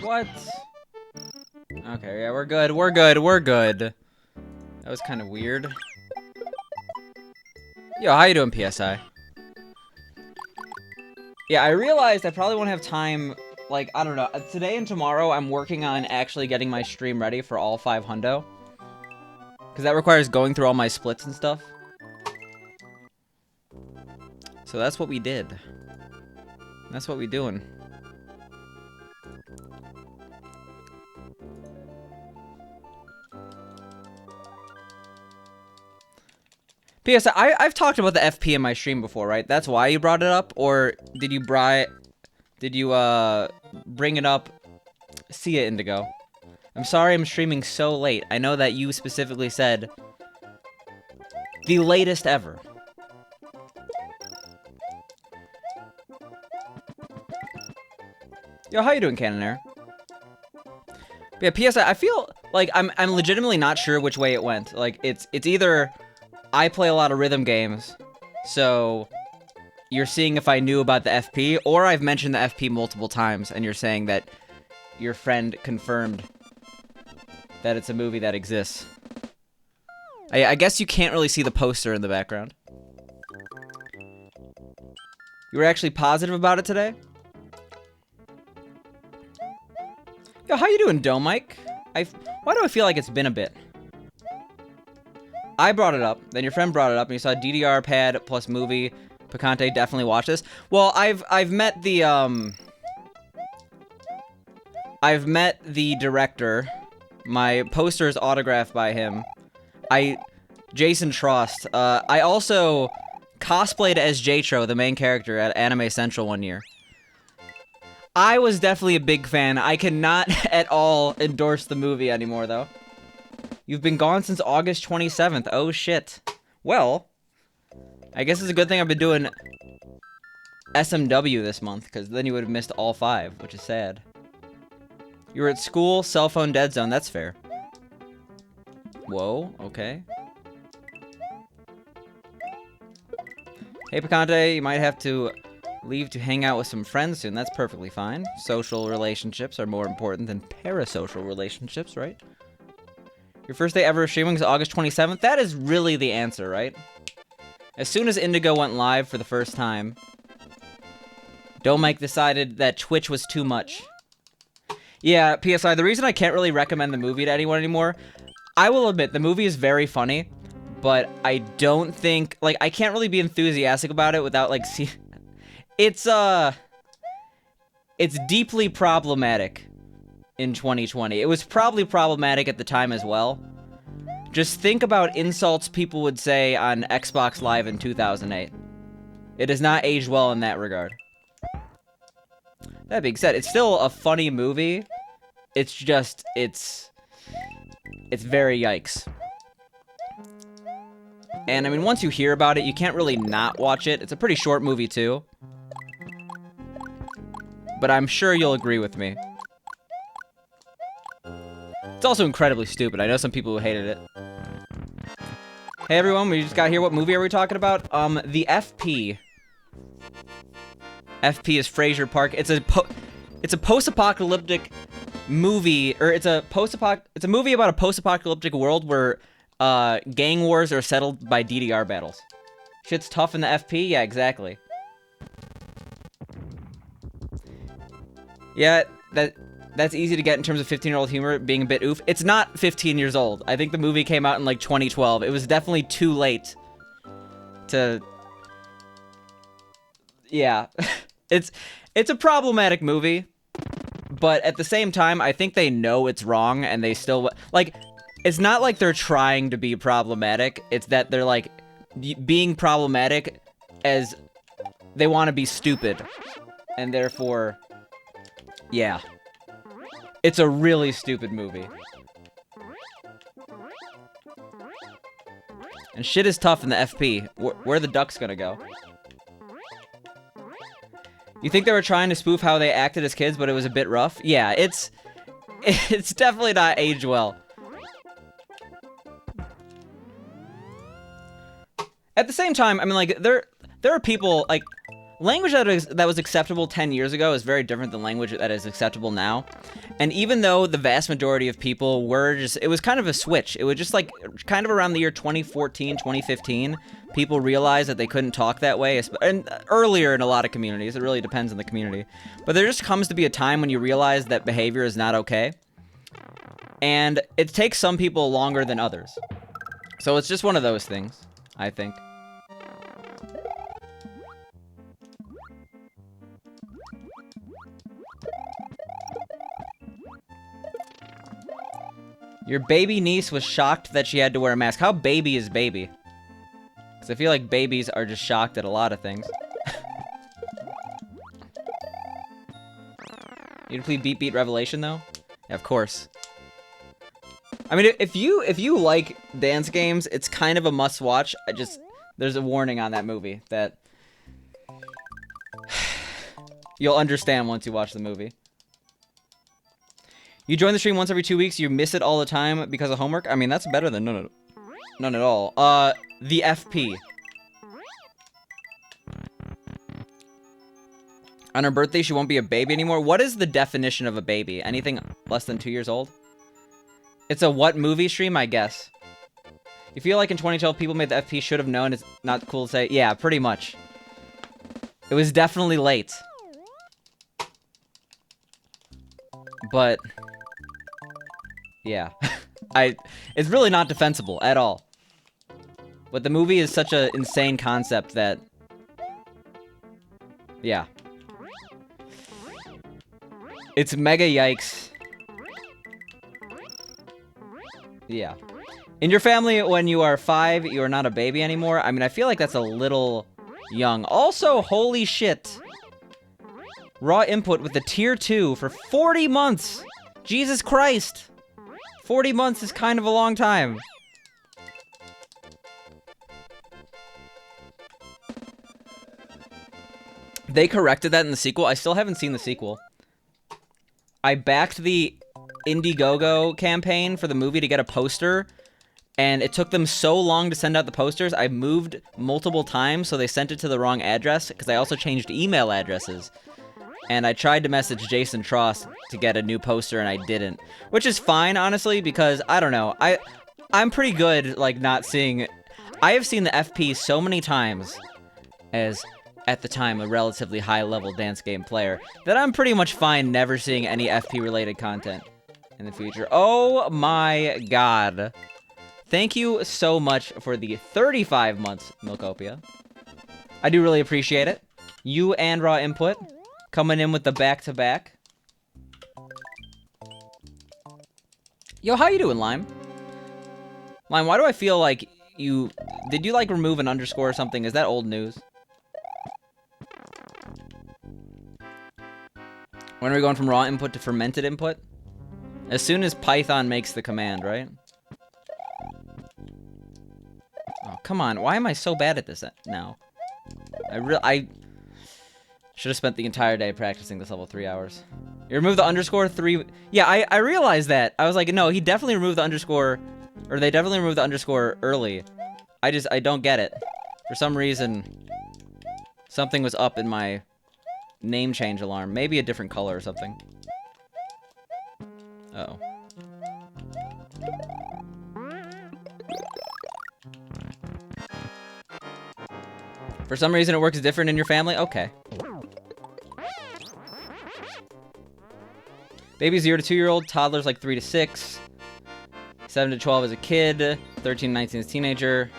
What? Okay, yeah, we're good, we're good, we're good. That was kind of weird. Yo, how you doing, PSI? Yeah, I realized I probably won't have time, like, I don't know. Today and tomorrow, I'm working on actually getting my stream ready for all 5 hundo. Because that requires going through all my splits and stuff. So that's what we did. That's what we doing. P.S. I've talked about the FP in my stream before, right? That's why you brought it up? Or did you bring it up? See ya, Indigo. I'm sorry I'm streaming so late. I know that you specifically said the latest ever. Yo, how you doing, Canonair? Yeah, P.S. I feel like I'm legitimately not sure which way it went. Like, it's either I play a lot of rhythm games, so you're seeing if I knew about the FP, or I've mentioned the FP multiple times, and you're saying that your friend confirmed that it's a movie that exists. I guess you can't really see the poster in the background. You were actually positive about it today? Yo, how you doing, Dome Mike? Why do I feel like it's been a bit? I brought it up, then your friend brought it up, and you saw DDR pad plus movie. Picante definitely watch this. Well, I've met the director. My poster is autographed by him. Jason Trost. I also cosplayed as Jatro, the main character, at Anime Central one year. I was definitely a big fan. I cannot at all endorse the movie anymore, though. You've been gone since August 27th. Oh, shit. Well, I guess it's a good thing I've been doing SMW this month, because then you would have missed all 5, which is sad. You were at school, cell phone dead zone. That's fair. Whoa, okay. Hey, Picante, you might have to leave to hang out with some friends soon. That's perfectly fine. Social relationships are more important than parasocial relationships, right? Your first day ever streaming is August 27th? That is really the answer, right? As soon as Indigo went live for the first time, Domike decided that Twitch was too much. Yeah, PSI, the reason I can't really recommend the movie to anyone anymore, I will admit, the movie is very funny, but I don't think, like, I can't really be enthusiastic about it without, like, it's deeply problematic in 2020. It was probably problematic at the time as well. Just think about insults people would say on Xbox Live in 2008. It does not age well in that regard. That being said, it's still a funny movie. It's just, it's very yikes. And, I mean, once you hear about it, you can't really not watch it. It's a pretty short movie, too. But I'm sure you'll agree with me. It's also incredibly stupid. I know some people who hated it. Hey, everyone, we just got here. What movie are we talking about? The FP. FP is Fraser Park. It's a post-apocalyptic movie, or it's a movie about a post-apocalyptic world where gang wars are settled by DDR battles. Shit's tough in the FP? Yeah, exactly. Yeah, that's easy to get in terms of 15-year-old humor being a bit oof. It's not 15 years old. I think the movie came out in like 2012. It was definitely too late to... Yeah. It's a problematic movie, but at the same time, I think they know it's wrong and they still... Like, it's not like they're trying to be problematic. It's that they're like being problematic as they want to be stupid. And therefore... Yeah. It's a really stupid movie. And shit is tough in the FP. Where are the ducks gonna go? You think they were trying to spoof how they acted as kids, but it was a bit rough? Yeah, it's definitely not aged well. At the same time, I mean, like, there are people, like language that was acceptable 10 years ago is very different than language that is acceptable now. And even though the vast majority of people were just, it was kind of a switch. It was just like kind of around the year 2014, 2015, people realized that they couldn't talk that way. And earlier in a lot of communities, it really depends on the community. But there just comes to be a time when you realize that behavior is not okay. And it takes some people longer than others. So it's just one of those things, I think. Your baby niece was shocked that she had to wear a mask. How baby is baby? Because I feel like babies are just shocked at a lot of things. You'd play Beat Beat Revelation, though? Yeah, of course. I mean, if you like dance games, it's kind of a must-watch. There's a warning on that movie that you'll understand once you watch the movie. You join the stream once every 2 weeks, you miss it all the time because of homework? I mean, that's better than none at all. The FP. On her birthday, she won't be a baby anymore? What is the definition of a baby? Anything less than 2 years old? It's a what movie stream, I guess. You feel like in 2012, people made the FP should have known it's not cool to say? Yeah, pretty much. It was definitely late. But... yeah. It's really not defensible at all. But the movie is such an insane concept that... yeah. It's mega yikes. Yeah. In your family, when you are 5, you are not a baby anymore. I mean, I feel like that's a little young. Also, holy shit. Raw input with the tier 2 for 40 months. Jesus Christ. 40 months is kind of a long time. They corrected that in the sequel. I still haven't seen the sequel. I backed the Indiegogo campaign for the movie to get a poster, and it took them so long to send out the posters. I moved multiple times, so they sent it to the wrong address, because I also changed email addresses. And I tried to message Jason Tross to get a new poster, and I didn't. Which is fine, honestly, because, I don't know, I'm pretty good, like, not seeing... I have seen the FP so many times as, at the time, a relatively high-level dance game player, that I'm pretty much fine never seeing any FP-related content in the future. Oh my god. Thank you so much for the 35 months, Milkopia. I do really appreciate it. You and Raw Input coming in with the back-to-back. Yo, how you doing, Lime? Lime, why do I feel like you... Did you, like, remove an underscore or something? Is that old news? When are we going from raw input to fermented input? As soon as Python makes the command, right? Oh, come on. Why am I so bad at this now? I should have spent the entire day practicing this level 3 hours. You removed the underscore 3... Yeah, I realized that. I was like, no, he definitely removed the underscore... Or they definitely removed the underscore early. I don't get it. For some reason, something was up in my name change alarm. Maybe a different color or something. Uh-oh. For some reason, it works different in your family? Okay. Baby 0 to 2-year-old, toddlers like 3 to 6. 7 to 12 is a kid, 13 to 19 is teenager.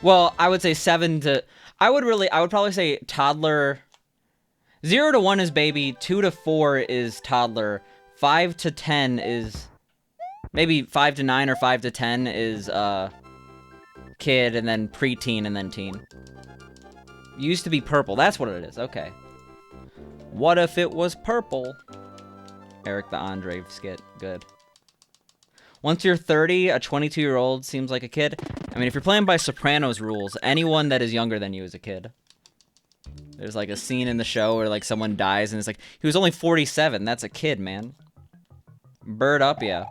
Well, I would say 7 to... I would probably say toddler... 0 to 1 is baby, 2 to 4 is toddler, 5 to 10 is... Maybe 5 to 9 or 5 to 10 is, kid, and then preteen, and then teen. Used to be purple, that's what it is, okay. What if it was purple? Eric the Andre skit, good. Once you're 30, a 22-year-old seems like a kid. I mean, if you're playing by Sopranos rules, anyone that is younger than you is a kid. There's, like, a scene in the show where, like, someone dies, and it's like, he was only 47. That's a kid, man. Bird up, yeah.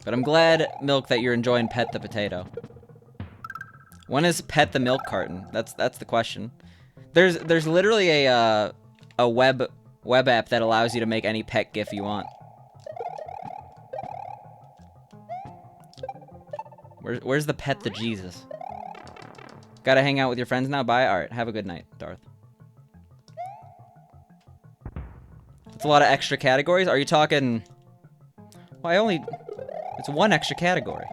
But I'm glad, Milk, that you're enjoying Pet the Potato. When is Pet the Milk Carton? That's the question. There's literally a web app that allows you to make any pet GIF you want. Where's the Pet the Jesus? Gotta hang out with your friends now? Bye? Alright, have a good night, Darth. It's a lot of extra categories. Are you talking... Well, it's one extra category.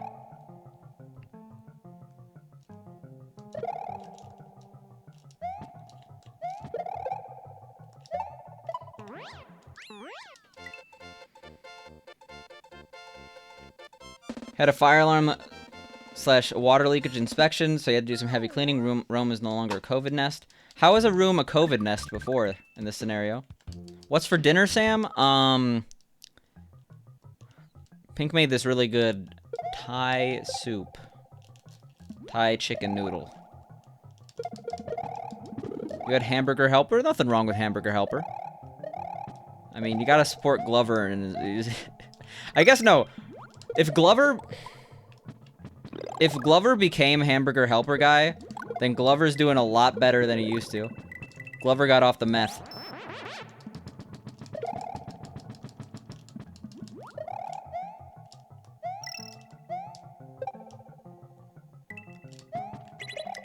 Had a fire alarm / water leakage inspection, so you had to do some heavy cleaning. Room is no longer a COVID nest. How is a room a COVID nest before in this scenario? What's for dinner, Sam? Pink made this really good Thai soup. Thai chicken noodle. You had Hamburger Helper? Nothing wrong with Hamburger Helper. I mean, you gotta support Glover and... I guess no. If Glover became Hamburger Helper guy, then Glover's doing a lot better than he used to. Glover got off the meth.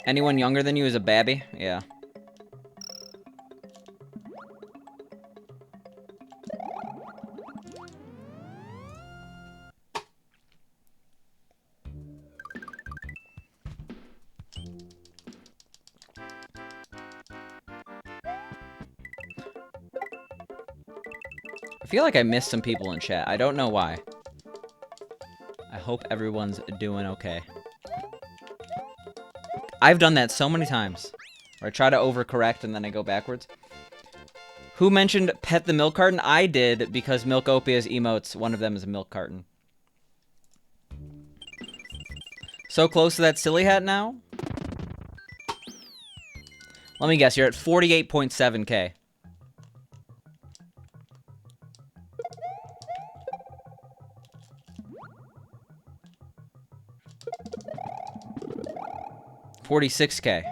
Anyone younger than you is a babby? Yeah. I feel like I missed some people in chat. I don't know why. I hope everyone's doing okay. I've done that so many times. Where I try to overcorrect and then I go backwards. Who mentioned Pet the Milk Carton? I did, because Milkopia's emotes, one of them is a milk carton. So close to that silly hat now? Let me guess, you're at 48.7k. $46k.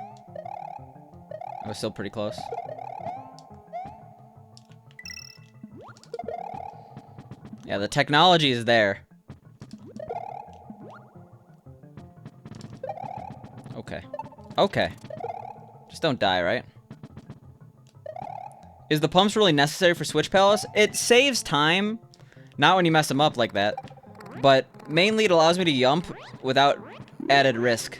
I was still pretty close. Yeah, the technology is there. Okay. Okay. Just don't die, right? Is the pumps really necessary for Switch Palace? It saves time. Not when you mess them up like that. But mainly it allows me to yump without added risk.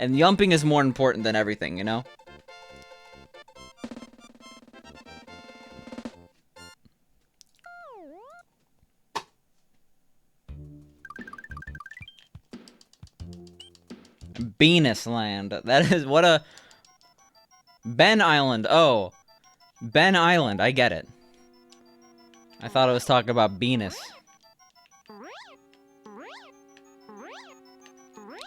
And yumping is more important than everything, you know? Venus Land. That is what a... Ben Island. Oh. Ben Island. I get it. I thought I was talking about Venus.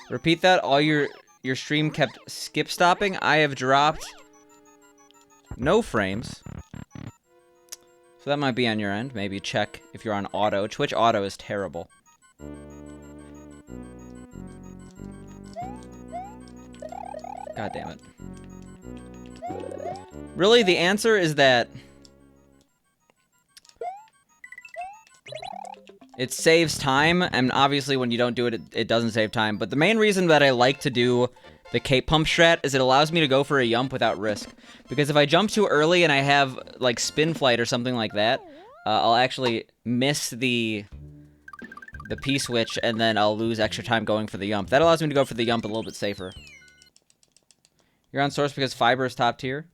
Repeat that. All your stream kept skip stopping. I have dropped no frames. So that might be on your end. Maybe check if you're on auto. Twitch auto is terrible. God damn it. Really, the answer is that it saves time, and obviously when you don't do it, it doesn't save time. But the main reason that I like to do the cape pump strat is it allows me to go for a jump without risk. Because if I jump too early and I have, like, spin flight or something like that, I'll actually miss the P-switch, and then I'll lose extra time going for the jump. That allows me to go for the jump a little bit safer. You're on Source because fiber is top tier?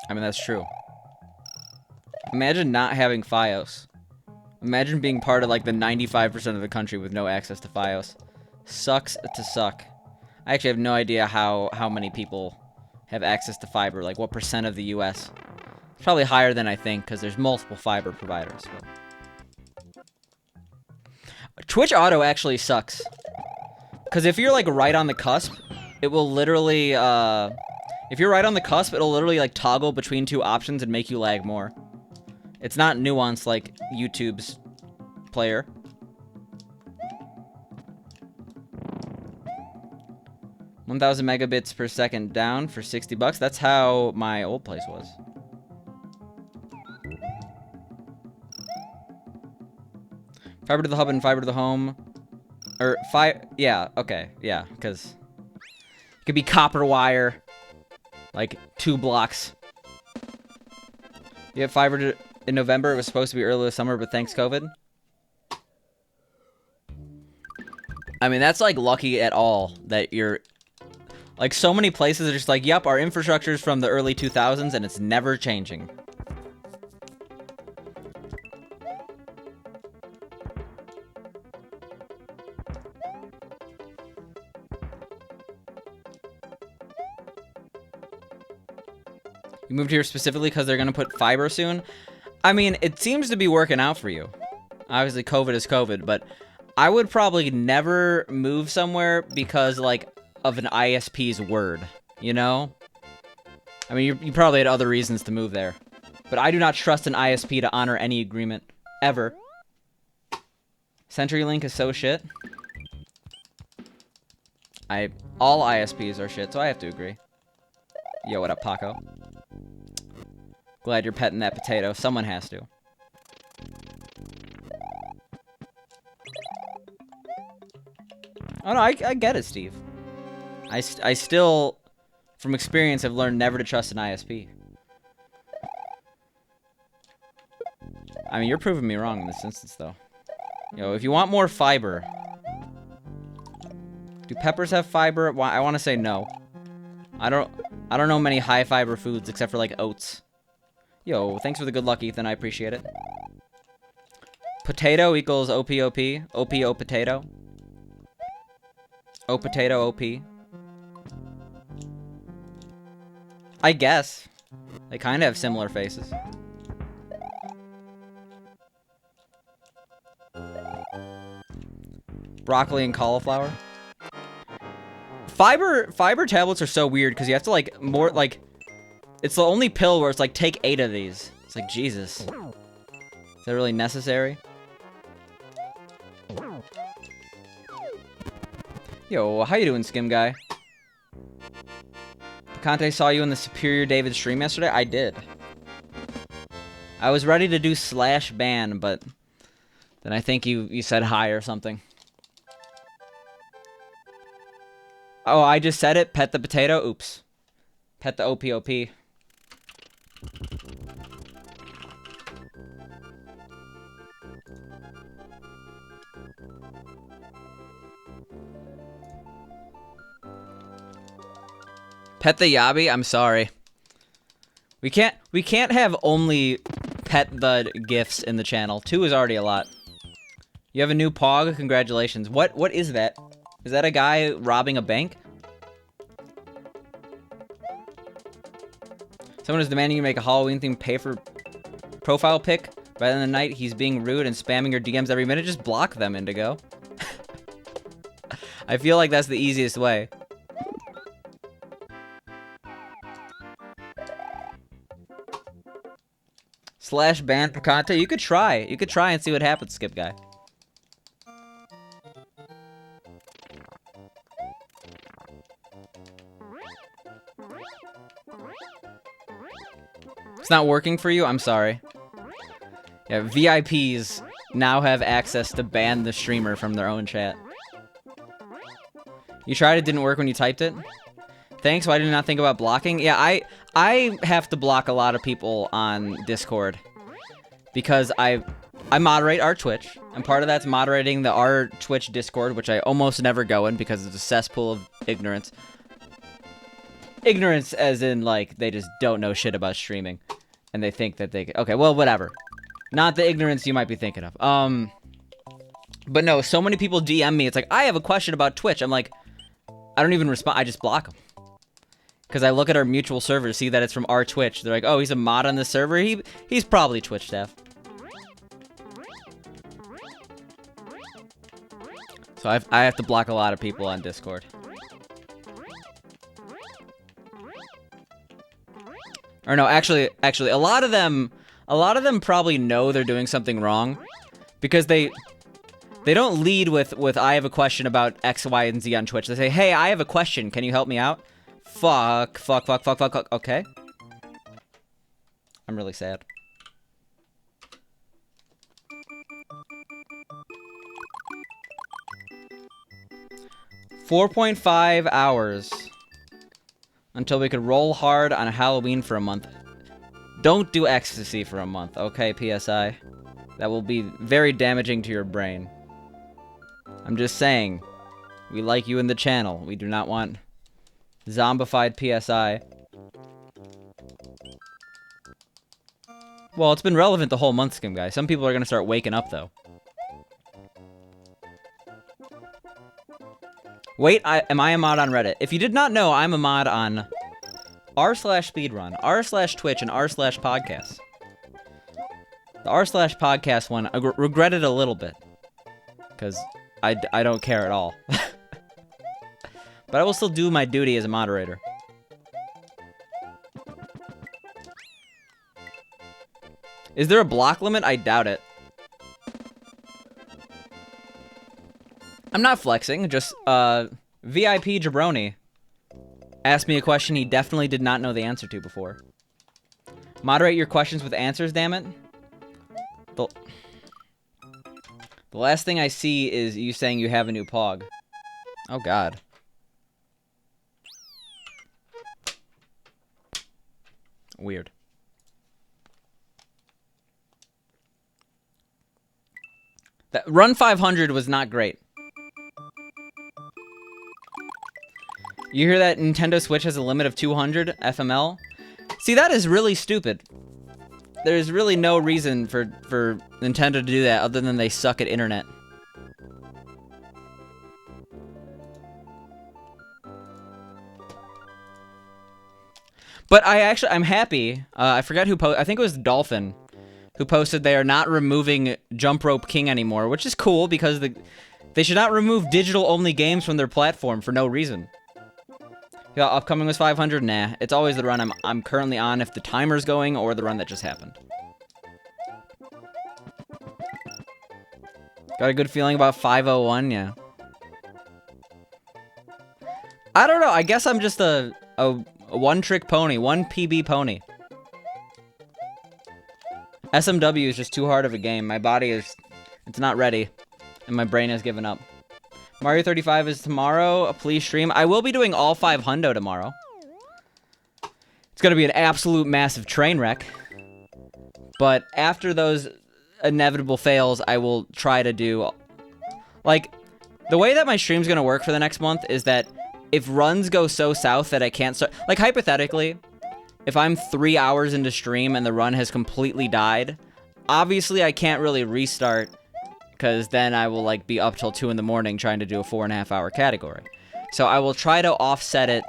I mean, that's true. Imagine not having FiOS. Imagine being part of, like, the 95% of the country with no access to FiOS. Sucks to suck. I actually have no idea how many people have access to fiber. Like, what percent of the US? It's probably higher than I think, because there's multiple fiber providers. But... Twitch Auto actually sucks. Because if you're, like, right on the cusp, it will literally, if you're right on the cusp, it'll literally, like, toggle between two options and make you lag more. It's not nuanced like YouTube's player. 1,000 megabits per second down for 60 bucks. That's how my old place was. Fiber to the hub and fiber to the home. Or, yeah, okay, yeah, because it could be copper wire. Like, 2 blocks. You have fiber in November. It was supposed to be early this summer, but thanks COVID. I mean, that's, like, lucky at all that you're... Like, so many places are just like, yep, our infrastructure's from the early 2000s, and it's never changing. You moved here specifically because they're going to put fiber soon? I mean, it seems to be working out for you. Obviously, COVID is COVID, but I would probably never move somewhere because, like, of an ISP's word, you know? I mean, you probably had other reasons to move there. But I do not trust an ISP to honor any agreement, ever. CenturyLink is so shit. All ISPs are shit, so I have to agree. Yo, what up, Paco? Glad you're petting that potato. Someone has to. Oh, no, I get it, Steve. I still, from experience, have learned never to trust an ISP. I mean, you're proving me wrong in this instance, though. Yo, if you want more fiber... Do peppers have fiber? I want to say no. I don't know many high fiber foods except for, like, oats. Yo, thanks for the good luck, Ethan. I appreciate it. Potato equals OPOP. OPO potato. O potato OP. I guess. They kind of have similar faces. Broccoli and cauliflower. Fiber tablets are so weird because you have to, like, it's the only pill where it's like, take 8 of these. It's like, Jesus. Is that really necessary? Yo, how you doing, Skim Guy? Conte saw you in the Superior David stream yesterday? I did. I was ready to do /ban, but then I think you said hi or something. Oh, I just said it. Pet the potato. Oops. Pet the OPOP. Pet the Yabi? I'm sorry. We can't have only pet the gifts in the channel. 2 is already a lot. You have a new Pog? Congratulations. What is that? Is that a guy robbing a bank? Someone is demanding you make a Halloween-themed profile pic. By the end of the night, he's being rude and spamming your DMs every minute. Just block them, Indigo. I feel like that's the easiest way. /ban Picante? You could try. You could try and see what happens, Skip Guy. It's not working for you? I'm sorry. Yeah, VIPs now have access to ban the streamer from their own chat. You tried it, didn't work when you typed it? Thanks, why did I not think about blocking? Yeah, I have to block a lot of people on Discord. Because I moderate our Twitch. And part of that's moderating our Twitch Discord, which I almost never go in because it's a cesspool of ignorance. Ignorance as in, like, they just don't know shit about streaming. And they think that they... Okay, well, whatever. Not the ignorance you might be thinking of. But no, so many people DM me. It's like, I have a question about Twitch. I'm like, I don't even respond. I just block them. Because I look at our mutual server to see that it's from our Twitch. They're like, oh, he's a mod on this server? He's probably Twitch staff. So I have to block a lot of people on Discord. Or no, actually, a lot of them probably know they're doing something wrong. Because they They don't lead with I have a question about X, Y, and Z on Twitch. They say, hey, I have a question. Can you help me out? Fuck. Okay. I'm really sad. $4.5 hours until we could roll hard on Halloween for a month. Don't do ecstasy for a month, okay, PSI? That will be very damaging to your brain. I'm just saying, we like you in the channel. We do not want zombified PSI. Well, it's been relevant the whole month, Skim Guy. Some people are going to start waking up, though. Wait, am I a mod on Reddit? If you did not know, I'm a mod on r/speedrun, r/twitch, and r/podcasts. The r/podcast one, I regretted a little bit. Because I don't care at all. But I will still do my duty as a moderator. Is there a block limit? I doubt it. I'm not flexing, just, VIP Jabroni asked me a question he definitely did not know the answer to before. Moderate your questions with answers, damn it. The last thing I see is you saying you have a new pog. Oh, God. Weird. That Run 500 was not great. You hear that Nintendo Switch has a limit of 200 FML? See, that is really stupid. There's really no reason for Nintendo to do that other than they suck at internet. But I'm happy. I forgot who posted. I think it was Dolphin who posted they are not removing Jump Rope King anymore, which is cool because they should not remove digital-only games from their platform for no reason. Yeah, upcoming was 500? Nah, it's always the run I'm currently on if the timer's going or the run that just happened. Got a good feeling about 501, yeah. I don't know, I guess I'm just a one-trick pony, one PB pony. SMW is just too hard of a game. My body it's not ready, and my brain has given up. Mario 35 is tomorrow. Please stream. I will be doing all 5 hundo tomorrow. It's going to be an absolute massive train wreck. But after those inevitable fails, I will try to do... Like, the way that my stream's going to work for the next month is that if runs go so south that I can't start... Like, hypothetically, if I'm 3 hours into stream and the run has completely died, obviously I can't really restart... because then I will, like, be up till 2 in the morning trying to do a 4.5 hour category. So I will try to offset it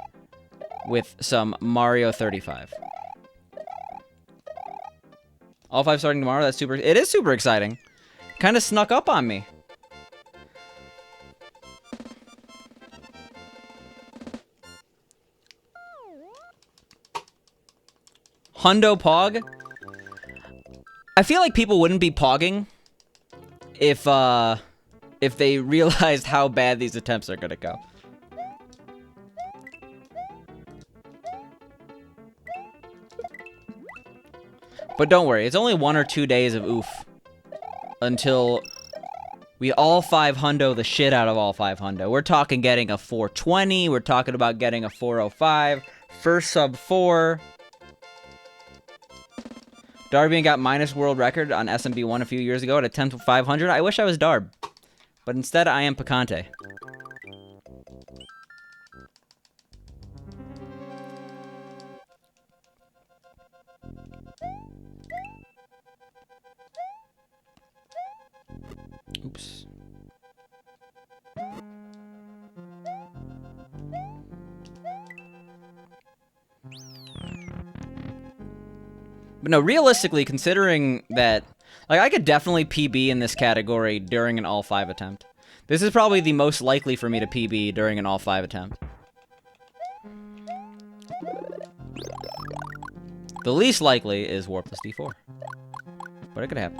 with some Mario 35. All 5 starting tomorrow, that's super... It is super exciting. Kind of snuck up on me. Hundo Pog? I feel like people wouldn't be pogging if they realized how bad these attempts are gonna go. But don't worry, it's only 1 or 2 days of oof until we all 5 hundo the shit out of all 5 hundo. We're talking getting a 420, we're talking about getting a 405, first sub 4. Darbian got minus world record on SMB1 a few years ago at a 10 to 500. I wish I was Darb, but instead I am Picante. Oops. But no, realistically, considering that, like, I could definitely PB in this category during an all-5 attempt. This is probably the most likely for me to PB during an all-5 attempt. The least likely is Warpless D4. But it could happen.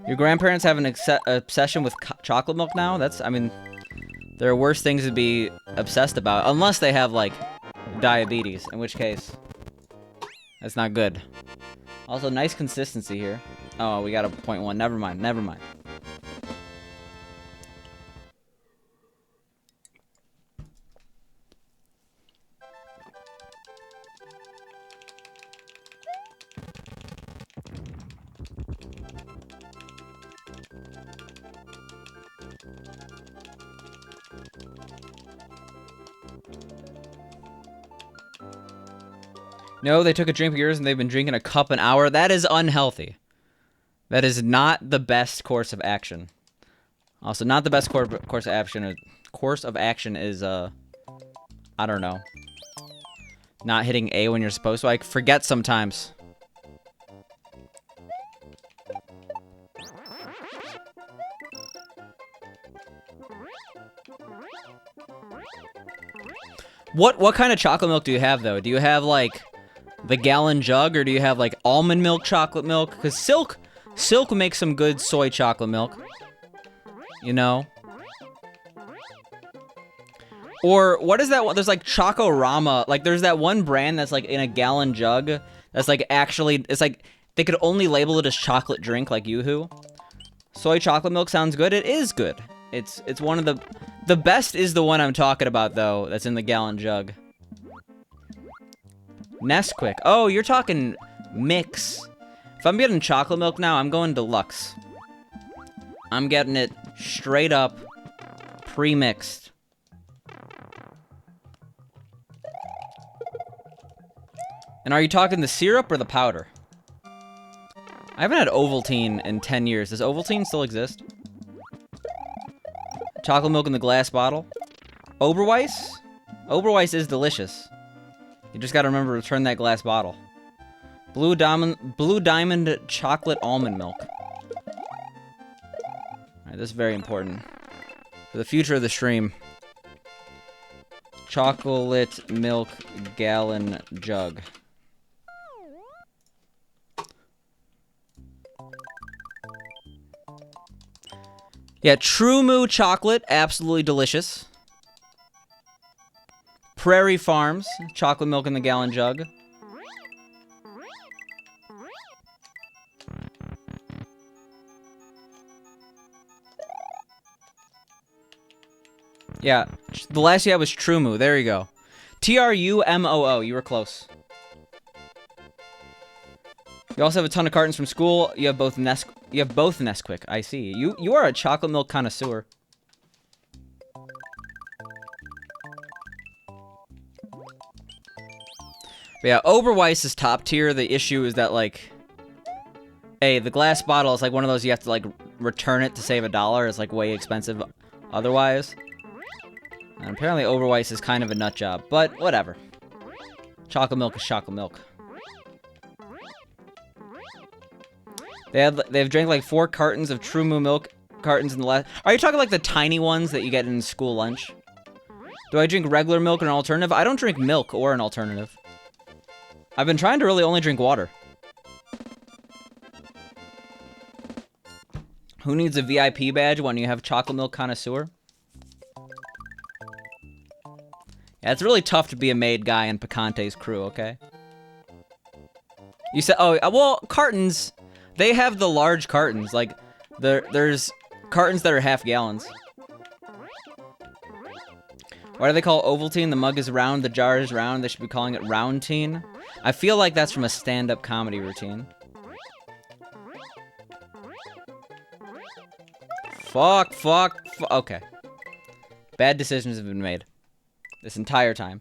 Your grandparents have an obsession with chocolate milk now? I mean, there are worse things to be obsessed about. Unless they have, like, diabetes. In which case, that's not good. Also, nice consistency here. Oh, we got a 0.1. Never mind. Never mind. No, they took a drink of yours and they've been drinking a cup an hour. That is unhealthy. That is not the best course of action. Also, not the best course of action. Course of action is, I don't know. Not hitting A when you're supposed to. I forget sometimes. What kind of chocolate milk do you have, though? Do you have, like, the gallon jug, or do you have, like, almond milk chocolate milk? Because Silk makes some good soy chocolate milk. You know? Or, what is that one? There's, like, Chocorama. Like, there's that one brand that's, like, in a gallon jug. That's, like, actually... It's, like, they could only label it as chocolate drink, like Yoo-Hoo. Soy chocolate milk sounds good. It is good. It's one of the... The best is the one I'm talking about, though, that's in the gallon jug. Nesquik. Oh, you're talking mix. If I'm getting chocolate milk now, I'm going deluxe. I'm getting it straight up pre-mixed. And are you talking the syrup or the powder? I haven't had Ovaltine in 10 years. Does Ovaltine still exist? Chocolate milk in the glass bottle. Oberweis? Oberweis is delicious. You just gotta remember to return that glass bottle. Blue Diamond chocolate almond milk. Alright, this is very important. For the future of the stream. Chocolate milk gallon jug. Yeah, True Moo chocolate, absolutely delicious. Prairie Farms, chocolate milk in the gallon jug. Yeah, the last you had was True Moo. There you go. T-R-U-M-O-O. You were close. You also have a ton of cartons from school. You have both Nesquik. I see. You are a chocolate milk connoisseur. But yeah, Oberweis is top tier. The issue is that, like, hey, the glass bottle is like one of those you have to, like, return it to save $1. It's, like, way expensive otherwise. And apparently Oberweis is kind of a nut job, but whatever. Chocolate milk is chocolate milk. They've drank like 4 cartons of True Moo milk cartons in the last... Are you talking like the tiny ones that you get in school lunch? Do I drink regular milk or an alternative? I don't drink milk or an alternative. I've been trying to really only drink water. Who needs a VIP badge when you have chocolate milk connoisseur? Yeah, it's really tough to be a maid guy in Picante's crew, okay? You said, oh, well, cartons... They have the large cartons, like, there's cartons that are half gallons. Why do they call Ovaltine? The mug is round, the jar is round, they should be calling it Roundtine. I feel like that's from a stand-up comedy routine. Fuck. Okay. Bad decisions have been made. This entire time.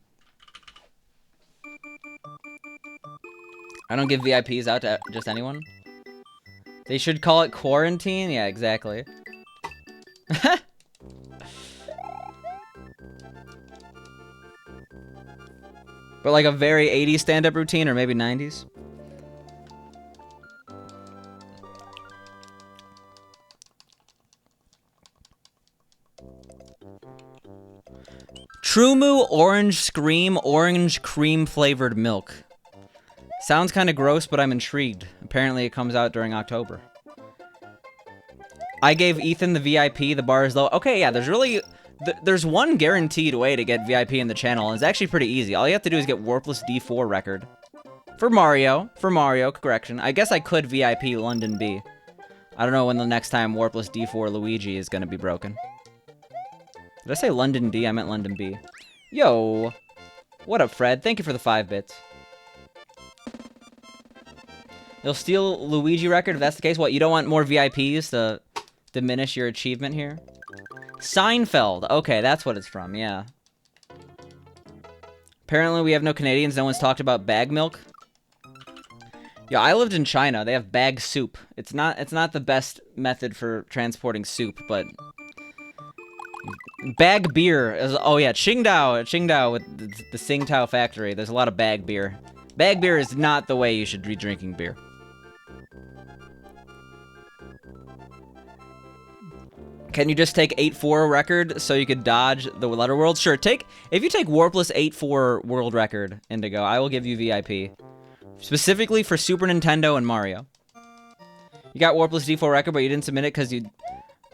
I don't give VIPs out to just anyone. They should call it quarantine? Yeah, exactly. But like a very 80s stand-up routine, or maybe 90s? True Moo orange cream flavored milk. Sounds kind of gross, but I'm intrigued. Apparently it comes out during October. I gave Ethan the VIP. The bar is low. Okay, yeah, there's really... There's one guaranteed way to get VIP in the channel, and it's actually pretty easy. All you have to do is get Warpless D4 record. For Mario, correction. I guess I could VIP London B. I don't know when the next time Warpless D4 Luigi is gonna be broken. Did I say London D? I meant London B. Yo! What up, Fred? Thank you for the 5 bits. You'll steal Luigi record if that's the case? What, you don't want more VIPs to diminish your achievement here? Seinfeld. Okay, that's what it's from, yeah. Apparently we have no Canadians. No one's talked about bag milk. Yeah, I lived in China. They have bag soup. It's not the best method for transporting soup, but bag beer is, oh yeah, Qingdao with the Tsingtao factory. There's a lot of bag beer. Bag beer is not the way you should be drinking beer. Can you just take 8-4 record so you could dodge the letter world? Sure, if you take Warpless 8-4 world record, Indigo, I will give you VIP. Specifically for Super Nintendo and Mario. You got Warpless D4 record, but you didn't submit it because you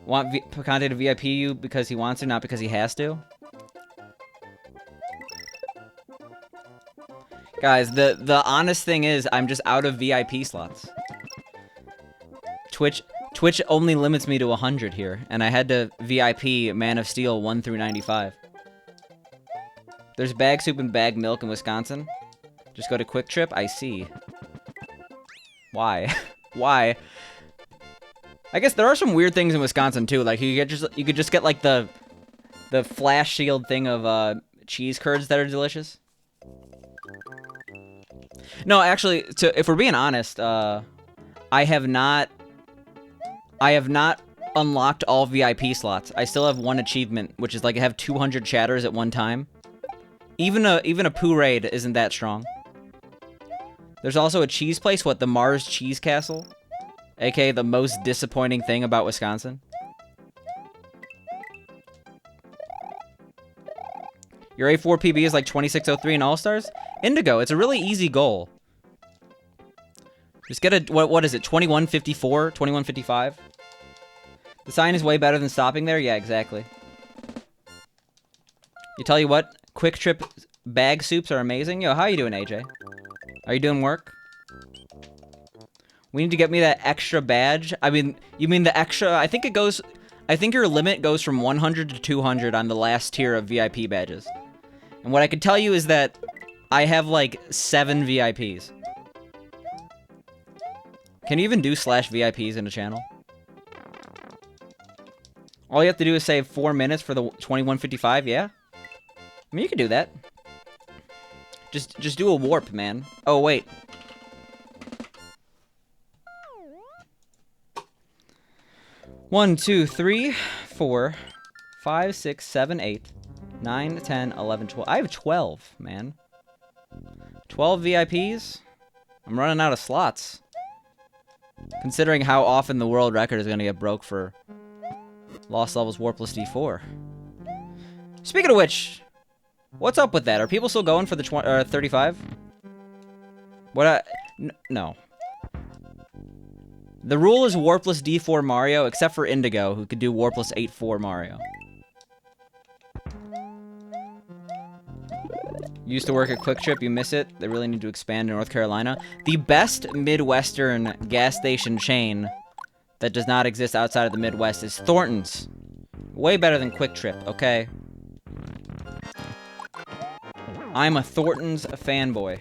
want Picante to VIP you because he wants to, not because he has to. Guys, the honest thing is, I'm just out of VIP slots. Twitch only limits me to 100 here, and I had to VIP Man of Steel 1 through 95. There's bag soup and bag milk in Wisconsin. Just go to Quick Trip. I see. Why? Why? I guess there are some weird things in Wisconsin too. Like you could just get like the flash shield thing of cheese curds that are delicious. No, actually, if we're being honest, I have not unlocked all VIP slots. I still have one achievement, which is like I have 200 chatters at one time. Even a poo raid isn't that strong. There's also a cheese place, what, the Mars Cheese Castle? AKA the most disappointing thing about Wisconsin. Your A4 PB is like 2603 in All-Stars? Indigo, it's a really easy goal. Just get a, what is it, 2154, 2155? The sign is way better than stopping there? Yeah, exactly. You tell you what, Quick Trip bag soups are amazing. Yo, how you doing, AJ? Are you doing work? We need to get me that extra badge. I mean, you mean the extra, I think your limit goes from 100 to 200 on the last tier of VIP badges. And what I can tell you is that I have like 7 VIPs. Can you even do /VIPs in a channel? All you have to do is save 4 minutes for the 2155, yeah? I mean, you can do that. Just do a warp, man. Oh, wait. One, 2, 3, 4, 5, 6, 7, 8, 9, 10, 11, 12. I have 12, man. 12 VIPs? I'm running out of slots. Considering how often the world record is going to get broke for Lost Levels Warpless D4. Speaking of which, what's up with that? Are people still going for the 35? No. The rule is Warpless D4 Mario, except for Indigo, who could do Warpless 8-4 Mario. You used to work at Quick Trip, you miss it. They really need to expand in North Carolina. The best Midwestern gas station chain that does not exist outside of the Midwest is Thornton's. Way better than Quick Trip, okay? I'm a Thornton's fanboy.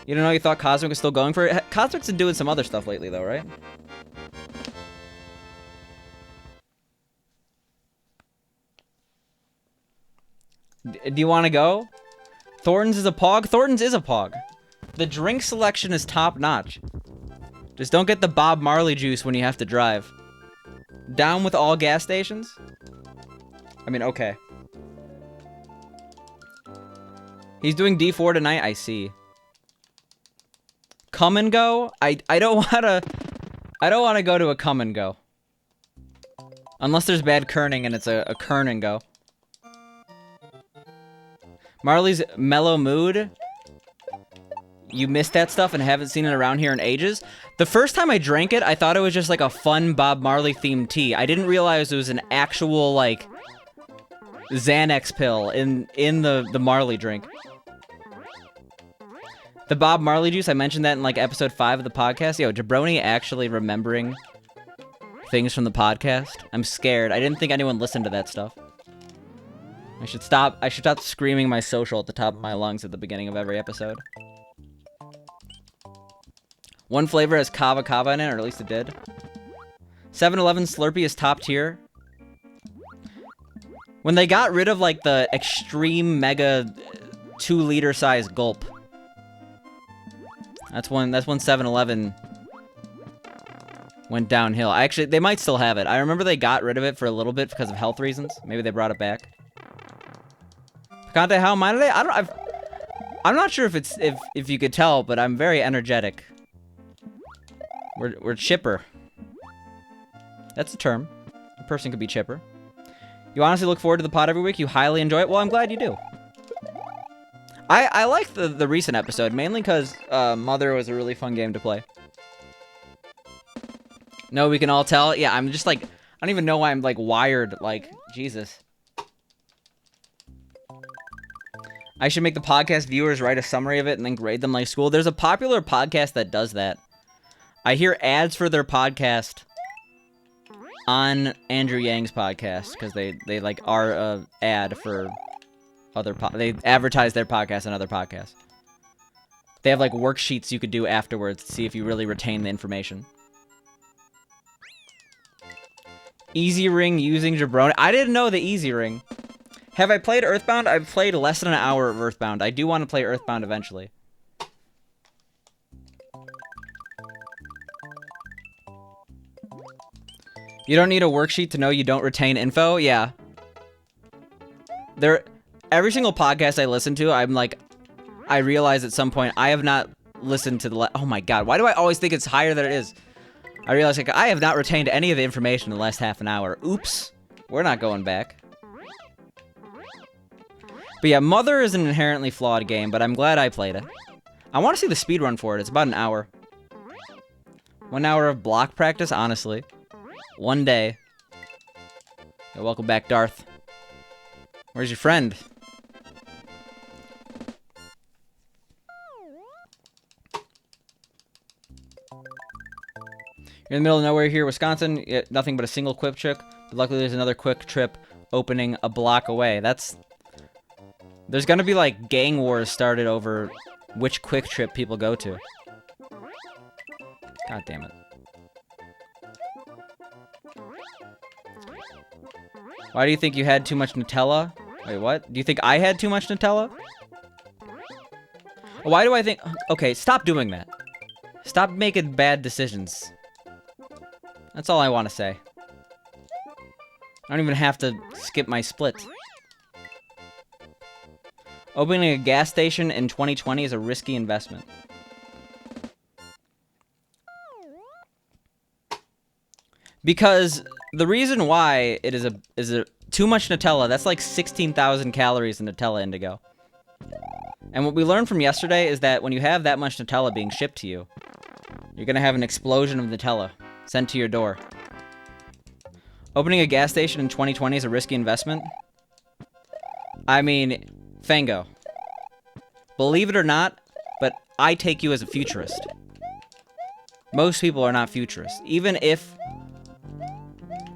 You don't know you thought Cosmic was still going for it? Cosmic's been doing some other stuff lately, though, right? Do you want to go? Thornton's is a pog? Thornton's is a pog. The drink selection is top-notch. Just don't get the Bob Marley juice when you have to drive. Down with all gas stations? I mean, okay. He's doing D4 tonight? I see. Come and go? I don't wanna go to a come and go. Unless there's bad kerning and it's a kern and go. Marley's mellow mood. You missed that stuff and haven't seen it around here in ages. The first time I drank it, I thought it was just like a fun Bob Marley themed tea. I didn't realize it was an actual like Xanax pill in the Marley drink. The Bob Marley juice, I mentioned that in like episode 5 of the podcast. Yo, Jabroni actually remembering things from the podcast. I'm scared. I didn't think anyone listened to that stuff. I should stop screaming my social at the top of my lungs at the beginning of every episode. One flavor has Kava Kava in it, or at least it did. 7-Eleven Slurpee is top tier. When they got rid of like the extreme mega 2-liter size gulp. That's when 7-Eleven went downhill. Actually, they might still have it. I remember they got rid of it for a little bit because of health reasons. Maybe they brought it back. Picante, how am I today? I'm not sure if you could tell, but I'm very energetic. We're chipper. That's a term. A person could be chipper. You honestly look forward to the pod every week? You highly enjoy it? Well, I'm glad you do. I like the recent episode, mainly because Mother was a really fun game to play. No, we can all tell. Yeah, I'm just like, I don't even know why I'm like wired, like, Jesus. I should make the podcast viewers write a summary of it and then grade them like school. There's a popular podcast that does that. I hear ads for their podcast on Andrew Yang's podcast because they like are a ad for other they advertise their podcast on other podcasts. They have like worksheets you could do afterwards to see if you really retain the information. Easy Ring using Jabroni. I didn't know the Easy Ring. Have I played Earthbound? I've played less than an hour of Earthbound. I do want to play Earthbound eventually. You don't need a worksheet to know you don't retain info? Yeah. Every single podcast I listen to, I'm like, I realize at some point I have not listened to the oh my god, why do I always think it's higher than it is? I realize like I have not retained any of the information in the last half an hour. Oops. We're not going back. But yeah, Mother is an inherently flawed game, but I'm glad I played it. I want to see the speedrun for it. It's about an hour. 1 hour of block practice, honestly. One day. Yeah, welcome back, Darth. Where's your friend? You're in the middle of nowhere here, Wisconsin. Yeah, nothing but a single Quick Trip. But luckily, there's another Quick Trip opening a block away. There's gonna be, like, gang wars started over which Quick Trip people go to. God damn it. Why do you think you had too much Nutella? Wait, what? Do you think I had too much Nutella? Why do I think... Okay, stop doing that. Stop making bad decisions. That's all I want to say. I don't even have to skip my split. Opening a gas station in 2020 is a risky investment. Because the reason why it is a too much Nutella, that's like 16,000 calories in Nutella Indigo. And what we learned from yesterday is that when you have that much Nutella being shipped to you, you're going to have an explosion of Nutella sent to your door. Opening a gas station in 2020 is a risky investment? I mean, Fango. Believe it or not, but I take you as a futurist. Most people are not futurists. Even if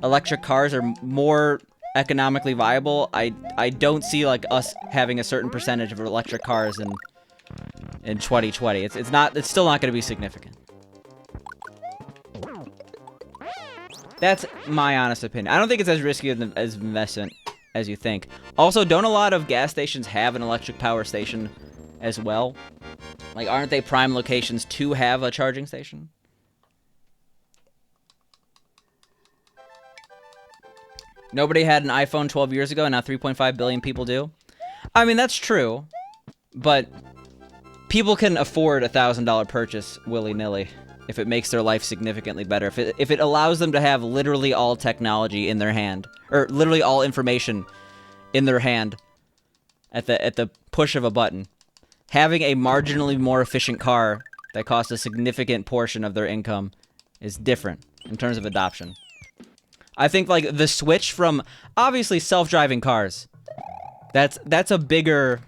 electric cars are more economically viable, I don't see like us having a certain percentage of electric cars in 2020. It's still not going to be significant. That's my honest opinion. I don't think it's as risky as investment as you think. Also, don't a lot of gas stations have an electric power station as well? Like, aren't they prime locations to have a charging station? Nobody had an iPhone 12 years ago, and now 3.5 billion people do. I mean, that's true, but people can afford a $1,000 purchase willy-nilly if it makes their life significantly better. If it allows them to have literally all technology in their hand, or literally all information in their hand at the push of a button. Having a marginally more efficient car that cost a significant portion of their income is different in terms of adoption. I think like the switch from obviously self-driving cars. That's a bigger.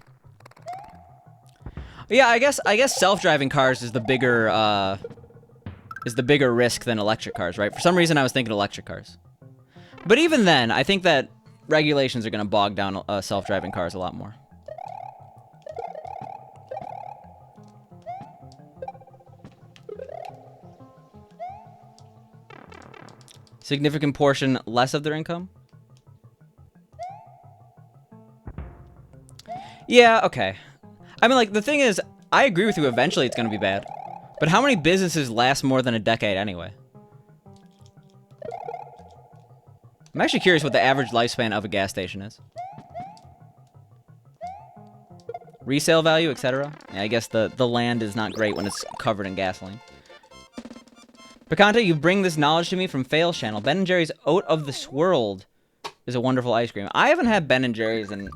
Yeah, I guess self-driving cars is the bigger risk than electric cars, right? For some reason I was thinking electric cars. But even then, I think that regulations are going to bog down self-driving cars a lot more. Significant portion less of their income? Yeah, okay. I mean, like, the thing is, I agree with you, eventually it's going to be bad. But how many businesses last more than a decade anyway? I'm actually curious what the average lifespan of a gas station is. Resale value, etc. Yeah, I guess the land is not great when it's covered in gasoline. Picante, you bring this knowledge to me from Fail's channel. Ben & Jerry's Oat of this World is a wonderful ice cream. I haven't had Ben & Jerry's in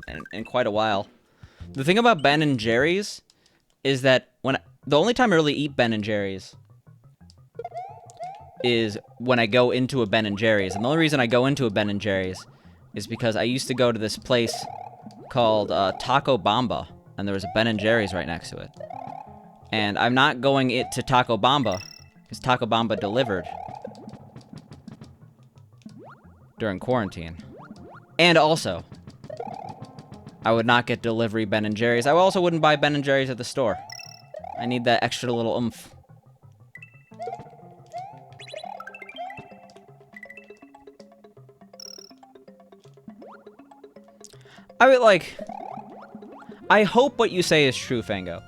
quite a while. The thing about Ben & Jerry's is that the only time I really eat Ben & Jerry's is when I go into a Ben & Jerry's. And the only reason I go into a Ben & Jerry's is because I used to go to this place called Taco Bamba, and there was a Ben & Jerry's right next to it. And I'm not going to Taco Bamba because Taco Bamba delivered during quarantine. And also, I would not get delivery Ben & Jerry's. I also wouldn't buy Ben & Jerry's at the store. I need that extra little oomph. I mean, like, I hope what you say is true, Fango.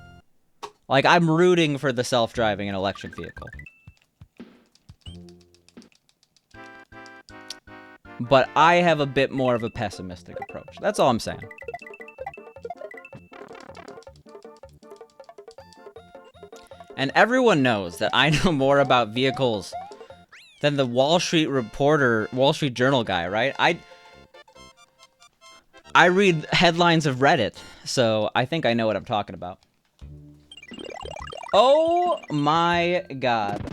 Like, I'm rooting for the self-driving and electric vehicle. But I have a bit more of a pessimistic approach. That's all I'm saying. And everyone knows that I know more about vehicles than the Wall Street Journal guy, right? I read headlines of Reddit, so I think I know what I'm talking about. Oh my god.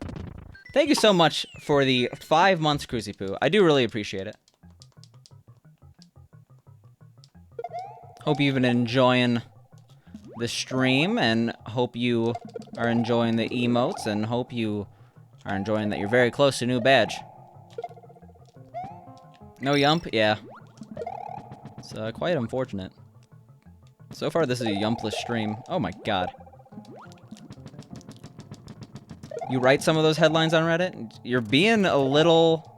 Thank you so much for the 5 months, Cruzy Poo. I do really appreciate it. Hope you've been enjoying the stream, and hope you are enjoying the emotes, and hope you are enjoying that you're very close to a new badge. No yump? Yeah. It's quite unfortunate. So far, this is a yumpless stream. Oh my god. You write some of those headlines on Reddit? You're being a little...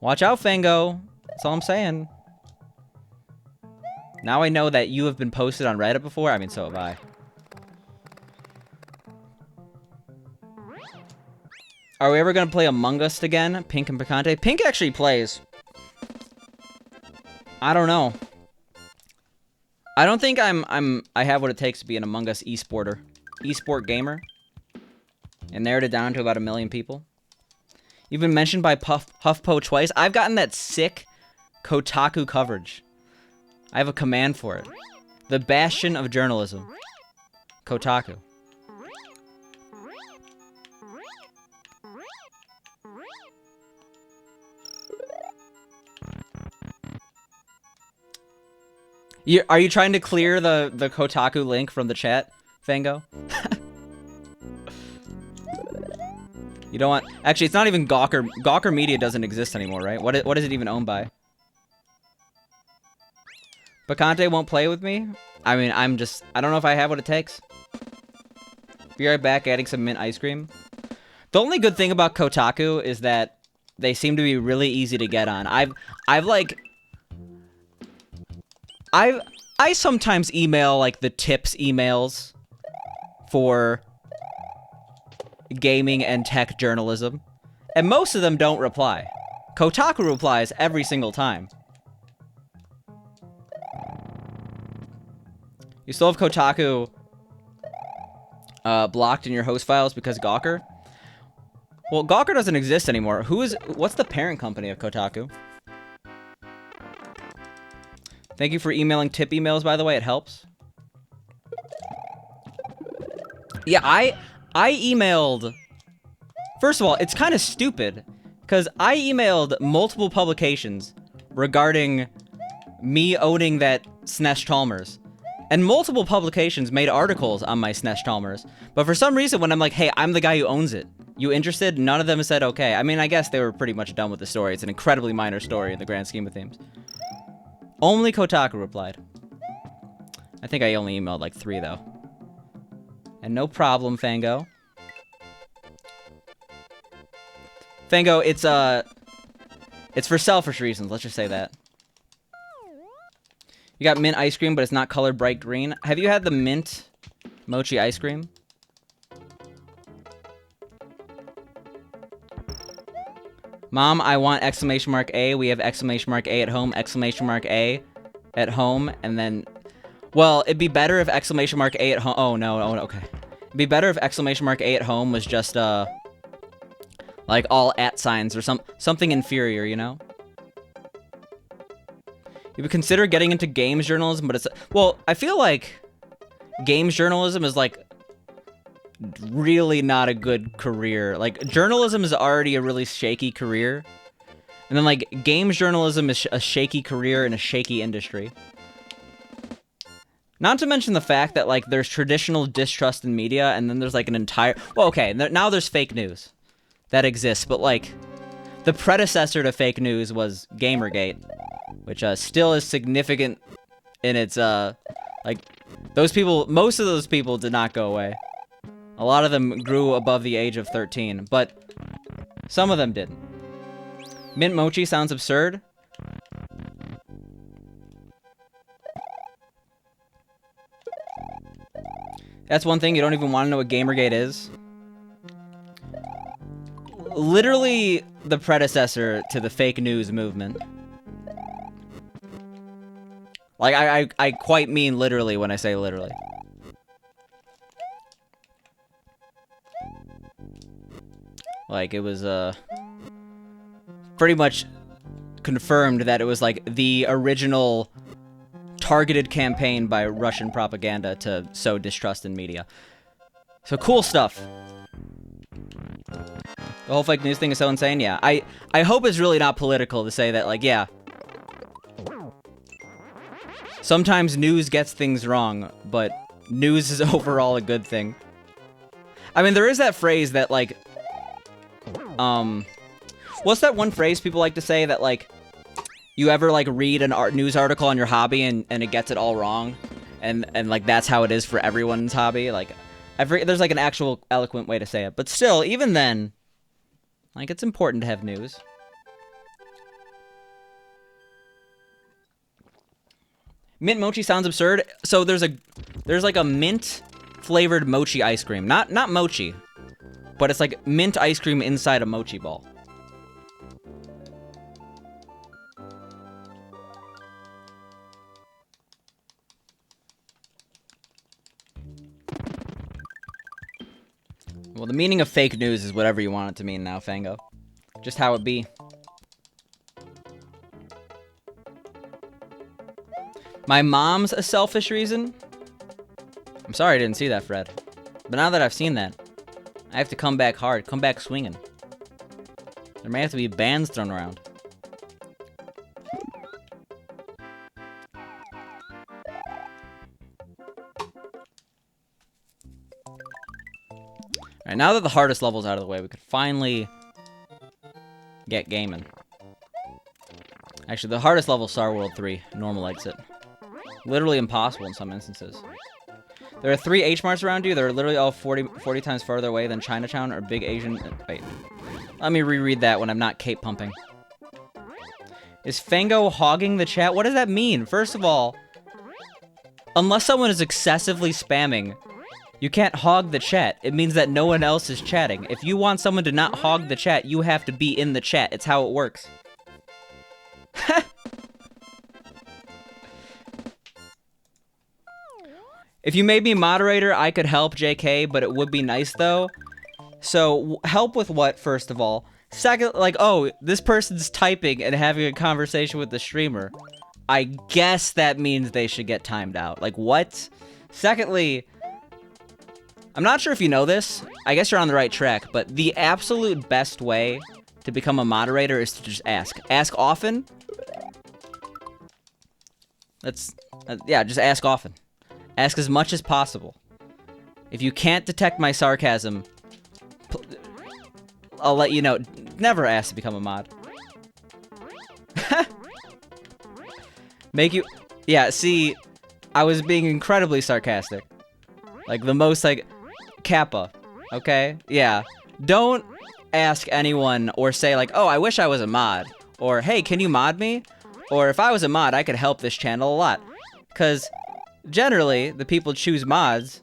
Watch out, Fango. That's all I'm saying. Now I know that you have been posted on Reddit before. I mean, so have I. Are we ever going to play Among Us again? Pink and Picante? Pink actually plays. I don't know. I don't think I have what it takes to be an Among Us esport gamer. And narrowed it down to about 1 million people. You've been mentioned by HuffPo twice. I've gotten that sick Kotaku coverage. I have a command for it. The bastion of journalism. Kotaku. Are you trying to clear the Kotaku link from the chat, Fango? You don't want... Actually, it's not even Gawker. Gawker Media doesn't exist anymore, right? What is it even owned by? Picante won't play with me? I mean, I don't know if I have what it takes. Be right back, adding some mint ice cream. The only good thing about Kotaku is that they seem to be really easy to get on. I sometimes email, like, the tips emails for gaming and tech journalism, and most of them don't reply. Kotaku replies every single time. You still have Kotaku blocked in your host files because Gawker? Well, Gawker doesn't exist anymore. What's the parent company of Kotaku? Thank you for emailing tip emails, by the way. It helps. Yeah, I emailed... First of all, it's kind of stupid, because I emailed multiple publications regarding me owning that SNES Chalmers. And multiple publications made articles on my SNES Chalmers. But for some reason, when I'm like, hey, I'm the guy who owns it, you interested? None of them said okay. I mean, I guess they were pretty much done with the story. It's an incredibly minor story in the grand scheme of things. Only Kotaku replied. I think I only emailed like 3, though. And no problem, Fango. Fango, it's for selfish reasons. Let's just say that. You got mint ice cream, but it's not colored bright green. Have you had the mint mochi ice cream? Mom, I want exclamation mark A. We have exclamation mark A at home, exclamation mark A at home, and then... Well, it'd be better if exclamation mark A at home... Oh, no, okay. It'd be better if exclamation mark A at home was just, like, all at signs or something inferior, you know? You would consider getting into games journalism, but it's... Well, I feel like games journalism is, like, really not a good career. Like, journalism is already a really shaky career. And then, like, games journalism is a shaky career in a shaky industry. Not to mention the fact that, like, there's traditional distrust in media, and then there's, like, an entire... Well, okay, now there's fake news. That exists, but, like, the predecessor to fake news was Gamergate. Which, still is significant in its, like, those people, most of those people did not go away. A lot of them grew above the age of 13, but some of them didn't. Mint mochi sounds absurd. That's one thing, you don't even want to know what Gamergate is. Literally the predecessor to the fake news movement. Like, I quite mean literally when I say literally. Like, it was, pretty much confirmed that it was, like, the original targeted campaign by Russian propaganda to sow distrust in media. So, cool stuff. The whole fake news thing is so insane, yeah. I hope it's really not political to say that, like, yeah. Sometimes news gets things wrong, but news is overall a good thing. I mean, there is that phrase that, like, what's that one phrase people like to say that, like, you ever, like, read an news article on your hobby and it gets it all wrong? And, like, that's how it is for everyone's hobby? Like, there's, like, an actual eloquent way to say it. But still, even then, like, it's important to have news. Mint mochi sounds absurd. So there's like a mint flavored mochi ice cream. Not mochi, but it's like mint ice cream inside a mochi ball. Well, the meaning of fake news is whatever you want it to mean now, Fango. Just how it be. My mom's a selfish reason? I'm sorry I didn't see that, Fred. But now that I've seen that, I have to come back hard, come back swinging. There may have to be bans thrown around. Alright, now that the hardest level's out of the way, we could finally get gaming. Actually, the hardest level is Star World 3, normal exit. Literally impossible in some instances. There are 3 H-Marts around you. They're literally all 40 times farther away than Chinatown or big Asian... Wait. Let me reread that when I'm not cape pumping. Is Fango hogging the chat? What does that mean? First of all, unless someone is excessively spamming, you can't hog the chat. It means that no one else is chatting. If you want someone to not hog the chat, you have to be in the chat. It's how it works. If you made me moderator, I could help, JK, but it would be nice, though. So, help with what, first of all? Second, like, oh, this person's typing and having a conversation with the streamer. I guess that means they should get timed out. Like, what? Secondly, I'm not sure if you know this. I guess you're on the right track, but the absolute best way to become a moderator is to just ask. Ask often. Yeah, just ask often. Ask as much as possible. If you can't detect my sarcasm, I'll let you know. Never ask to become a mod. Make you... Yeah, see, I was being incredibly sarcastic. Like, the most, like, Kappa. Okay? Yeah. Don't ask anyone or say, like, oh, I wish I was a mod. Or, hey, can you mod me? Or, if I was a mod, I could help this channel a lot. Because, generally, the people choose mods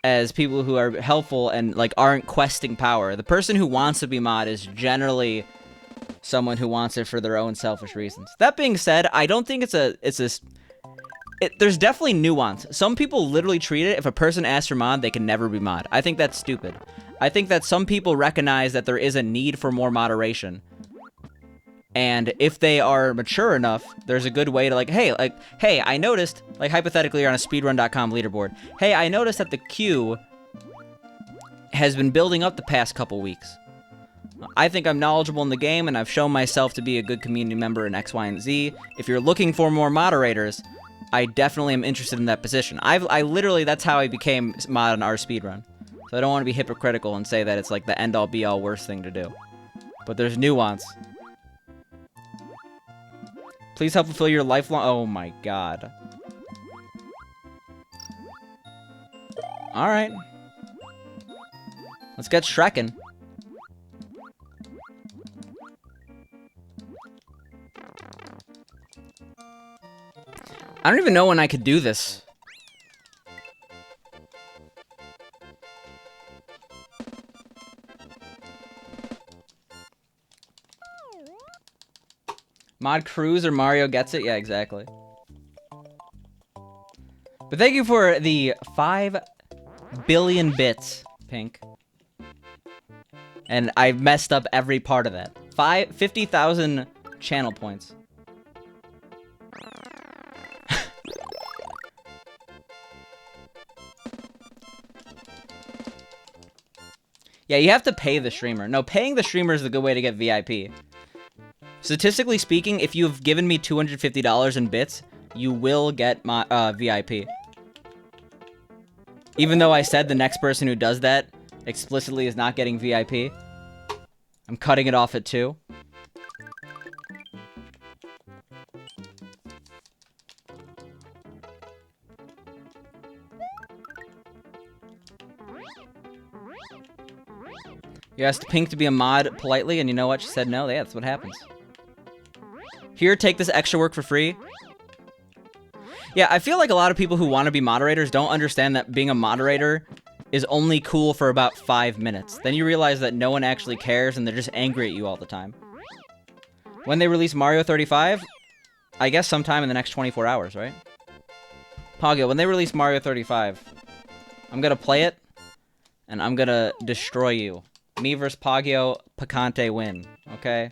as people who are helpful and, like, aren't questing power. The person who wants to be mod is generally someone who wants it for their own selfish reasons. That being said, I don't think there's definitely nuance. Some people literally treat it, if a person asks for mod, they can never be mod. I think that's stupid. I think that some people recognize that there is a need for more moderation. And if they are mature enough, there's a good way to hey, I noticed, like hypothetically you're on a speedrun.com leaderboard. Hey, I noticed that the queue has been building up the past couple weeks. I think I'm knowledgeable in the game, and I've shown myself to be a good community member in X, Y, and Z. If you're looking for more moderators, I definitely am interested in that position. I literally, that's how I became mod on our speedrun. So I don't want to be hypocritical and say that it's like the end-all be-all worst thing to do. But there's nuance. Please help fulfill your lifelong... Oh my god. Alright. Let's get Shrekkin'. I don't even know when I could do this. Mod Cruise or Mario gets it? Yeah, exactly. But thank you for the 5 billion bits, Pink. And I messed up every part of that. 50,000 channel points. Yeah, you have to pay the streamer. No, paying the streamer is the good way to get VIP. Statistically speaking, if you've given me $250 in bits, you will get my VIP. Even though I said the next person who does that explicitly is not getting VIP, I'm cutting it off at 2. You asked Pink to be a mod politely, and you know what? She said no. Yeah, that's what happens. Here, take this extra work for free. Yeah, I feel like a lot of people who want to be moderators don't understand that being a moderator is only cool for about 5 minutes. Then you realize that no one actually cares, and they're just angry at you all the time. When they release Mario 35, I guess sometime in the next 24 hours, right? Poggo, when they release Mario 35, I'm gonna play it, and I'm gonna destroy you. Me versus Poggo, Picante win, okay?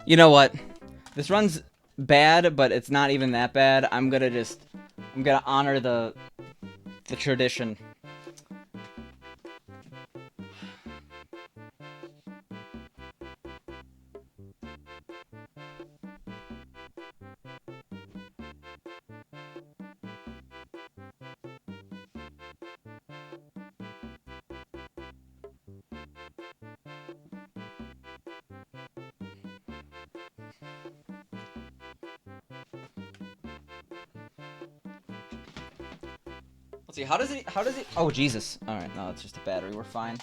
You know what? This run's bad, but it's not even that bad. I'm gonna honor the tradition. Let's see, how does it, oh, Jesus. Alright, no, it's just a battery, we're fine.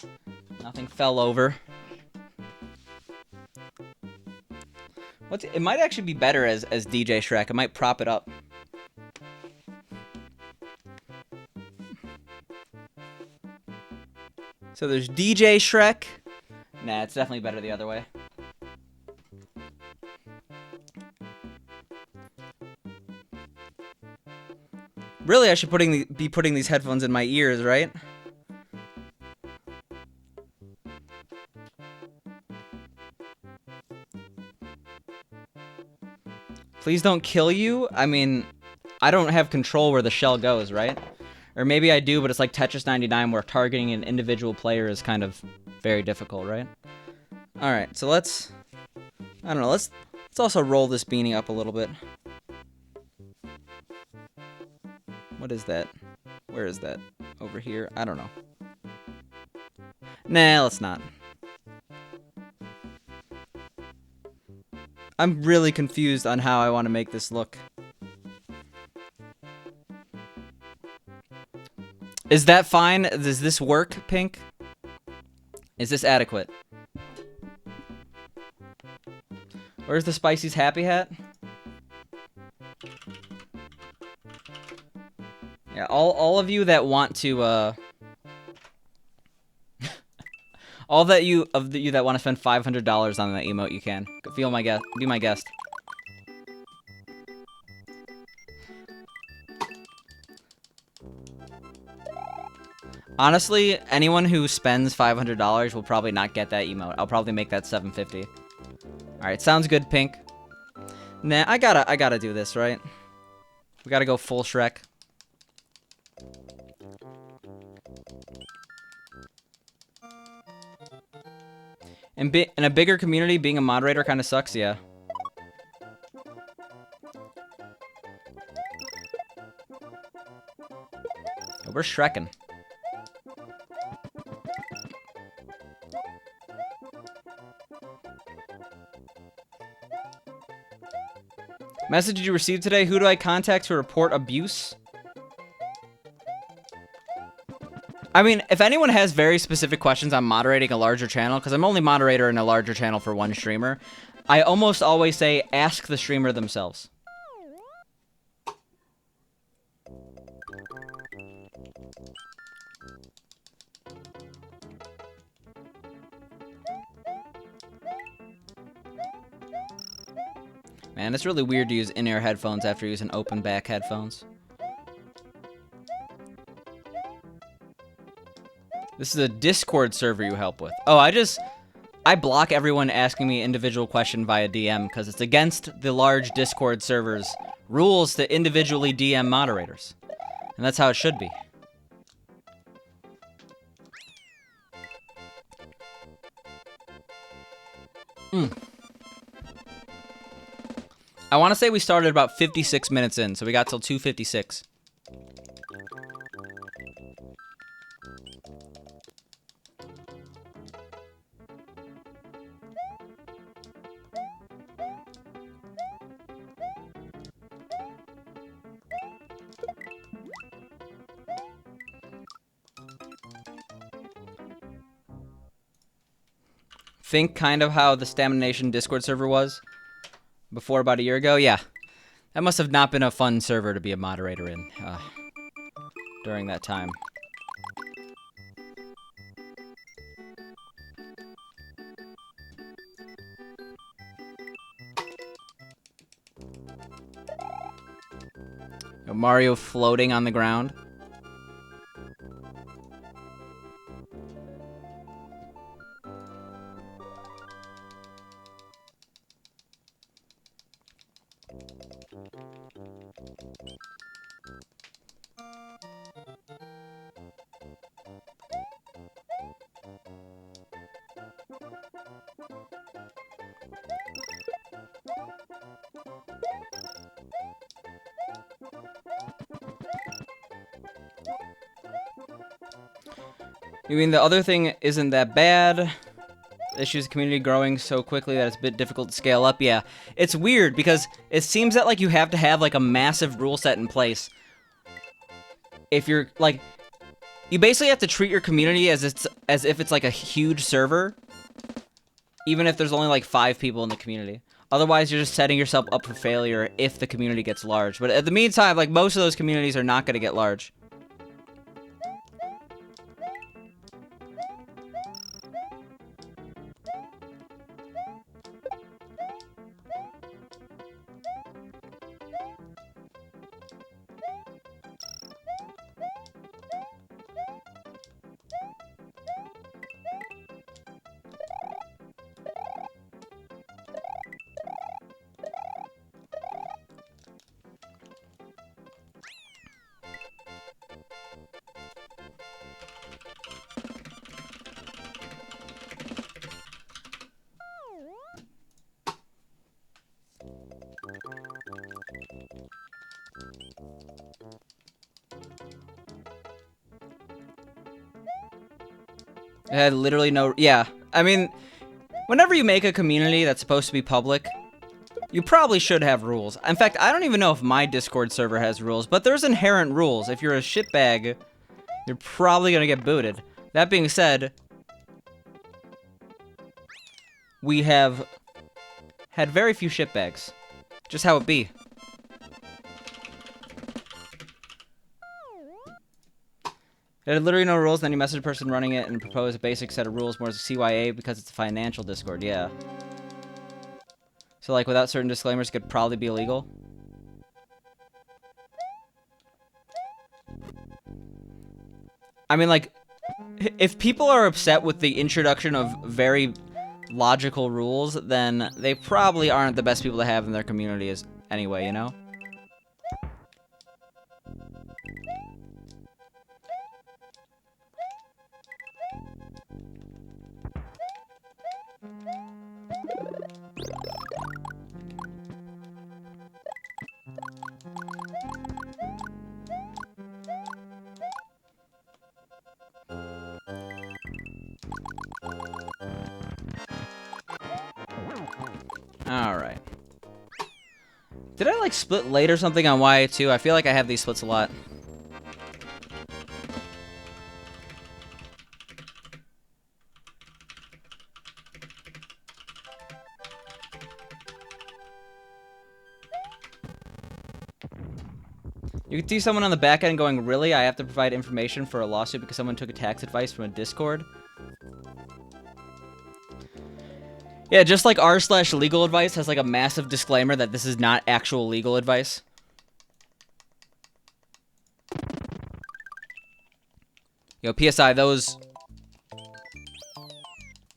Nothing fell over. It might actually be better as DJ Shrek. I might prop it up. So there's DJ Shrek. Nah, it's definitely better the other way. Really, I should be putting these headphones in my ears, right? Please don't kill you. I mean, I don't have control where the shell goes, right? Or maybe I do, but it's like Tetris 99 where targeting an individual player is kind of very difficult, right? Alright, so let's... I don't know, let's also roll this beanie up a little bit. What is that? Where is that? Over here? I don't know. Nah, let's not. I'm really confused on how I want to make this look. Is that fine? Does this work, Pink? Is this adequate? Where's the Spicy's Happy Hat? Yeah, all of you that want to, all that you that want to spend $500 on that emote, you can. Be my guest. Honestly, anyone who spends $500 will probably not get that emote. I'll probably make that $750. All right, sounds good, Pink. Nah, I gotta do this, right? We gotta go full Shrek. In a bigger community, being a moderator kind of sucks, yeah. We're Shrekin'. Message did you receive today? Who do I contact to report abuse? I mean, if anyone has very specific questions on moderating a larger channel, because I'm only moderator in a larger channel for one streamer, I almost always say, ask the streamer themselves. Man, it's really weird to use in-ear headphones after using open-back headphones. This is a Discord server you help with. Oh, I block everyone asking me individual question via DM because it's against the large Discord server's rules to individually DM moderators. And that's how it should be. I want to say we started about 56 minutes in, so we got till 2:56. Think kind of how the Stamina Nation Discord server was before about a year ago. Yeah, that must have not been a fun server to be a moderator in during that time. Mario floating on the ground. You mean the other thing isn't that bad? Issues community growing so quickly that it's a bit difficult to scale up. Yeah, it's weird because it seems that like you have to have like a massive rule set in place. If you're like, you basically have to treat your community as if it's like a huge server, even if there's only like 5 people in the community. Otherwise, you're just setting yourself up for failure if the community gets large. But at the meantime, like most of those communities are not going to get large. It had literally no... Yeah, I mean, whenever you make a community that's supposed to be public, you probably should have rules. In fact, I don't even know if my Discord server has rules, but there's inherent rules. If you're a shitbag, you're probably gonna get booted. That being said, we have had very few shitbags. Just how it be. There are literally no rules, then you message a person running it and propose a basic set of rules more as a CYA because it's a financial Discord, yeah. So, like, without certain disclaimers, it could probably be illegal. I mean, like, if people are upset with the introduction of very logical rules, then they probably aren't the best people to have in their community anyway, you know? Alright. Did I, like, split late or something on YA2? I feel like I have these splits a lot. You can see someone on the back end going, really? I have to provide information for a lawsuit because someone took a tax advice from a Discord? Yeah, just like r/legal advice has like a massive disclaimer that this is not actual legal advice. Yo, PSI, those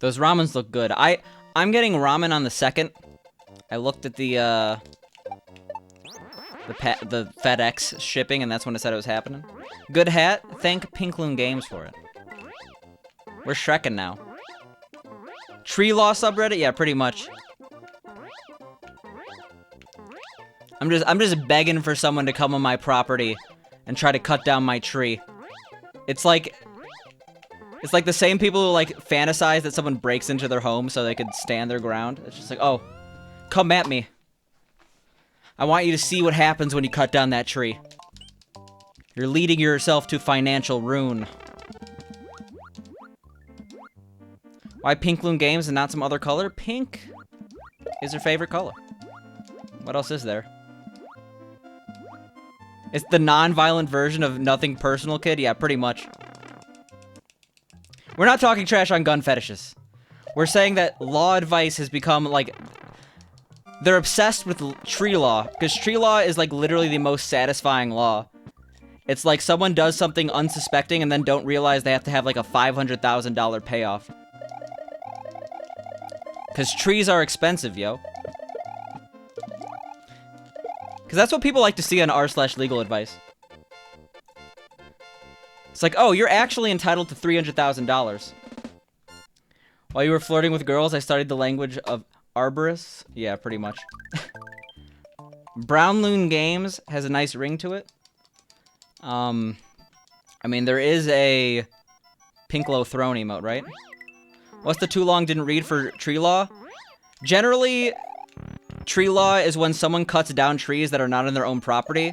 ramens look good. I'm getting ramen on the 2nd. I looked at the FedEx shipping, and that's when it said it was happening. Good hat. Thank Pinkloon Games for it. We're Shrekking now. Tree Law subreddit? Yeah, pretty much. I'm just begging for someone to come on my property and try to cut down my tree. It's like the same people who like fantasize that someone breaks into their home so they could stand their ground. It's just like, oh, come at me. I want you to see what happens when you cut down that tree. You're leading yourself to financial ruin. Why Pinkloon Games and not some other color? Pink is her favorite color. What else is there? It's the non-violent version of Nothing Personal Kid? Yeah, pretty much. We're not talking trash on gun fetishes. We're saying that law advice has become, like... They're obsessed with tree law, because tree law is, like, literally the most satisfying law. It's like someone does something unsuspecting and then don't realize they have to have, like, a $500,000 payoff. Because trees are expensive, yo. Because that's what people like to see on r/legal advice. It's like, oh, you're actually entitled to $300,000. While you were flirting with girls, I studied the language of arborists. Yeah, pretty much. Brownloon Games has a nice ring to it. I mean, there is a Pinklow Throne emote, right? What's the too long didn't read for tree law? Generally, tree law is when someone cuts down trees that are not on their own property,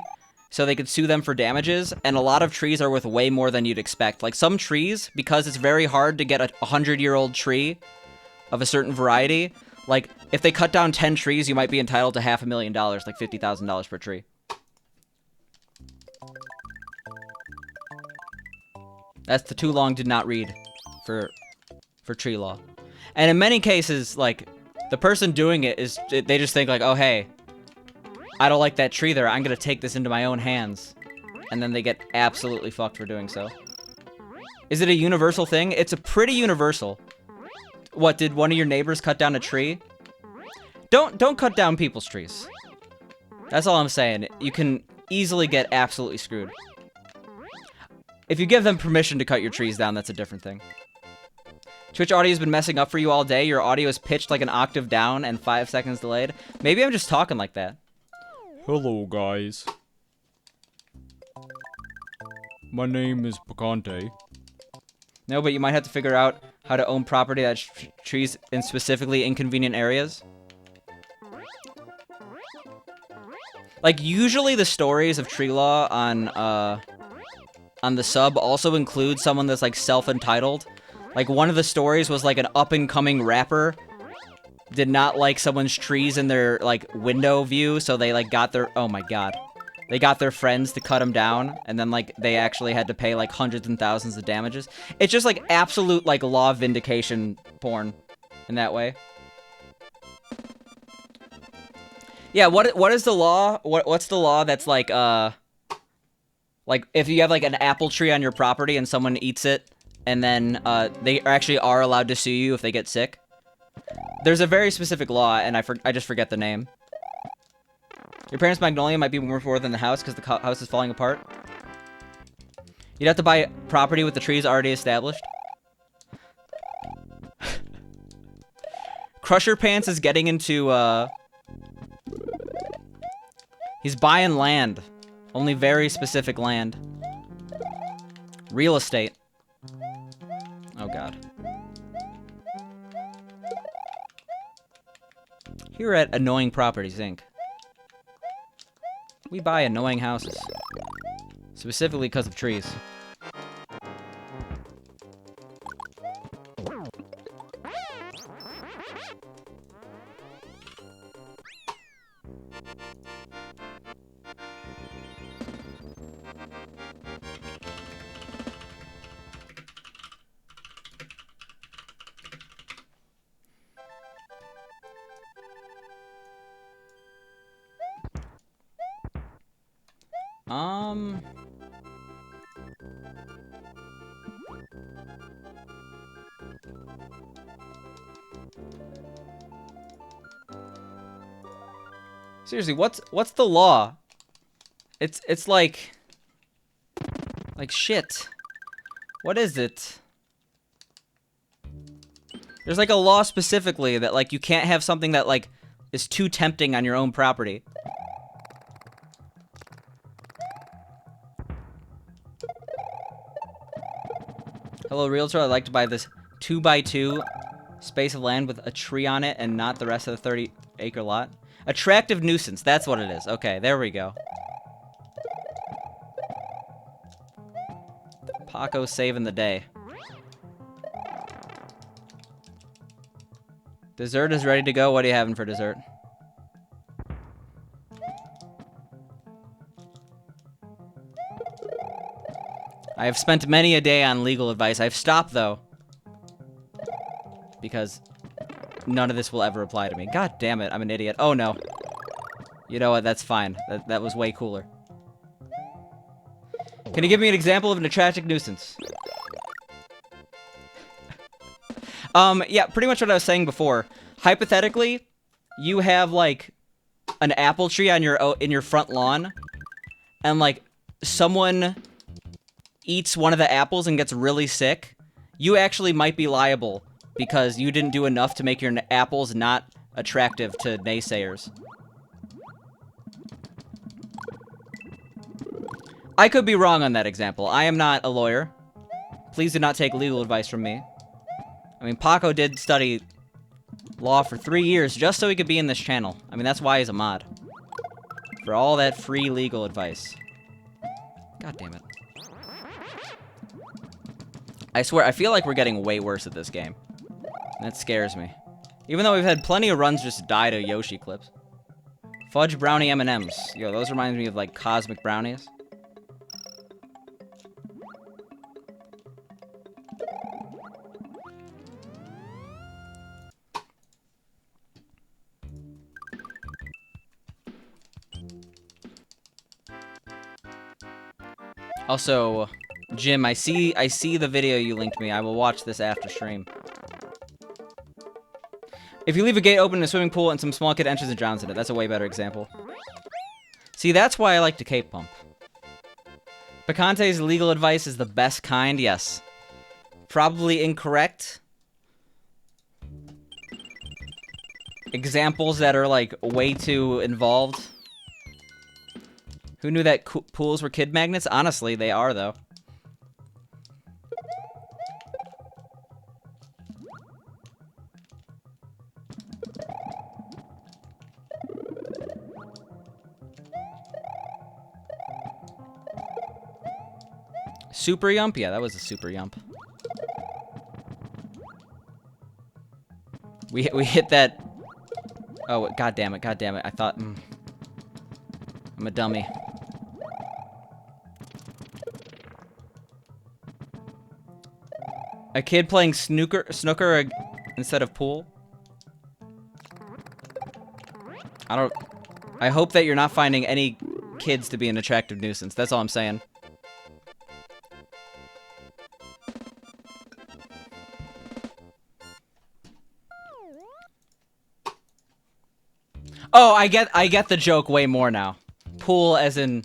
so they could sue them for damages, and a lot of trees are worth way more than you'd expect. Like, some trees, because it's very hard to get a 100-year-old tree of a certain variety, like, if they cut down 10 trees, you might be entitled to $500,000, like $50,000 per tree. That's the too long did not read for tree law. And in many cases, like, the person doing it is, they just think like, oh, hey, I don't like that tree there, I'm gonna take this into my own hands. And then they get absolutely fucked for doing so. Is it a universal thing? It's a pretty universal. What, did one of your neighbors cut down a tree? Don't cut down people's trees. That's all I'm saying. You can easily get absolutely screwed. If you give them permission to cut your trees down, that's a different thing. Twitch audio's been messing up for you all day. Your audio is pitched like an octave down and 5 seconds delayed. Maybe I'm just talking like that. Hello, guys. My name is Picante. No, but you might have to figure out how to own property that trees in specifically inconvenient areas. Like, usually the stories of tree law on the sub also include someone that's, like, self-entitled. Like, one of the stories was, like, an up-and-coming rapper did not like someone's trees in their, like, window view, so they, like, got their... Oh, my God. They got their friends to cut them down, and then, like, they actually had to pay, like, hundreds and thousands of damages. It's just, like, absolute, like, law vindication porn in that way. Yeah, what is the law? What's the law that's, like, if you have, like, an apple tree on your property and someone eats it, and then, they actually are allowed to sue you if they get sick? There's a very specific law, and I just forget the name. Your parents' magnolia might be worth more than the house because the house is falling apart. You'd have to buy property with the trees already established. Crusher Pants is getting into, he's buying land. Only very specific land. Real estate. Oh, God. Here at Annoying Properties, Inc. We buy annoying houses. Specifically because of trees. Seriously, what's the law? It's like shit. What is it? There's like a law specifically that like you can't have something that like is too tempting on your own property. Hello, realtor. I'd like to buy this 2x2 space of land with a tree on it and not the rest of the 30-acre lot. Attractive nuisance. That's what it is. Okay, there we go. Paco saving the day. Dessert is ready to go. What are you having for dessert? I have spent many a day on legal advice. I've stopped, though. Because none of this will ever apply to me. God damn it, I'm an idiot. Oh, no. You know what, that's fine. That was way cooler. Can you give me an example of an attractive nuisance? Yeah, pretty much what I was saying before. Hypothetically, you have, like, an apple tree on in your front lawn, and, like, someone eats one of the apples and gets really sick. You actually might be liable because you didn't do enough to make your apples not attractive to naysayers. I could be wrong on that example. I am not a lawyer. Please do not take legal advice from me. I mean, Paco did study law for 3 years just so he could be in this channel. I mean, that's why he's a mod. For all that free legal advice. God damn it. I swear, I feel like we're getting way worse at this game. That scares me. Even though we've had plenty of runs just die to Yoshi clips. Fudge brownie M&Ms. Yo, those remind me of, like, cosmic brownies. Also, Jim, I see the video you linked me. I will watch this after stream. If you leave a gate open in a swimming pool and some small kid enters and drowns in it, that's a way better example. See, that's why I like to cape pump. Picante's legal advice is the best kind, yes. Probably incorrect. Examples that are, like, way too involved. Who knew that pools were kid magnets? Honestly, they are, though. Super Yump? Yeah, that was a Super Yump. We hit that... Oh, god damn it, god damn it. I thought... I'm a dummy. A kid playing snooker instead of pool? I hope that you're not finding any kids to be an attractive nuisance. That's all I'm saying. Oh, I get the joke way more now. Pool as in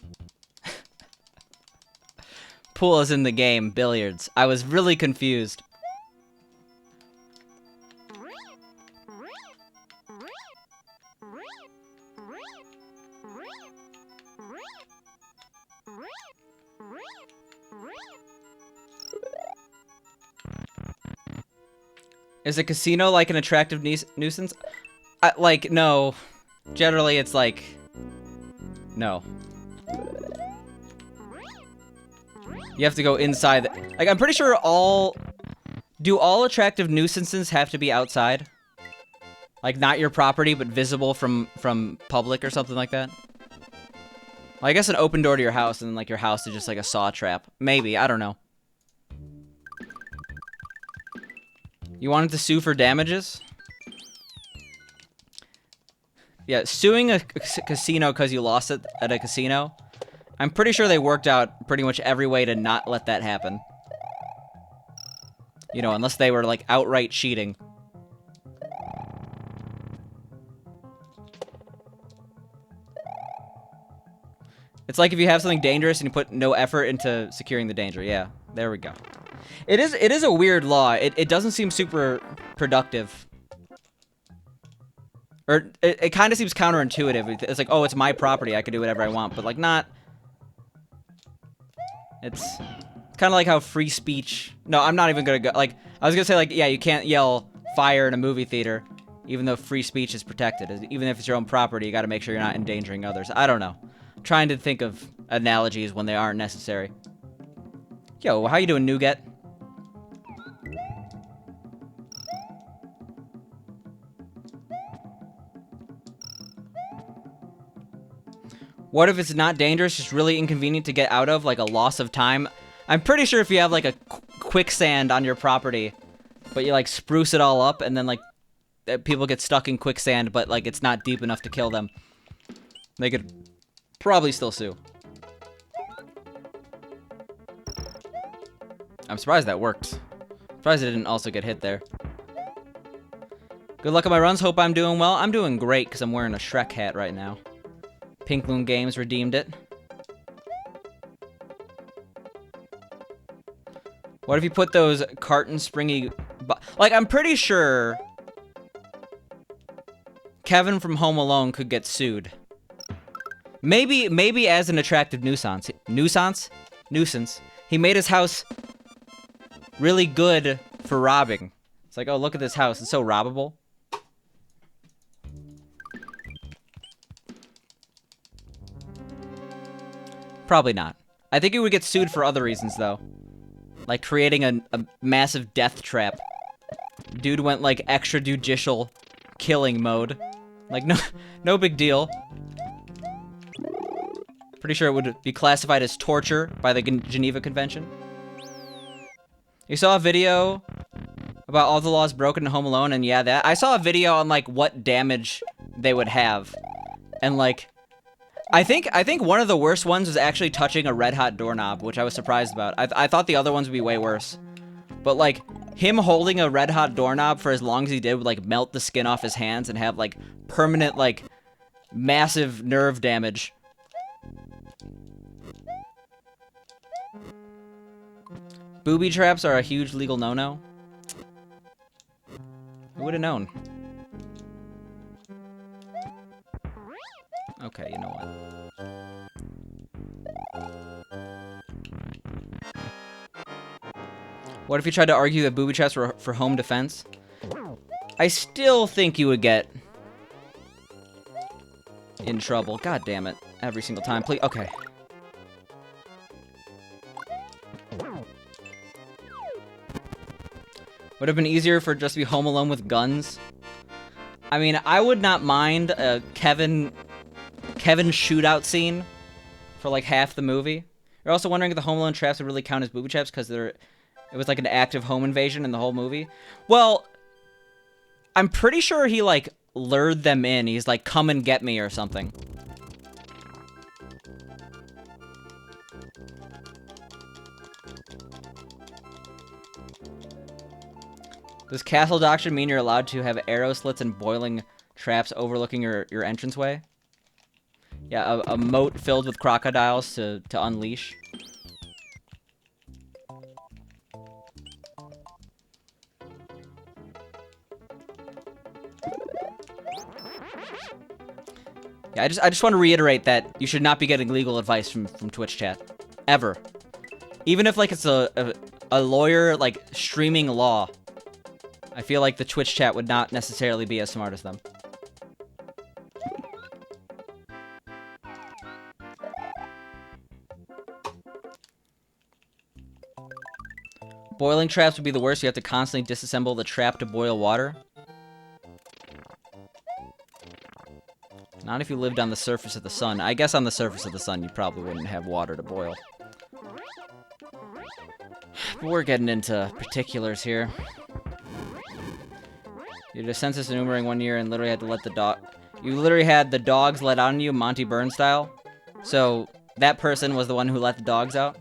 pool as in the game, billiards. I was really confused. Is a casino like an attractive nuisance? Like, no. Generally, it's like... No. You have to go inside. Like, I'm pretty sure do all attractive nuisances have to be outside? Like, not your property, but visible from public or something like that? Well, I guess an open door to your house, and then, like, your house is just like a saw trap. Maybe, I don't know. You wanted to sue for damages? Yeah, suing a casino because you lost it at a casino. I'm pretty sure they worked out pretty much every way to not let that happen. You know, unless they were, like, outright cheating. It's like if you have something dangerous and you put no effort into securing the danger. Yeah, there we go. It is a weird law. It doesn't seem super productive. Or it kind of seems counterintuitive. It's like, oh, it's my property. I can do whatever I want. But, like, not... It's kind of like how free speech... No, I'm not even going to go... Like, I was going to say, like, yeah, you can't yell fire in a movie theater, even though free speech is protected. Even if it's your own property, you got to make sure you're not endangering others. I don't know. I'm trying to think of analogies when they aren't necessary. Yo, how you doing, Nougat? What if it's not dangerous, just really inconvenient to get out of, like a loss of time? I'm pretty sure if you have, like, a quicksand on your property, but you, like, spruce it all up, and then, like, people get stuck in quicksand, but, like, it's not deep enough to kill them, they could probably still sue. I'm surprised that worked. Surprised it didn't also get hit there. Good luck on my runs. Hope I'm doing well. I'm doing great because I'm wearing a Shrek hat right now. Pink Loon Games redeemed it. What if you put those carton springy... Like, I'm pretty sure Kevin from Home Alone could get sued. Maybe as an attractive nuisance. Nuisance. He made his house really good for robbing. It's like, oh, look at this house. It's so robbable. Probably not. I think he would get sued for other reasons, though. Like creating a massive death trap. Dude went, like, extrajudicial killing mode. Like, no big deal. Pretty sure it would be classified as torture by the Geneva Convention. You saw a video about all the laws broken in Home Alone, and yeah, that... I saw a video on, like, what damage they would have. And, like... I think one of the worst ones was actually touching a red-hot doorknob, which I was surprised about. I thought the other ones would be way worse. But, like, him holding a red-hot doorknob for as long as he did would, like, melt the skin off his hands and have, like, permanent, like, massive nerve damage. Booby traps are a huge legal no-no. Who would have known? Okay, you know what? What if you tried to argue that booby traps were for home defense? I still think you would get in trouble. God damn it. Every single time. Please. Okay. Would have been easier for just to be home alone with guns. I mean, I would not mind a Kevin shootout scene for like half the movie. You're also wondering if the Home Alone traps would really count as booby traps because it was like an active home invasion in the whole movie. Well, I'm pretty sure he like lured them in. He's like, come and get me or something. Does castle doctrine mean you're allowed to have arrow slits and boiling traps overlooking your entranceway? Yeah, a moat filled with crocodiles to unleash. Yeah, I just want to reiterate that you should not be getting legal advice from Twitch chat. Ever. Even if like it's a lawyer like streaming law. I feel like the Twitch chat would not necessarily be as smart as them. Boiling traps would be the worst. You have to constantly disassemble the trap to boil water. Not if you lived on the surface of the sun. I guess on the surface of the sun you probably wouldn't have water to boil. But we're getting into particulars here. You did a census enumerating one year and literally had to let the dog... You literally had the dogs let on you, Monty Burns style. So, that person was the one who let the dogs out?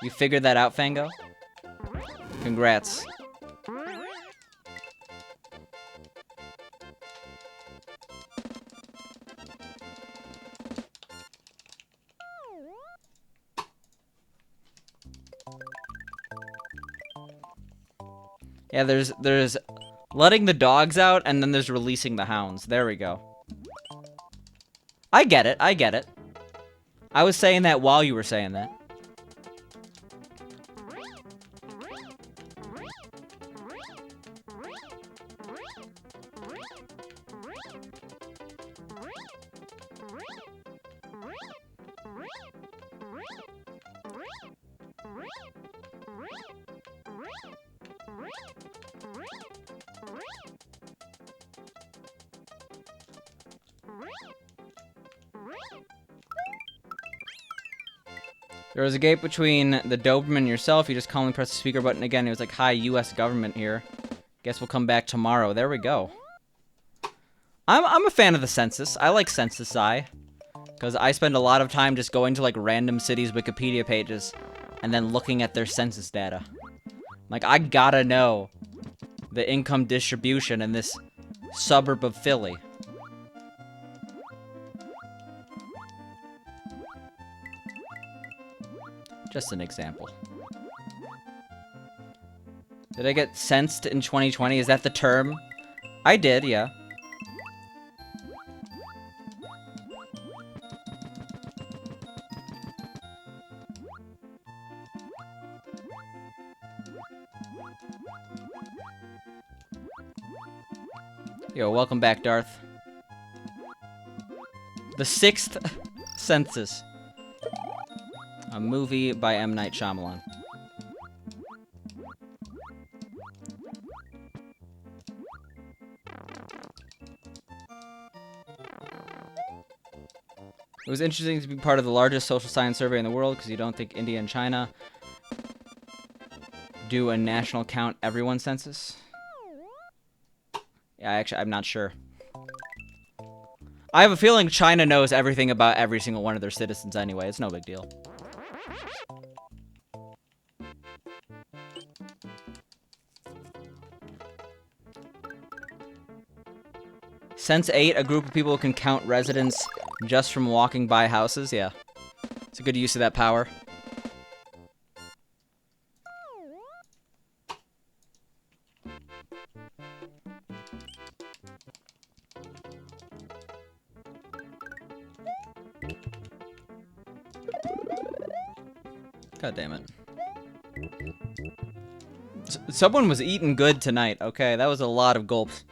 You figured that out, Fango? Congrats. Yeah, there's letting the dogs out, and then there's releasing the hounds. There we go. I get it, I get it. I was saying that while you were saying that. There was a gap between the Doberman and yourself. You just calmly pressed the speaker button again. It was like, hi, U.S. government here. Guess we'll come back tomorrow. There we go. I'm a fan of the census. I like Census I. Because I spend a lot of time just going to, like, random cities' Wikipedia pages and then looking at their census data. Like, I gotta know the income distribution in this suburb of Philly. Just an example. Did I get sensed in 2020? Is that the term? I did, yeah. Yo, welcome back, Darth. The 6th Census. A movie by M. Night Shyamalan. It was interesting to be part of the largest social science survey in the world because you don't think India and China do a national count everyone census. Yeah, I'm not sure. I have a feeling China knows everything about every single one of their citizens anyway. It's no big deal. Sense 8, a group of people can count residents just from walking by houses. Yeah. It's a good use of that power. God damn it. Someone was eating good tonight. Okay, that was a lot of gulps.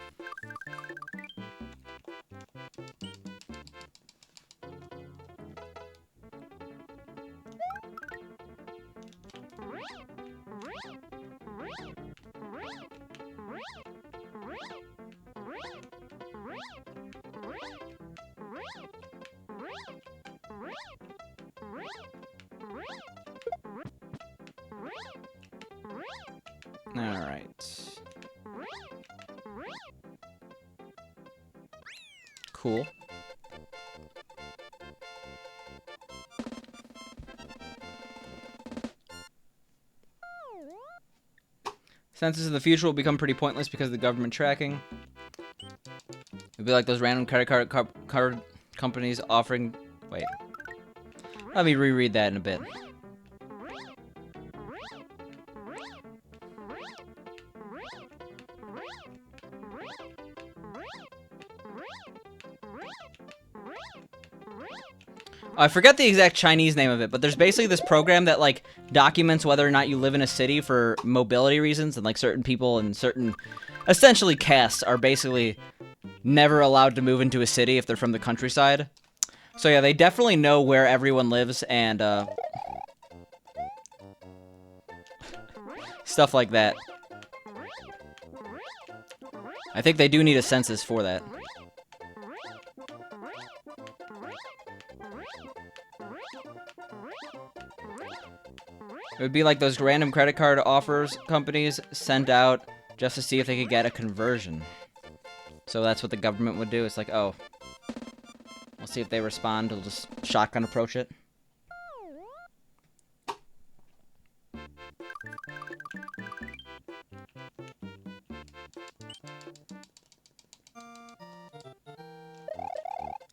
Alright. Cool. Census in the future will become pretty pointless because of the government tracking. It'd be like those random credit card companies offering... Wait. Let me reread that in a bit. I forget the exact Chinese name of it, but there's basically this program that, like, documents whether or not you live in a city for mobility reasons, and, like, certain people and certain, essentially, castes are basically never allowed to move into a city if they're from the countryside. So, yeah, they definitely know where everyone lives, and, stuff like that. I think they do need a census for that. It would be like those random credit card offers companies sent out just to see if they could get a conversion. So that's what the government would do. It's like, oh, we'll see if they respond. We'll just shotgun approach it.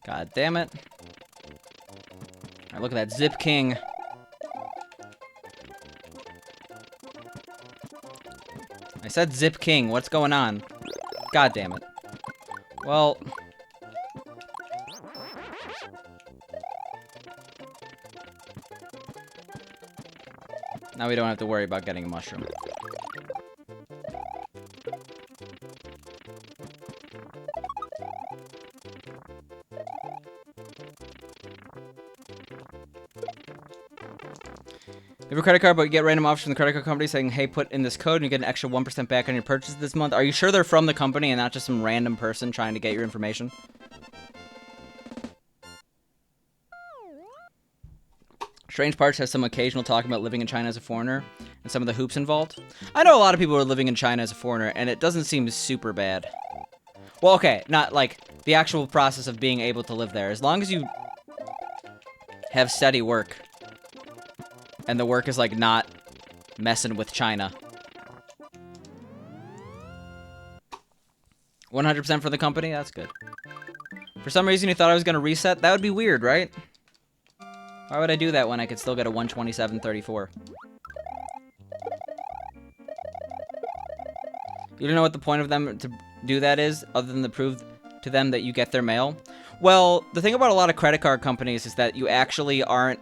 God damn it. Alright, look at that Zip King. I said Zip King. What's going on? God damn it. Well... now we don't have to worry about getting a mushroom. You have a credit card, but you get random offers from the credit card company saying, hey, put in this code and you get an extra 1% back on your purchase this month. Are you sure they're from the company and not just some random person trying to get your information? Strange Parts has some occasional talk about living in China as a foreigner and some of the hoops involved. I know a lot of people who are living in China as a foreigner, and it doesn't seem super bad. Well, okay, not like the actual process of being able to live there. As long as you have steady work. And the work is, like, not messing with China. 100% for the company? That's good. For some reason, you thought I was going to reset? That would be weird, right? Why would I do that when I could still get a 127.34? You don't know what the point of them to do that is, other than to prove to them that you get their mail? Well, the thing about a lot of credit card companies is that you actually aren't...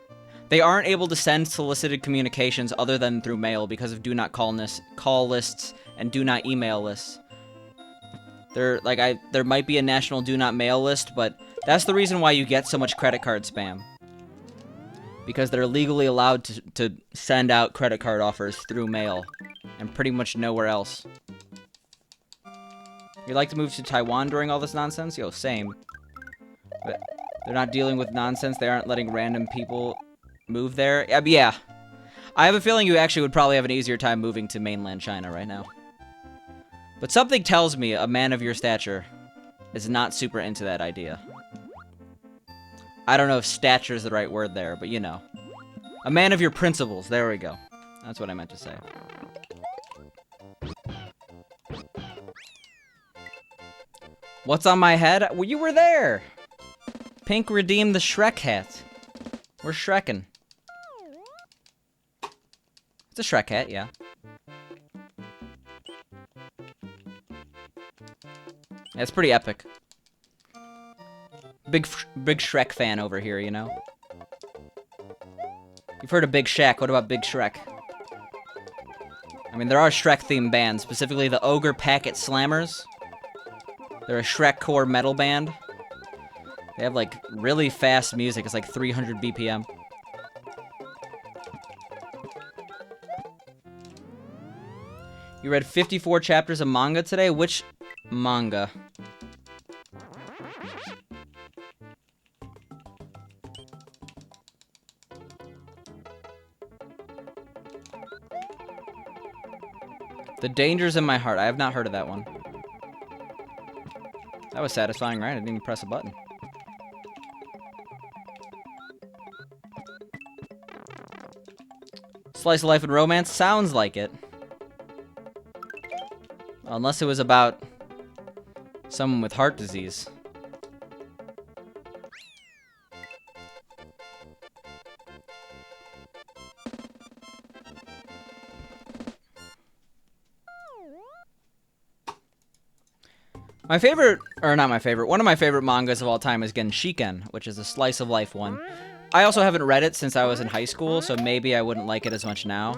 they aren't able to send solicited communications other than through mail because of do not call lists and do not email lists. There might be a national do not mail list, but that's the reason why you get so much credit card spam. Because they're legally allowed to send out credit card offers through mail and pretty much nowhere else. You'd like to move to Taiwan during all this nonsense? Yo, same. But they're not dealing with nonsense. They aren't letting random people move there. Yeah. I have a feeling you actually would probably have an easier time moving to mainland China right now. But something tells me a man of your stature is not super into that idea. I don't know if stature is the right word there, but you know. A man of your principles. There we go. That's what I meant to say. What's on my head? Well, you were there! Pink redeemed the Shrek hat. We're Shrekkin'. It's a Shrek hat, yeah. It's pretty epic. Big Shrek fan over here, you know? You've heard of Big Shaq, what about Big Shrek? I mean, there are Shrek-themed bands, specifically the Ogre Packet Slammers. They're a Shrek core metal band. They have, like, really fast music. It's like 300 BPM. You read 54 chapters of manga today? Which manga? The Dangers in My Heart. I have not heard of that one. That was satisfying, right? I didn't even press a button. Slice of life and romance? Sounds like it. Unless it was about someone with heart disease. My favorite, or not my favorite, one of my favorite mangas of all time is Genshiken, which is a slice of life one. I also haven't read it since I was in high school, so maybe I wouldn't like it as much now.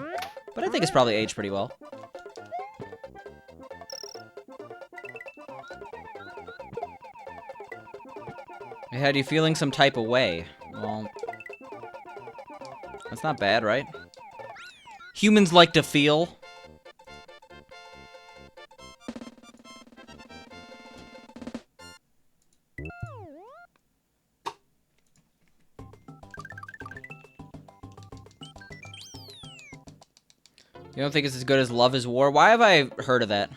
But I think it's probably aged pretty well. I had you feeling some type of way. Well, that's not bad, right? Humans like to feel. You don't think it's as good as Love is War? Why have I heard of that?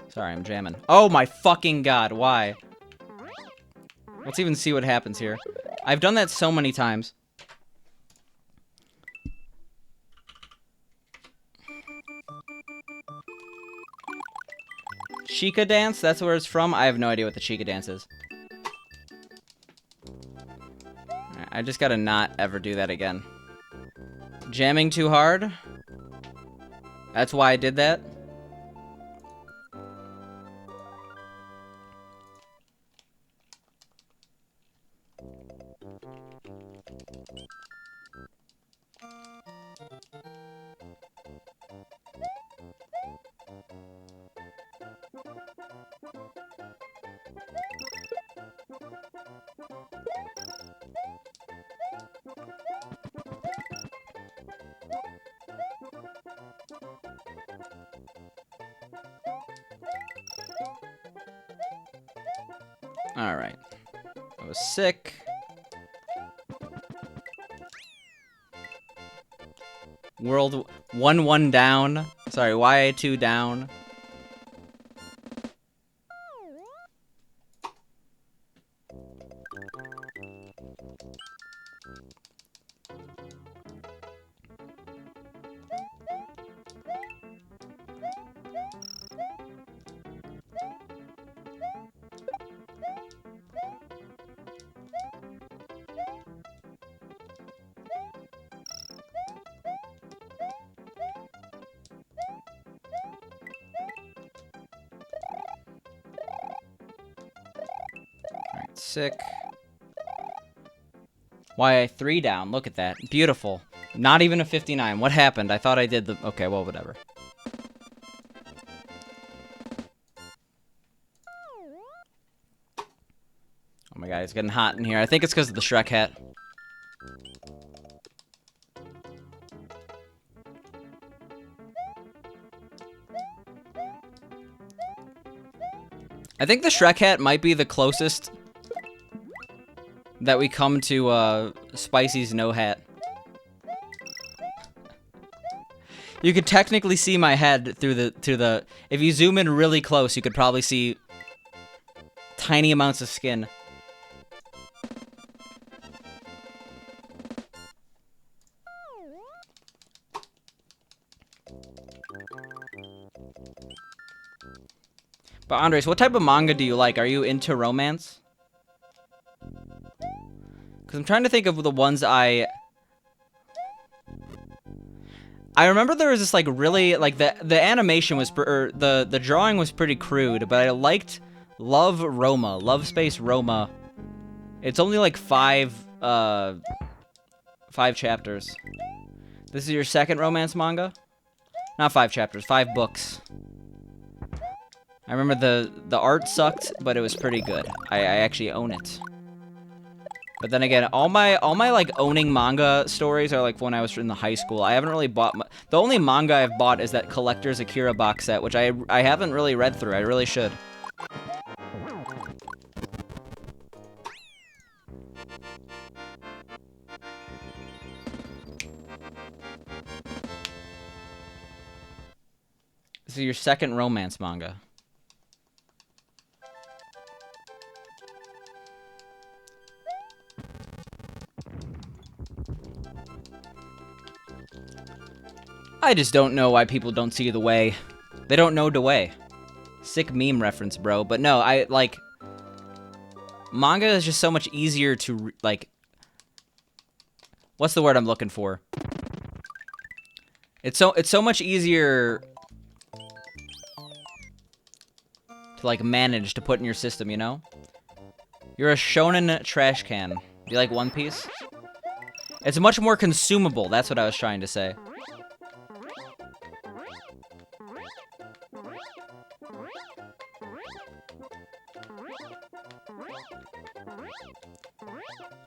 Sorry, I'm jamming. Oh my fucking god, why? Let's even see what happens here. I've done that so many times. Chica dance? That's where it's from? I have no idea what the Chica dance is. I just gotta not ever do that again. Jamming too hard? That's why I did that? Alright. I was sick. World 1-1 down. Sorry, YA2 down. Sick. YA3 down. Look at that. Beautiful. Not even a 59. What happened? I thought I did the... Okay, well, whatever. Oh my god, it's getting hot in here. I think it's because of the Shrek hat. I think the Shrek hat might be the closest that we come to Spicy's no hat. You could technically see my head through the if you zoom in really close, you could probably see tiny amounts of skin. But Andres, what type of manga do you like? Are you into romance? Because I'm trying to think of the ones I I remember there was this like really like the animation was or the drawing was pretty crude, but I liked Love Space Roma. It's only like five chapters. This is your second romance manga? Not 5 chapters, 5 books. I remember the art sucked, but it was pretty good. I actually own it. But then again, all my like owning manga stories are like when I was in the high school. I haven't really bought the only manga I've bought is that Collector's Akira box set, which I haven't really read through. I really should. This is your second romance manga. I just don't know why people don't see the way. They don't know the way. Sick meme reference, bro. But no, I like manga is just so much easier to like. What's the word I'm looking for? It's so much easier to like manage to put in your system, you know? You're a shonen trash can. Do you like One Piece? It's much more consumable. That's what I was trying to say.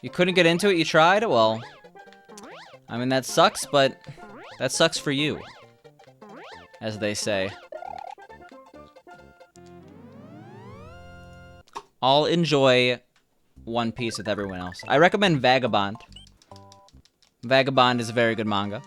You couldn't get into it? You tried? Well, I mean, that sucks, but that sucks for you, as they say. I'll enjoy One Piece with everyone else. I recommend Vagabond. Vagabond is a very good manga.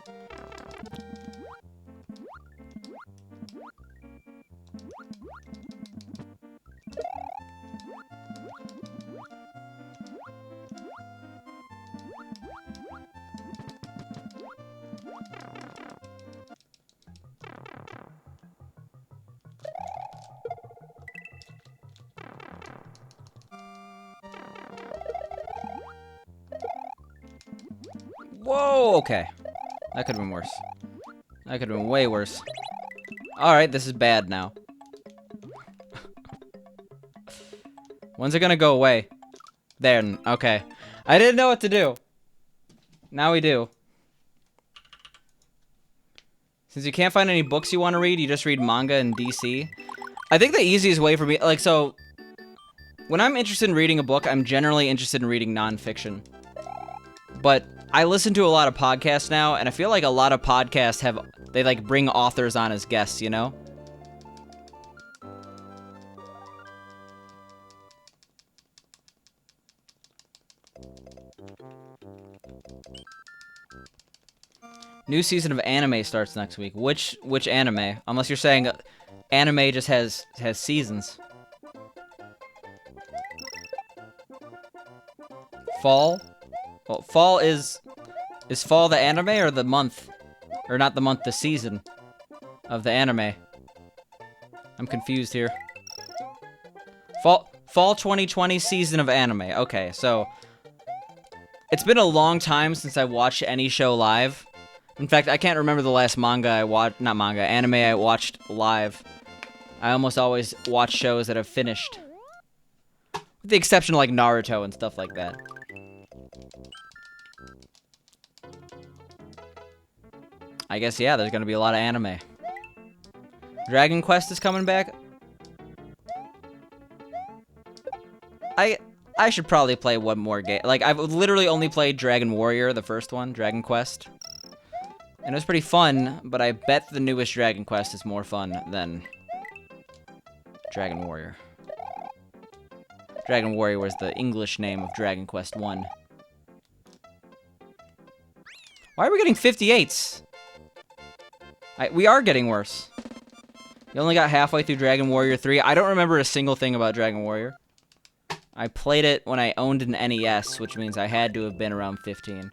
Whoa, okay. That could have been worse. That could have been way worse. Alright, this is bad now. When's it gonna go away? There, okay. I didn't know what to do. Now we do. Since you can't find any books you want to read, you just read manga and DC. I think the easiest way for me, like, so... When I'm interested in reading a book, I'm generally interested in reading nonfiction. But I listen to a lot of podcasts now, and I feel like a lot of podcasts have... They, like, bring authors on as guests, you know? New season of anime starts next week. Which anime? Unless you're saying anime just has seasons. Fall? Well, fall is fall the anime or the month? Or not the month, the season of the anime. I'm confused here. Fall 2020 season of anime. Okay, so it's been a long time since I watched any show live. In fact, I can't remember the last manga I watched, not manga, anime I watched live. I almost always watch shows that have finished. With the exception of like Naruto and stuff like that. I guess, yeah, there's gonna be a lot of anime. Dragon Quest is coming back. I should probably play one more game. Like, I've literally only played Dragon Warrior, the first one, Dragon Quest. And it was pretty fun, but I bet the newest Dragon Quest is more fun than Dragon Warrior. Dragon Warrior was the English name of Dragon Quest 1. Why are we getting 58s? We are getting worse. You only got halfway through Dragon Warrior 3. I don't remember a single thing about Dragon Warrior. I played it when I owned an NES, which means I had to have been around 15.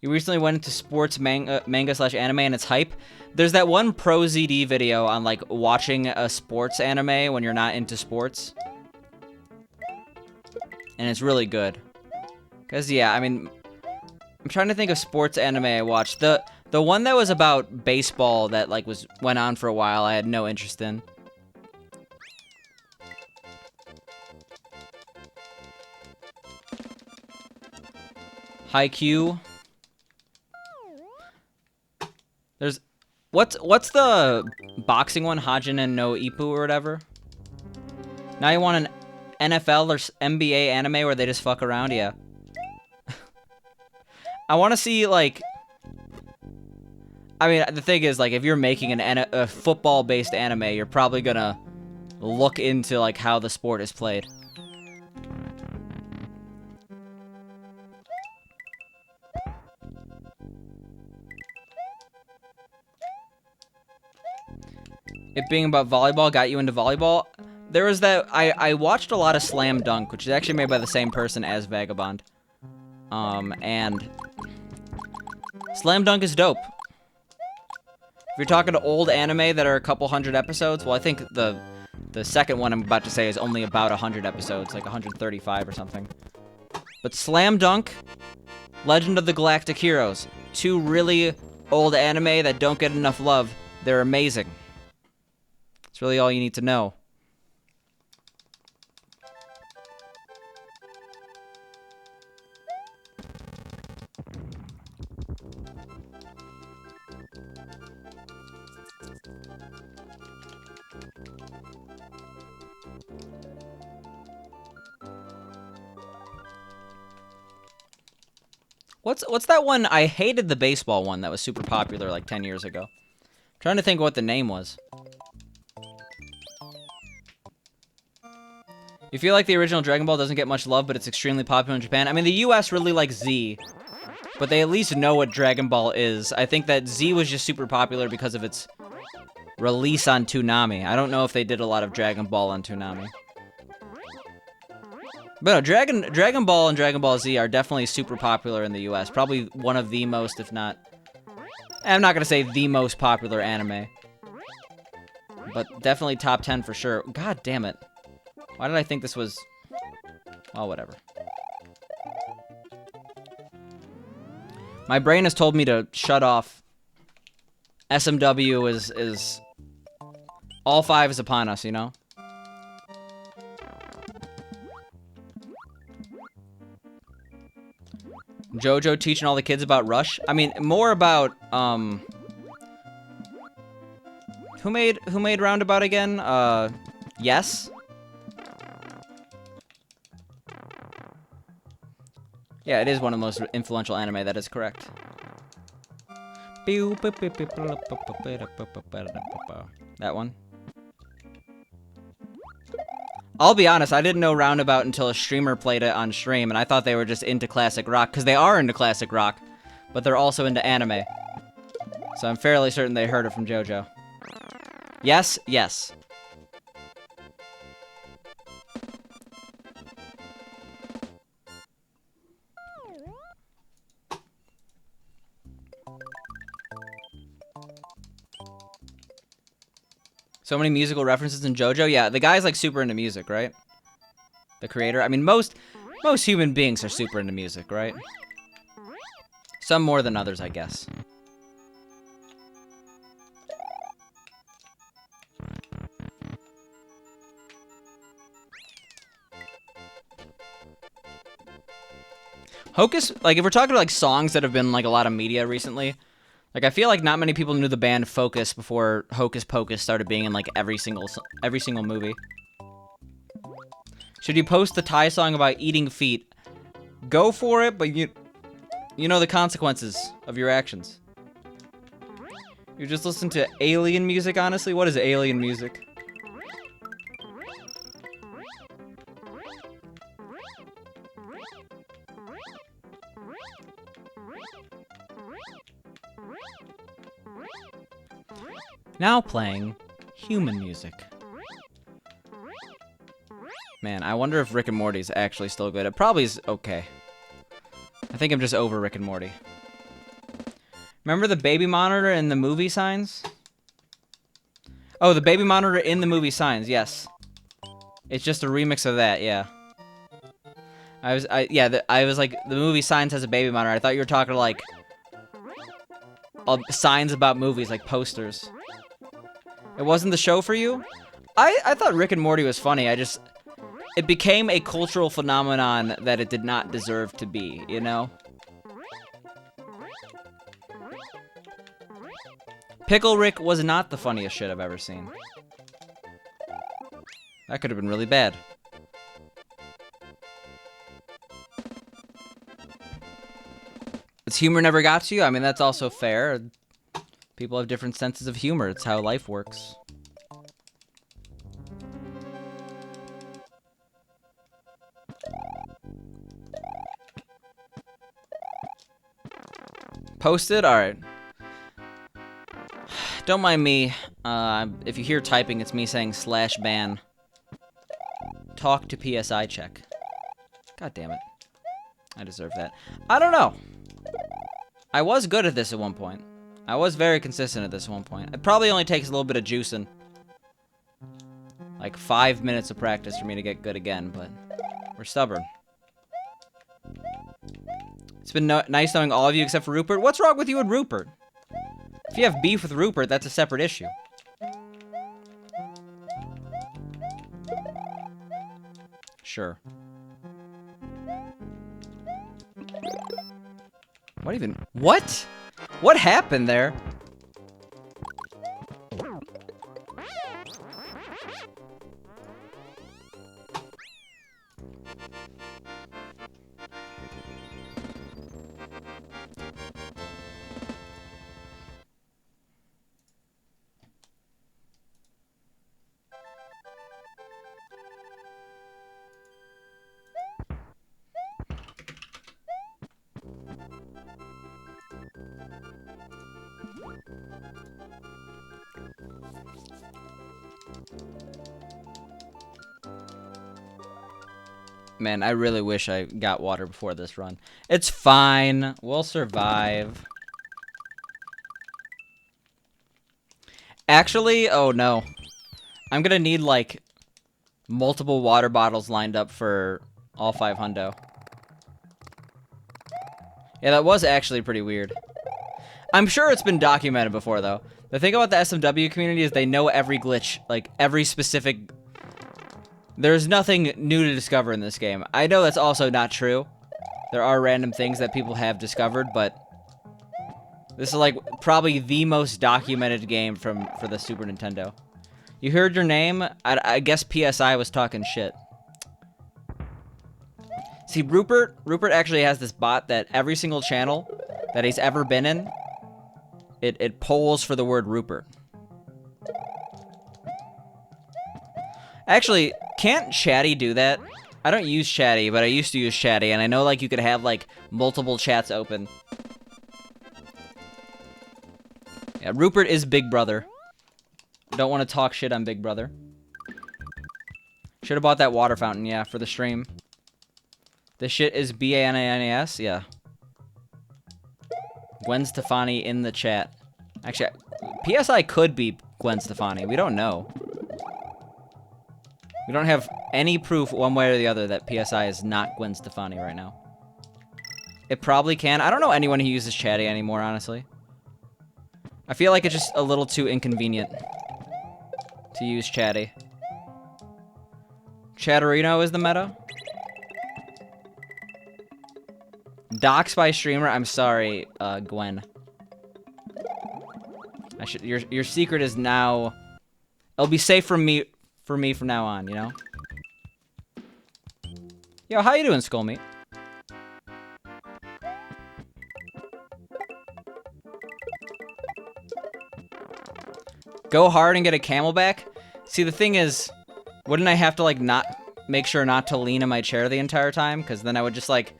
You recently went into sports manga/anime and its hype. There's that one Pro ZD video on, like, watching a sports anime when you're not into sports. And it's really good. Because, yeah, I mean, I'm trying to think of sports anime I watched. The The one that was about baseball that like went on for a while, I had no interest in. Haikyuu. There's what's the boxing one? Hajin and no Ippu or whatever. Now you want an NFL or NBA anime where they just fuck around? Yeah. I want to see like. I mean, the thing is, like, if you're making a football-based anime, you're probably gonna look into like how the sport is played. It being about volleyball got you into volleyball. There was that I watched a lot of Slam Dunk, which is actually made by the same person as Vagabond. And Slam Dunk is dope. If you're talking to old anime that are a couple hundred episodes, well, I think the second one I'm about to say is only about 100 episodes, like 135 or something. But Slam Dunk, Legend of the Galactic Heroes, two really old anime that don't get enough love. They're amazing. It's really all you need to know. What's that one? I hated the baseball one that was super popular like 10 years ago. I'm trying to think what the name was. You feel like the original Dragon Ball doesn't get much love, but it's extremely popular in Japan? I mean, the US really likes Z, but they at least know what Dragon Ball is. I think that Z was just super popular because of its release on Toonami. I don't know if they did a lot of Dragon Ball on Toonami. But no, Dragon Ball and Dragon Ball Z are definitely super popular in the US. Probably one of the most, if not... I'm not going to say the most popular anime. But definitely top 10 for sure. God damn it. Why did I think this was... Well, whatever. My brain has told me to shut off. SMW is... All 5 is upon us, you know? JoJo teaching all the kids about Rush? I mean, more about, Who made Roundabout again? Yes? Yeah, it is one of the most influential anime, that is correct. That one. I'll be honest, I didn't know Roundabout until a streamer played it on stream, and I thought they were just into classic rock, because they are into classic rock, but they're also into anime. So I'm fairly certain they heard it from JoJo. Yes? Yes. So many musical references in JoJo? Yeah, the guy's like super into music, right? The creator. I mean, most human beings are super into music, right? Some more than others, I guess. Hocus, like, if we're talking like songs that have been like a lot of media recently, like, I feel like not many people knew the band Focus before Hocus Pocus started being in, like, every single movie. Should you post the Thai song about eating feet? Go for it, but you know the consequences of your actions. You just listen to alien music, honestly? What is alien music? Now playing human music. Man, I wonder if Rick and Morty's actually still good. It probably is okay. I think I'm just over Rick and Morty. Remember the baby monitor in the movie Signs? Oh, the baby monitor in the movie Signs, yes. It's just a remix of that, yeah. I was like, the movie Signs has a baby monitor. I thought you were talking like... signs about movies, like posters. It wasn't the show for you? I thought Rick and Morty was funny. It became a cultural phenomenon that it did not deserve to be, you know? Pickle Rick was not the funniest shit I've ever seen. That could have been really bad. Its humor never got to you? I mean, that's also fair. People have different senses of humor. It's how life works. Posted? Alright. Don't mind me. If you hear typing, it's me saying /ban. Talk to PSI check. God damn it. I deserve that. I don't know. I was good at this at one point. I was very consistent at this at one point. It probably only takes a little bit of juicing. Like 5 minutes of practice for me to get good again, but we're stubborn. It's been nice knowing all of you except for Rupert. What's wrong with you and Rupert? If you have beef with Rupert, that's a separate issue. Sure. What even? What? What happened there? Man, I really wish I got water before this run. It's fine. We'll survive. Actually, oh no. I'm gonna need, like, multiple water bottles lined up for all 5 hundo. Yeah, that was actually pretty weird. I'm sure it's been documented before, though. The thing about the SMW community is they know every glitch, like, every specific... There's nothing new to discover in this game. I know that's also not true. There are random things that people have discovered, but... This is, like, probably the most documented game for the Super Nintendo. You heard your name? I guess PSI was talking shit. See, Rupert actually has this bot that every single channel that he's ever been in, it polls for the word Rupert. Actually, can't Chatty do that? I don't use Chatty, but I used to use Chatty, and I know, like, you could have, like, multiple chats open. Yeah, Rupert is Big Brother. Don't want to talk shit on Big Brother. Should have bought that water fountain, yeah, for the stream. This shit is B-A-N-A-N-A-S? Yeah. Gwen Stefani in the chat. Actually, PSI could be Gwen Stefani. We don't know. We don't have any proof one way or the other that PSI is not Gwen Stefani right now. It probably can. I don't know anyone who uses Chatty anymore, honestly. I feel like it's just a little too inconvenient to use Chatty. Chatterino is the meta. Dox by streamer. I'm sorry, Gwen. Your secret is now. It'll be safe from me from now on. You know. Yo, how you doing, Skullmeat? Go hard and get a camelback? See, the thing is, wouldn't I have to, like, not make sure not to lean in my chair the entire time? Because then I would just, like...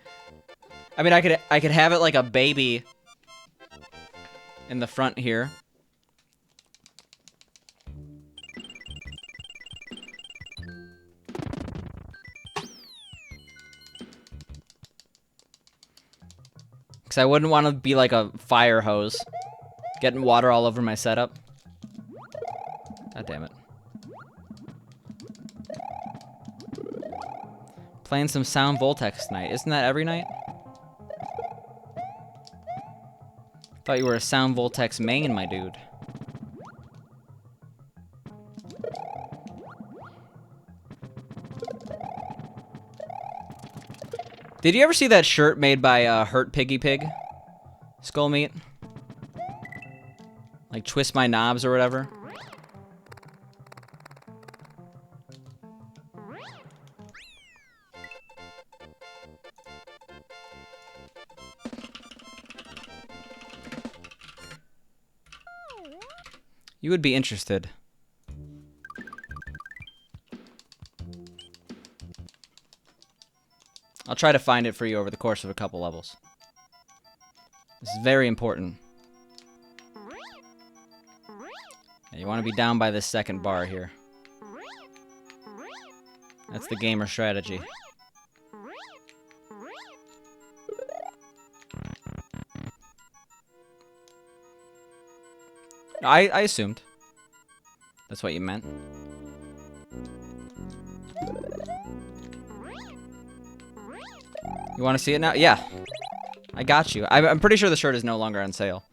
I mean, I could have it like a baby in the front here. Because I wouldn't want to be like a fire hose. Getting water all over my setup. God damn it. Playing some Sound Voltex tonight. Isn't that every night? Thought you were a Sound Voltex main, my dude. Did you ever see that shirt made by Hurt Piggy Pig? Skull Meat? Like Twist My Knobs or whatever? You would be interested. I'll try to find it for you over the course of a couple levels. This is very important. And you want to be down by this second bar here. That's the gamer strategy. I assumed. That's what you meant. You want to see it now? Yeah. I got you. I'm pretty sure the shirt is no longer on sale.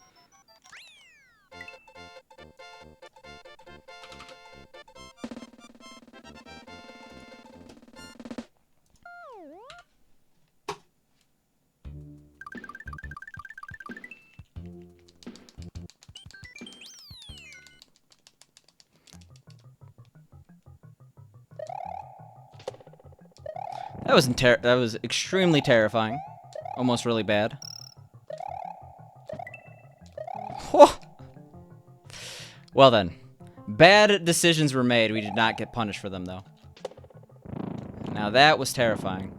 That was extremely terrifying. Almost really bad. Whoa. Well then. Bad decisions were made. We did not get punished for them, though. Now that was terrifying.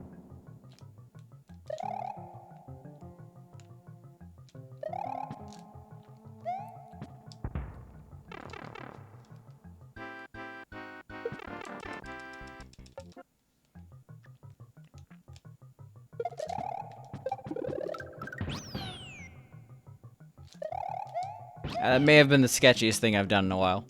That may have been the sketchiest thing I've done in a while.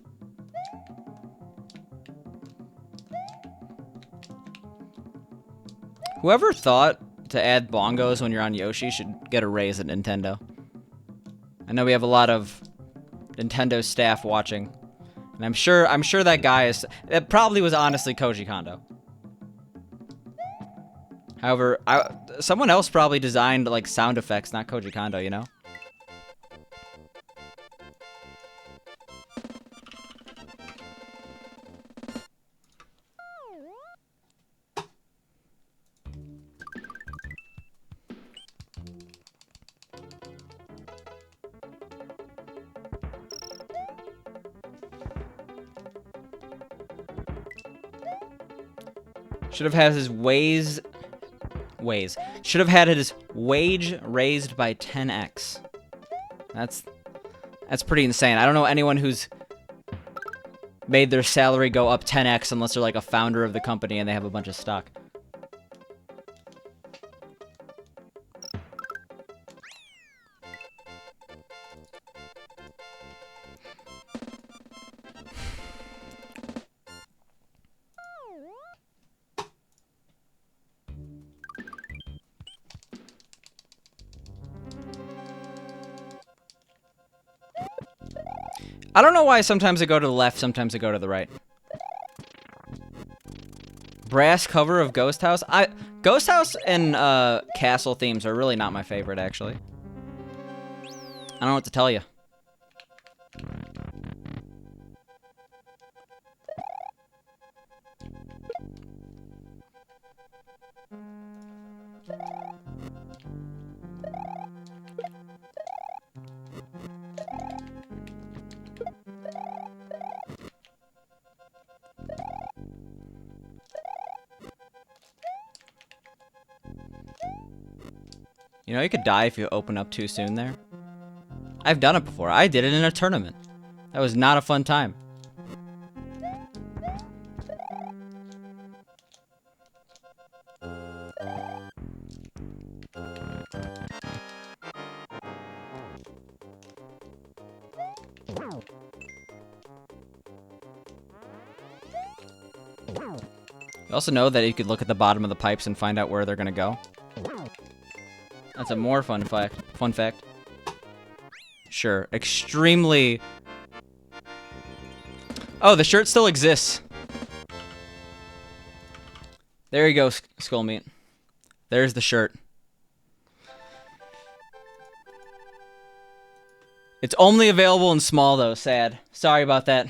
Whoever thought to add bongos when you're on Yoshi should get a raise at Nintendo. I know we have a lot of Nintendo staff watching, and I'm sure that guy is. It probably was honestly Koji Kondo. However, someone else probably designed like sound effects, not Koji Kondo, you know? Should have had his should have had his wage raised by 10x. That's pretty insane. I don't know anyone who's made their salary go up 10x unless they're like a founder of the company and they have a bunch of stock. I don't know why sometimes I go to the left, sometimes I go to the right. Brass cover of Ghost House? Ghost House and castle themes are really not my favorite, actually. I don't know what to tell you. You know, you could die if you open up too soon there. I've done it before. I did it in a tournament. That was not a fun time. You also know that you could look at the bottom of the pipes and find out where they're gonna go. That's a more fun fact. Sure. Extremely... Oh, the shirt still exists. There you go, Skull Meat. There's the shirt. It's only available in small, though. Sad. Sorry about that.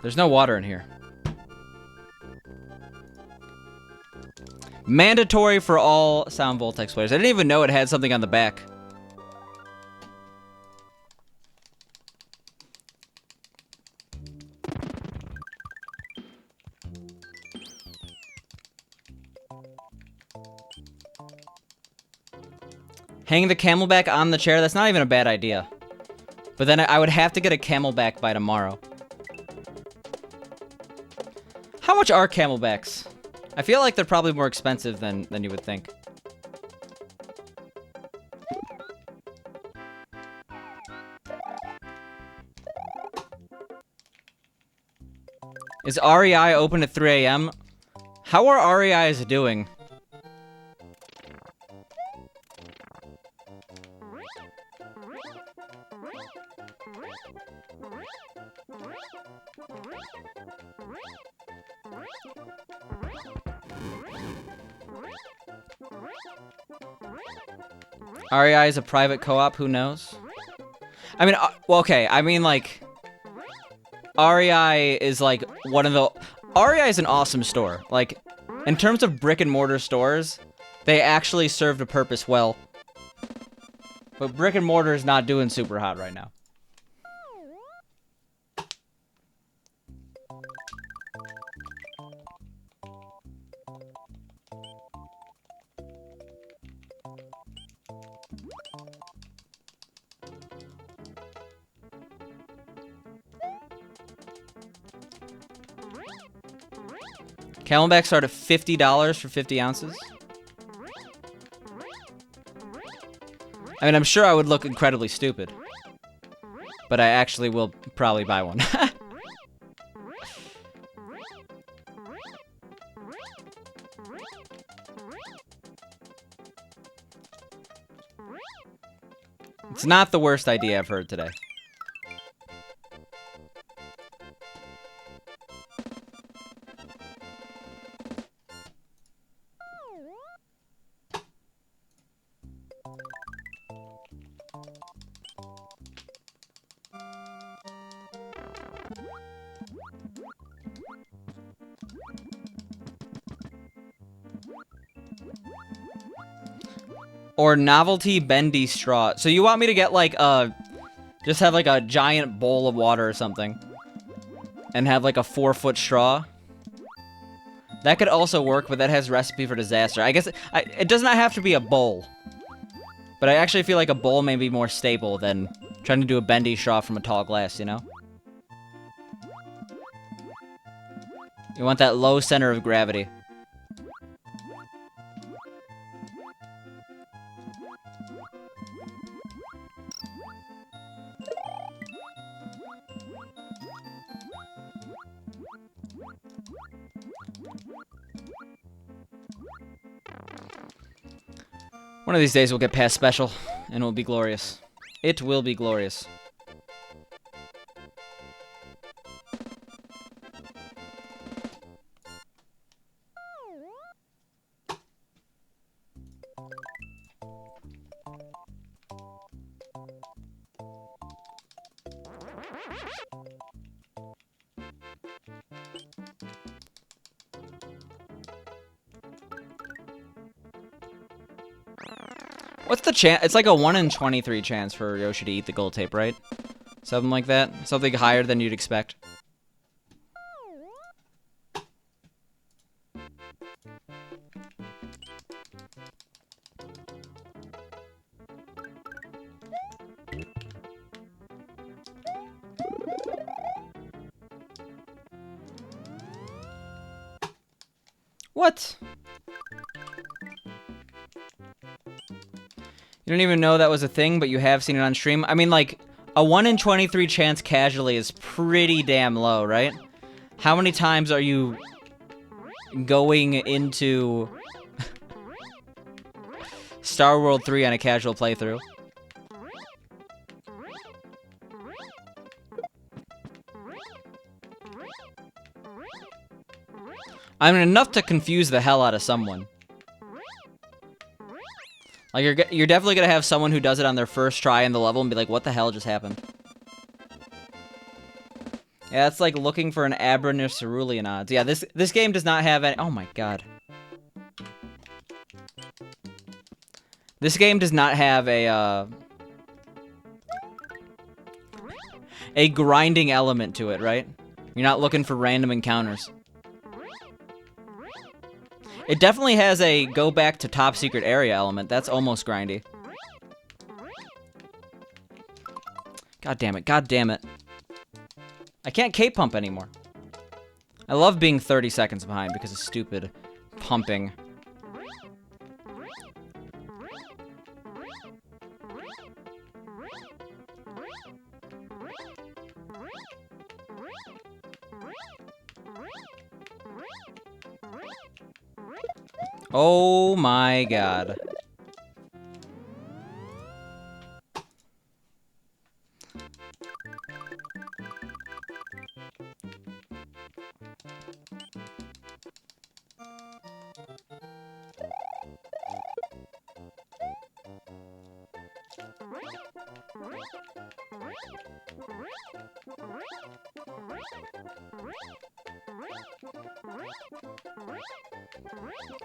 There's no water in here. Mandatory for all Sound Voltex players. I didn't even know it had something on the back. Hang the camelback on the chair? That's not even a bad idea. But then I would have to get a camelback by tomorrow. How much are camelbacks? I feel like they're probably more expensive than you would think. Is REI open at 3 a.m.? How are REIs doing? REI is a private co-op, who knows? I mean, well, okay, I mean, like, REI is, like, one of the... REI is an awesome store. Like, in terms of brick-and-mortar stores, they actually served a purpose well. But brick-and-mortar is not doing super hot right now. Camelbacks start at $50 for 50 ounces. I mean, I'm sure I would look incredibly stupid. But I actually will probably buy one. It's not the worst idea I've heard today. Or novelty bendy straw. So you want me to get like just have like a giant bowl of water or something. And have like a 4-foot straw. That could also work, but that has recipe for disaster. I guess it does not have to be a bowl. But I actually feel like a bowl may be more stable than trying to do a bendy straw from a tall glass, you know? You want that low center of gravity. One of these days we'll get past special, and it will be glorious. It will be glorious. What's the chance? It's like a 1 in 23 chance for Yoshi to eat the gold tape, right? Something like that? Something higher than you'd expect. What? You don't even know that was a thing, but you have seen it on stream? I mean, like, a 1 in 23 chance casually is pretty damn low, right? How many times are you going into Star World 3 on a casual playthrough. I mean, enough to confuse the hell out of someone. Like, you're definitely gonna have someone who does it on their first try in the level and be like, what the hell just happened? Yeah, it's like looking for an Cerulean odds. Yeah, this game does not have any... Oh my god. This game does not have a grinding element to it, right? You're not looking for random encounters. It definitely has a go back to top secret area element. That's almost grindy. God damn it, god damn it. I can't cape pump anymore. I love being 30 seconds behind because of stupid pumping. Oh my god.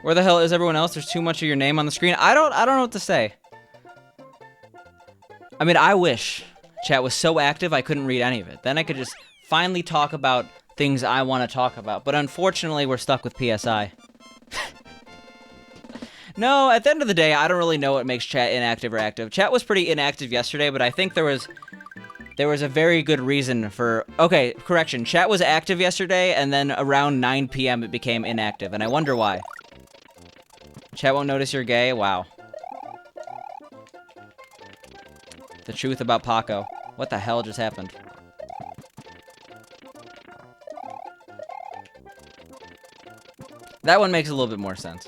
Where the hell is everyone else? There's too much of your name on the screen. I don't know what to say. I mean, I wish chat was so active I couldn't read any of it. Then I could just finally talk about things I want to talk about. But unfortunately, we're stuck with PSI. No, at the end of the day, I don't really know what makes chat inactive or active. Chat was pretty inactive yesterday, but I think there was a very good reason for... Okay, correction. Chat was active yesterday, and then around 9 p.m. it became inactive, and I wonder why. Chat won't notice you're gay? Wow. The truth about Paco. What the hell just happened? That one makes a little bit more sense.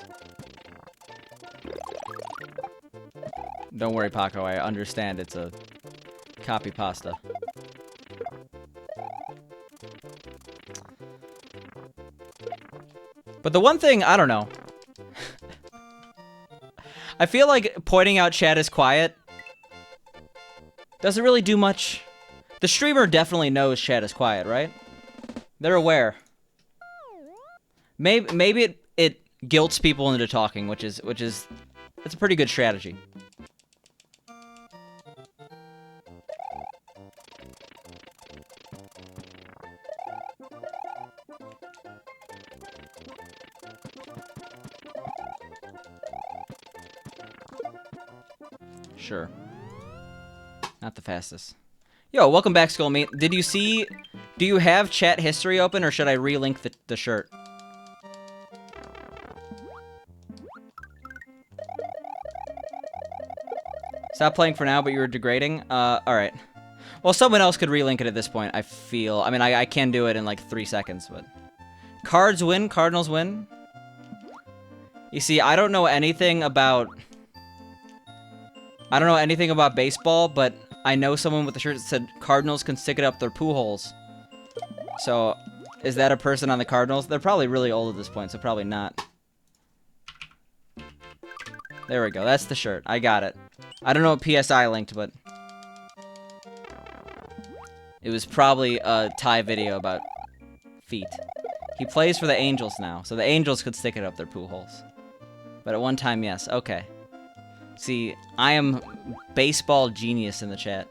Don't worry, Paco. I understand it's a copy pasta. But the one thing, I don't know. I feel like pointing out chat is quiet doesn't really do much. The streamer definitely knows chat is quiet, right? They're aware. Maybe it guilts people into talking, which is it's a pretty good strategy. Sure. Not the fastest. Yo, welcome back, Skullmeat. Did you see... Do you have chat history open, or should I relink the shirt? Stop playing for now, but you were degrading? Alright. Well, someone else could relink it at this point, I feel. I mean, I can do it in like 3 seconds, but... Cards win, Cardinals win. You see, I don't know anything about... I don't know anything about baseball, but I know someone with a shirt that said Cardinals can stick it up their poo holes. So, is that a person on the Cardinals? They're probably really old at this point, so probably not. There we go. That's the shirt. I got it. I don't know what PSI linked, but... It was probably a Thai video about feet. He plays for the Angels now, so the Angels could stick it up their poo holes. But at one time, yes. Okay. See, I am Baseball Genius in the chat.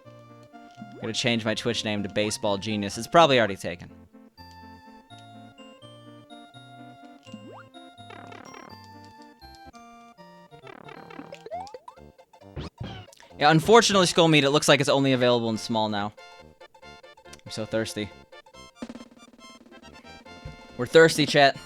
I'm gonna change my Twitch name to Baseball Genius. It's probably already taken. Yeah, unfortunately, Skullmeat, it looks like it's only available in small now. I'm so thirsty. We're thirsty, chat.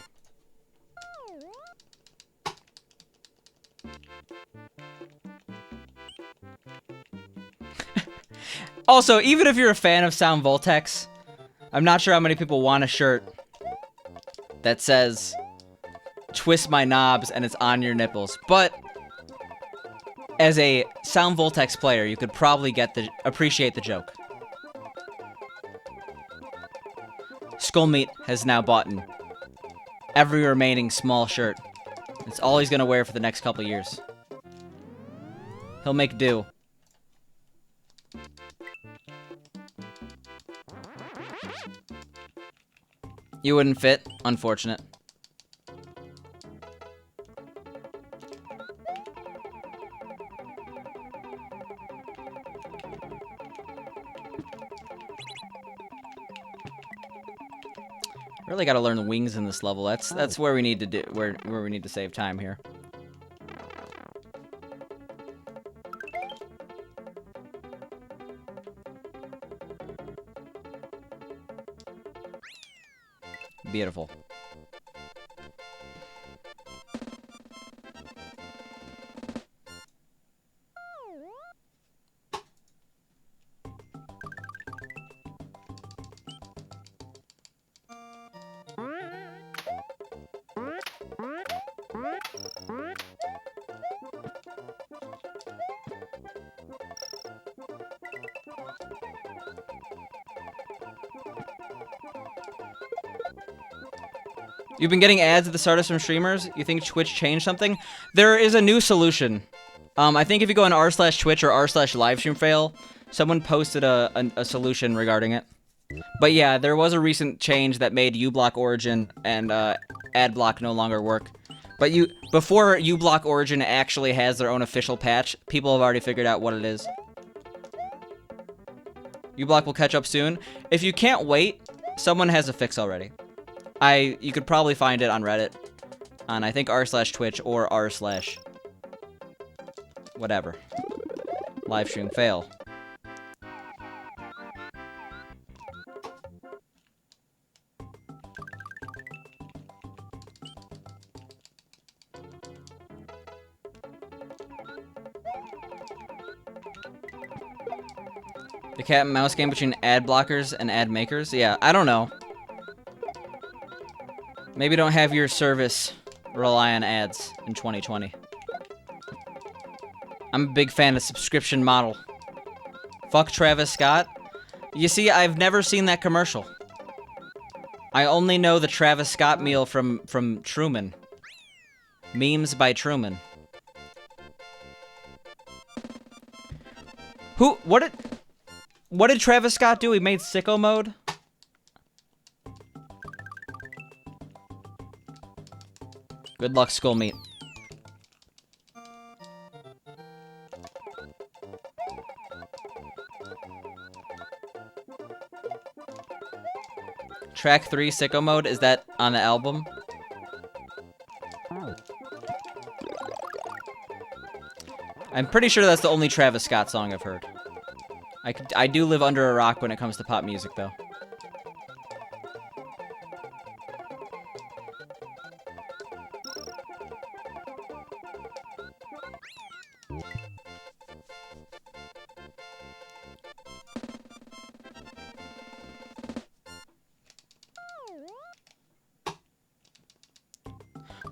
Also, even if you're a fan of Sound Voltex, I'm not sure how many people want a shirt that says, twist my knobs and it's on your nipples. But as a Sound Voltex player, you could probably appreciate the joke. Skullmeat has now bought every remaining small shirt. It's all he's gonna wear for the next couple years. He'll make do. You wouldn't fit. Unfortunate. Really got to learn the wings in this level. That's where we need to do where we need to save time here. Beautiful. You've been getting ads at the start of some streamers? You think Twitch changed something? There is a new solution. I think if you go on r/Twitch or r/livestreamfail, someone posted a solution regarding it. But yeah, there was a recent change that made uBlock Origin and AdBlock no longer work. But before uBlock Origin actually has their own official patch, people have already figured out what it is. uBlock will catch up soon. If you can't wait, someone has a fix already. You could probably find it on Reddit, on I think r/Twitch or r/ whatever. Livestream fail. The cat and mouse game between ad blockers and ad makers? Yeah, I don't know. Maybe don't have your service rely on ads in 2020. I'm a big fan of subscription model. Fuck Travis Scott. You see, I've never seen that commercial. I only know the Travis Scott meal from Truman. Memes by Truman. What did Travis Scott do? He made Sicko Mode? Good luck, Skullmeat. Track 3, Sicko Mode, is that on the album? I'm pretty sure that's the only Travis Scott song I've heard. I do live under a rock when it comes to pop music, though.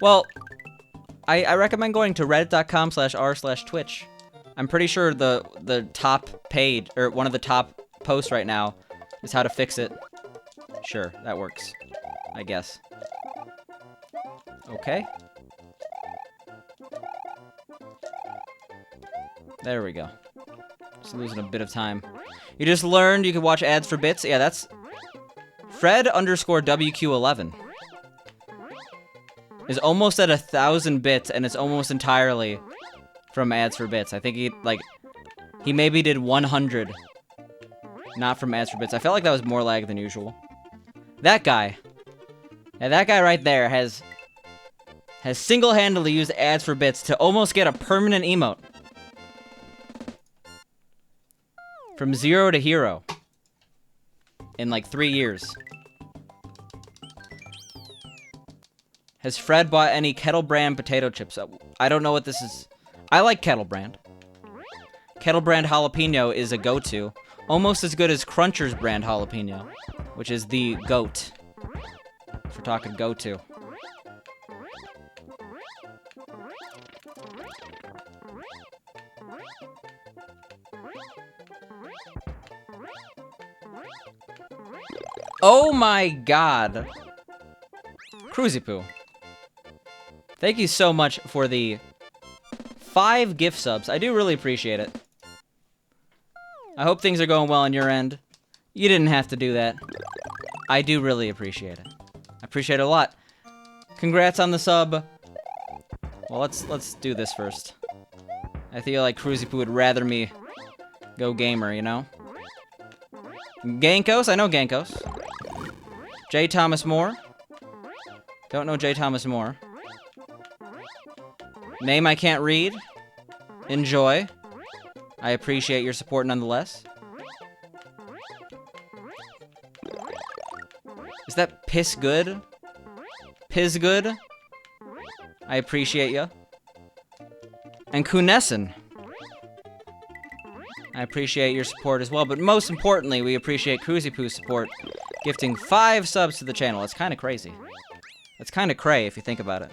Well, I recommend going to reddit.com/r/Twitch. I'm pretty sure the top page, or one of the top posts right now, is how to fix it. Sure, that works. I guess. Okay. There we go. Just losing a bit of time. You just learned you could watch ads for bits? Yeah, that's... Fred_WQ11 is almost at 1,000 bits, and it's almost entirely from ads for bits. I think he maybe did 100 not from ads for bits. I felt like that was more lag than usual. That guy. Yeah, that guy right there has single-handedly used ads for bits to almost get a permanent emote. From 0 to hero. In like 3 years. Has Fred bought any Kettle Brand potato chips? I don't know what this is. I like Kettle Brand. Kettle Brand jalapeno is a go-to. Almost as good as Cruncher's brand jalapeno, which is the GOAT. If we're talking go-to. Oh my god. Cruzy Poo. Thank you so much for the 5 gift subs. I do really appreciate it. I hope things are going well on your end. You didn't have to do that. I do really appreciate it. I appreciate it a lot. Congrats on the sub. Well, let's do this first. I feel like Cruzy Poo would rather me go gamer, you know? Gankos? I know Gankos. J. Thomas Moore. Don't know J. Thomas Moore. Name I can't read. Enjoy. I appreciate your support nonetheless. Is that piss good? Piss good? I appreciate ya. And Kunessen. I appreciate your support as well, but most importantly, we appreciate Cruzy Poo's support, gifting 5 subs to the channel. It's kind of crazy. It's kind of cray if you think about it.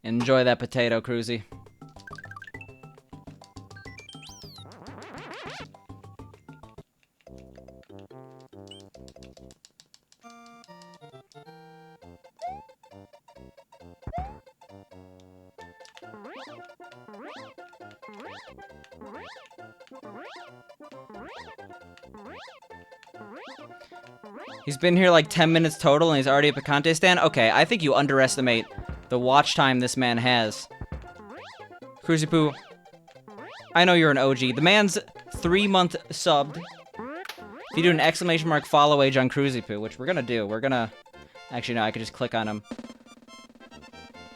Enjoy that potato, Cruzy. He's been here like 10 minutes total and he's already a Picante stan? Okay, I think you underestimate the watch time this man has. Cruzy Poo, I know you're an OG. The man's 3-month subbed. If you do an exclamation mark follow age on Cruzy Poo, which we're gonna do, we're gonna... Actually, no, I could just click on him.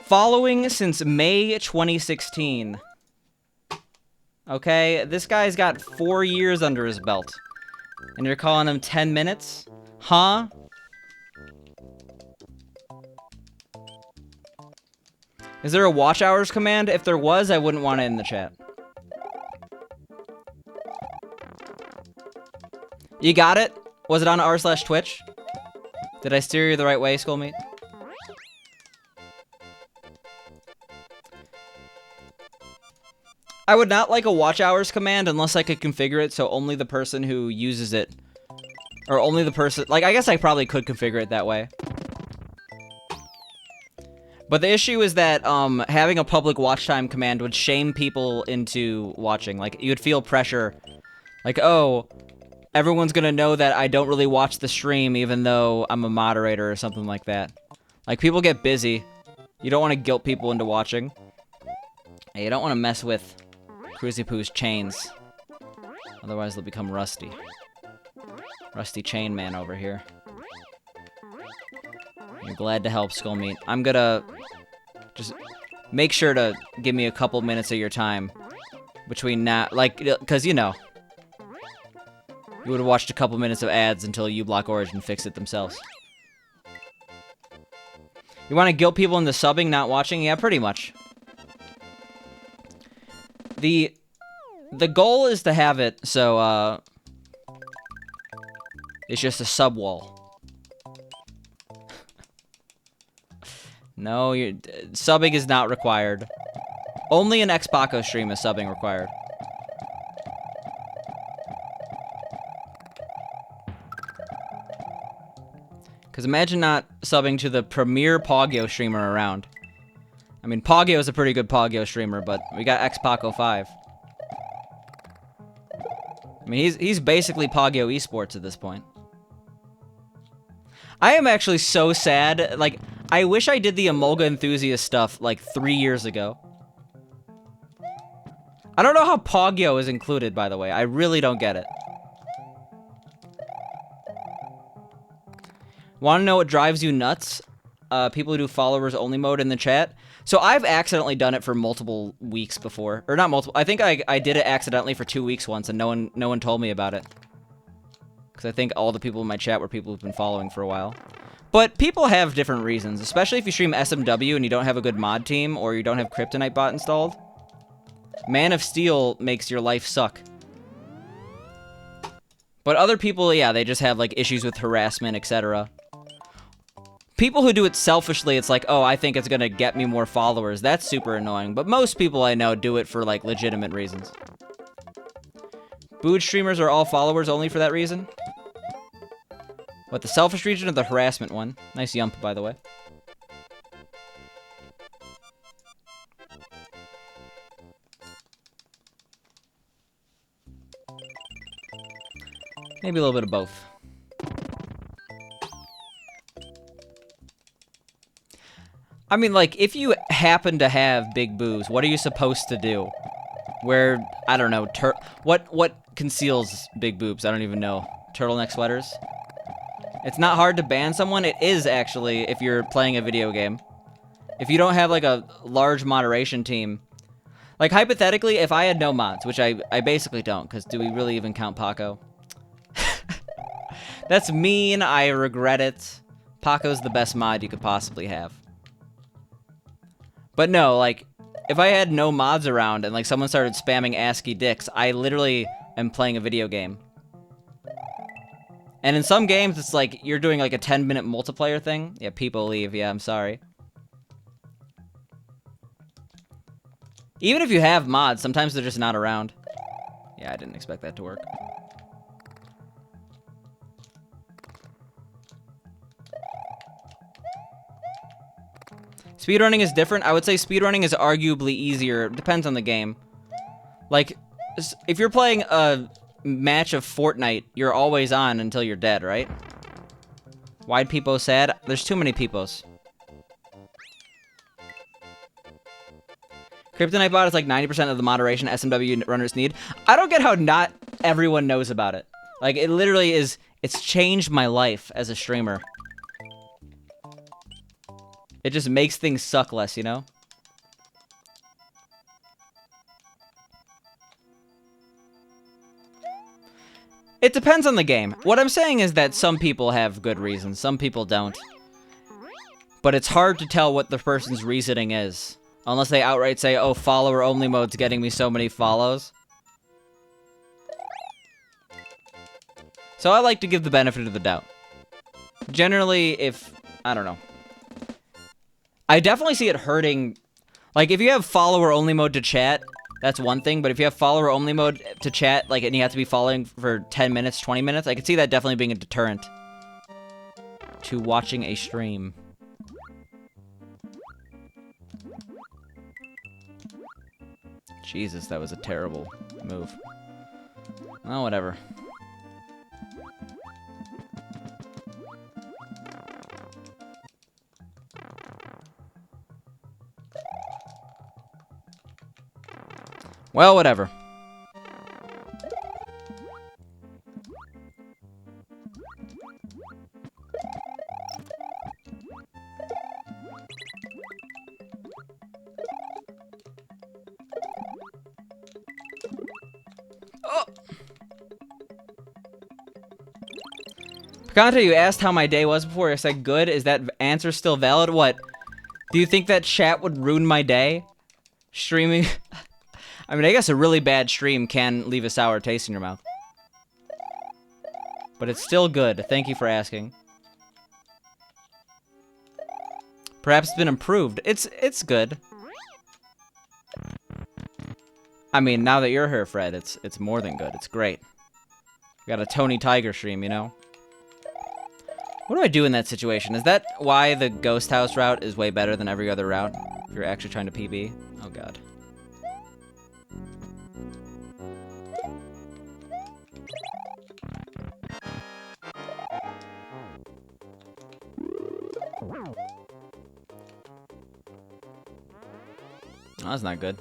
Following since May 2016. Okay, this guy's got 4 years under his belt. And you're calling him 10 minutes? Huh? Is there a watch hours command? If there was, I wouldn't want it in the chat. You got it? Was it on r/Twitch? Did I steer you the right way, Skullmeat? I would not like a watch hours command unless I could configure it so only the person who uses it, or only the person, like, I guess I probably could configure it that way. But the issue is that having a public watch time command would shame people into watching. Like, you'd feel pressure. Like, oh, everyone's gonna know that I don't really watch the stream even though I'm a moderator or something like that. Like, people get busy. You don't want to guilt people into watching. And you don't want to mess with Cruzy Poo's chains. Otherwise, they'll become rusty. Rusty chain man over here. You're glad to help, Skullmeat. I'm gonna just make sure to give me a couple minutes of your time between now, like, because, you know, you would have watched a couple minutes of ads until uBlock Origin fixed it themselves. You want to guilt people into subbing, not watching? Yeah, pretty much. The goal is to have it so, it's just a sub wall. No, subbing is not required. Only an Xpaco stream is subbing required. Because imagine not subbing to the premier Pogyo streamer around. I mean, Pogyo is a pretty good Pogyo streamer, but we got Xpaco 5. I mean, he's basically Pogyo esports at this point. I am actually so sad. Like, I wish I did the Emolga enthusiast stuff like 3 years ago. I don't know how Pogyo is included, by the way. I really don't get it. Want to know what drives you nuts? People who do followers only mode in the chat. So I've accidentally done it for multiple weeks before, or not multiple. I think I did it accidentally for 2 weeks once, and no one told me about it. Because I think all the people in my chat were people who've been following for a while. But people have different reasons, especially if you stream SMW and you don't have a good mod team, or you don't have Kryptonite bot installed. Man of Steel makes your life suck. But other people, yeah, they just have like issues with harassment, etc. people who do it selfishly, it's like, oh, I think it's gonna get me more followers. That's super annoying. But most people I know do it for, like, legitimate reasons. Booed streamers are all followers only for that reason? What, the selfish region or the harassment one? Nice yump, by the way. Maybe a little bit of both. I mean, like, if you happen to have big boobs, what are you supposed to do? Where, I don't know, what conceals big boobs? I don't even know. Turtleneck sweaters? It's not hard to ban someone. It is, actually, if you're playing a video game. If you don't have, like, a large moderation team. Like, hypothetically, if I had no mods, which I basically don't, because do we really even count Paco? That's mean. I regret it. Paco's the best mod you could possibly have. But no, like, if I had no mods around and, like, someone started spamming ASCII dicks, I literally am playing a video game. And in some games, it's like, you're doing, like, a 10-minute multiplayer thing. Yeah, people leave. Yeah, I'm sorry. Even if you have mods, sometimes they're just not around. Yeah, I didn't expect that to work. Speedrunning is different. I would say speedrunning is arguably easier. It depends on the game. Like, if you're playing a match of Fortnite, you're always on until you're dead, right? Why'd Peepo sad? There's too many Peepos. Kryptonite bot is like 90% of the moderation SMW runners need. I don't get how not everyone knows about it. Like, it literally is... It's changed my life as a streamer. It just makes things suck less, you know? It depends on the game. What I'm saying is that some people have good reasons, some people don't. But it's hard to tell what the person's reasoning is. Unless they outright say, oh, follower-only mode's getting me so many follows. So I like to give the benefit of the doubt. Generally, if... I don't know. I definitely see it hurting. Like, if you have follower-only mode to chat, that's one thing. But if you have follower-only mode to chat, like, and you have to be following for 10 minutes, 20 minutes, I could see that definitely being a deterrent to watching a stream. Jesus, that was a terrible move. Oh, whatever. Well, whatever. Oh! Picante, you asked how my day was before. I said good. Is that answer still valid? What? Do you think that chat would ruin my day? Streaming... I mean, I guess a really bad stream can leave a sour taste in your mouth. But it's still good. Thank you for asking. Perhaps it's been improved. It's good. I mean, now that you're here, Fred, it's more than good. It's great. We got a Tony Tiger stream, you know? What do I do in that situation? Is that why the ghost house route is way better than every other route? If you're actually trying to PB? Oh, God. Oh, that's not good.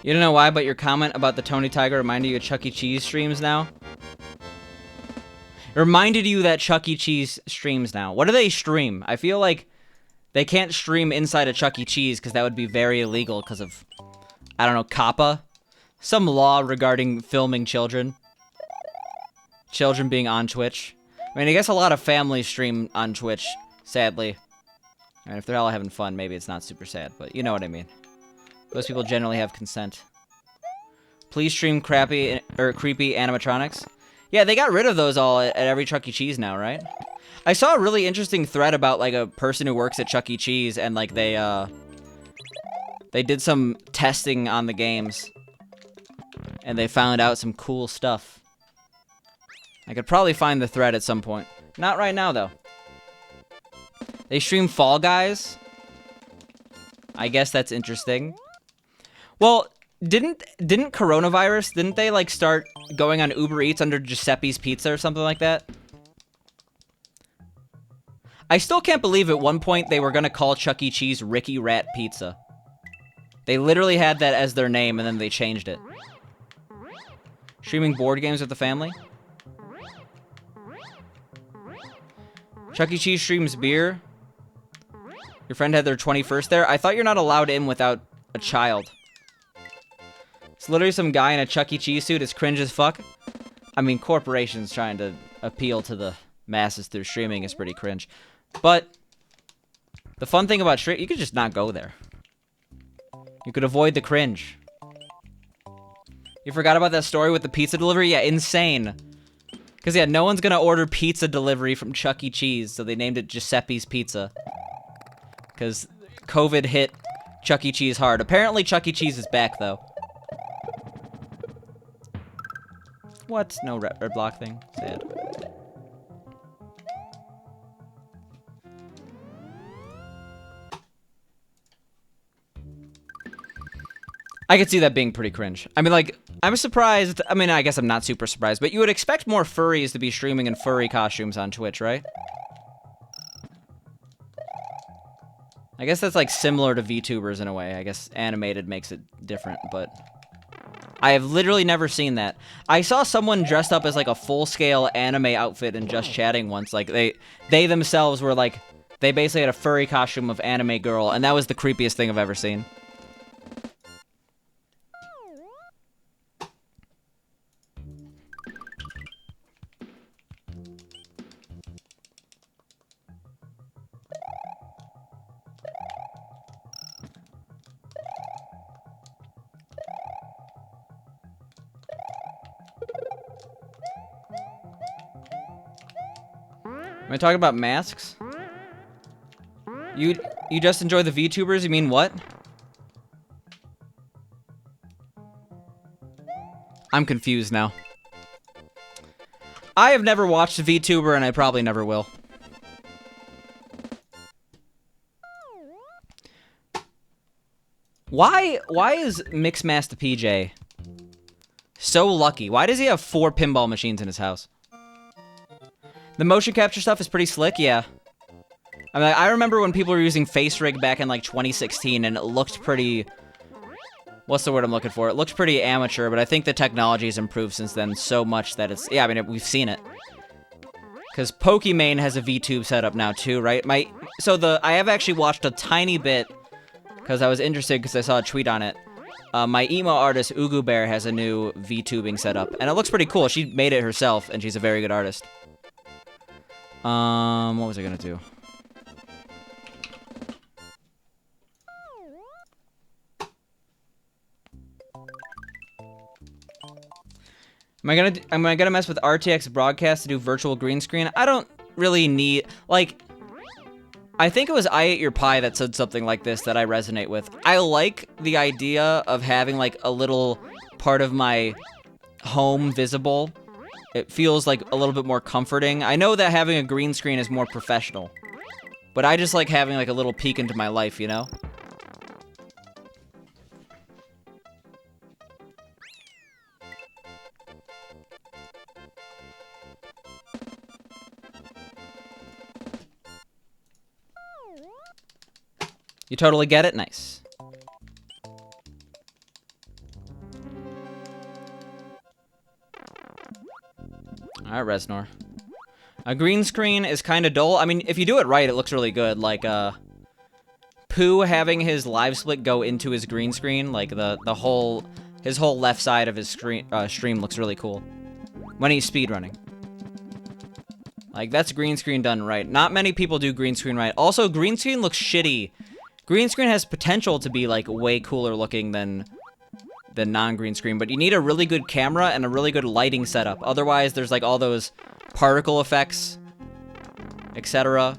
You don't know why, but your comment about the Tony Tiger reminded you of Chuck E. Cheese streams now? It reminded you that Chuck E. Cheese streams now. What do they stream? I feel like they can't stream inside a Chuck E. Cheese because that would be very illegal because of, I don't know, COPPA? Some law regarding filming children. Children being on Twitch. I mean, I guess a lot of families stream on Twitch, sadly. And if they're all having fun, maybe it's not super sad, but you know what I mean. Those people generally have consent. Please stream creepy animatronics. Yeah, they got rid of those all at every Chuck E. Cheese now, right? I saw a really interesting thread about like a person who works at Chuck E. Cheese, and like they did some testing on the games, and they found out some cool stuff. I could probably find the thread at some point. Not right now though. They stream Fall Guys. I guess that's interesting. Well, didn't coronavirus, didn't they like start going on Uber Eats under Giuseppe's Pizza or something like that? I still can't believe at one point they were gonna call Chuck E. Cheese Ricky Rat Pizza. They literally had that as their name and then they changed it. Streaming board games with the family? Chuck E. Cheese streams beer. Your friend had their 21st there? I thought you're not allowed in without a child. It's literally some guy in a Chuck E. Cheese suit. It's cringe as fuck. I mean, corporations trying to appeal to the masses through streaming is pretty cringe. But the fun thing about streaming, you could just not go there. You could avoid the cringe. You forgot about that story with the pizza delivery? Yeah, insane. Because, yeah, no one's going to order pizza delivery from Chuck E. Cheese, so they named it Giuseppe's Pizza. Because COVID hit Chuck E. Cheese hard. Apparently, Chuck E. Cheese is back, though. What? No red block thing? Sad. I could see that being pretty cringe. I mean, like, I'm surprised. I mean, I guess I'm not super surprised, but you would expect more furries to be streaming in furry costumes on Twitch, right? I guess that's, like, similar to VTubers in a way. I guess animated makes it different, but I have literally never seen that. I saw someone dressed up as, like, a full-scale anime outfit in Just Chatting once. Like, they themselves were, like, they basically had a furry costume of anime girl, and that was the creepiest thing I've ever seen. Am I talking about masks? You just enjoy the VTubers? You mean what? I'm confused now. I have never watched a VTuber, and I probably never will. Why is Mixmaster PJ so lucky? Why does he have 4 pinball machines in his house? The motion capture stuff is pretty slick, yeah. I mean, I remember when people were using Face Rig back in, like, 2016, and it looked pretty... What's the word I'm looking for? It looks pretty amateur, but I think the technology has improved since then so much that it's... Yeah, I mean, we've seen it. Because Pokimane has a VTube setup now, too, right? I have actually watched a tiny bit, because I was interested because I saw a tweet on it. My emo artist, Ugu Bear, has a new VTubing setup, and it looks pretty cool. She made it herself, and she's a very good artist. What was I gonna do? Am I gonna mess with RTX Broadcast to do virtual green screen? I don't really need, like, I think it was I Ate Your Pie that said something like this that I resonate with. I like the idea of having, like, a little part of my home visible. It feels like a little bit more comforting. I know that having a green screen is more professional, but I just like having like a little peek into my life, you know? You totally get it? Nice. Alright, Resnor. A green screen is kind of dull. I mean, if you do it right, it looks really good. Like, Pooh having his live split go into his green screen, like, his whole left side of his stream looks really cool. When he's speedrunning. Like, that's green screen done right. Not many people do green screen right. Also, green screen looks shitty. Green screen has potential to be, like, way cooler looking than non-green screen, but you need a really good camera and a really good lighting setup. Otherwise, there's, like, all those particle effects, etc.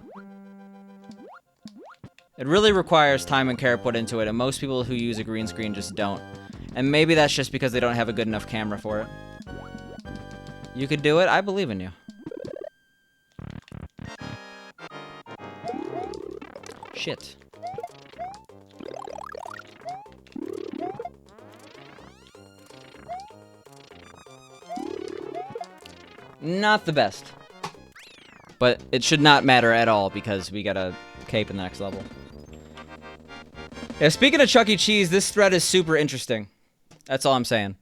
It really requires time and care put into it, and most people who use a green screen just don't. And maybe that's just because they don't have a good enough camera for it. You could do it. I believe in you. Shit. Not the best. But it should not matter at all because we got a cape in the next level. Yeah, speaking of Chuck E. Cheese, this thread is super interesting. That's all I'm saying.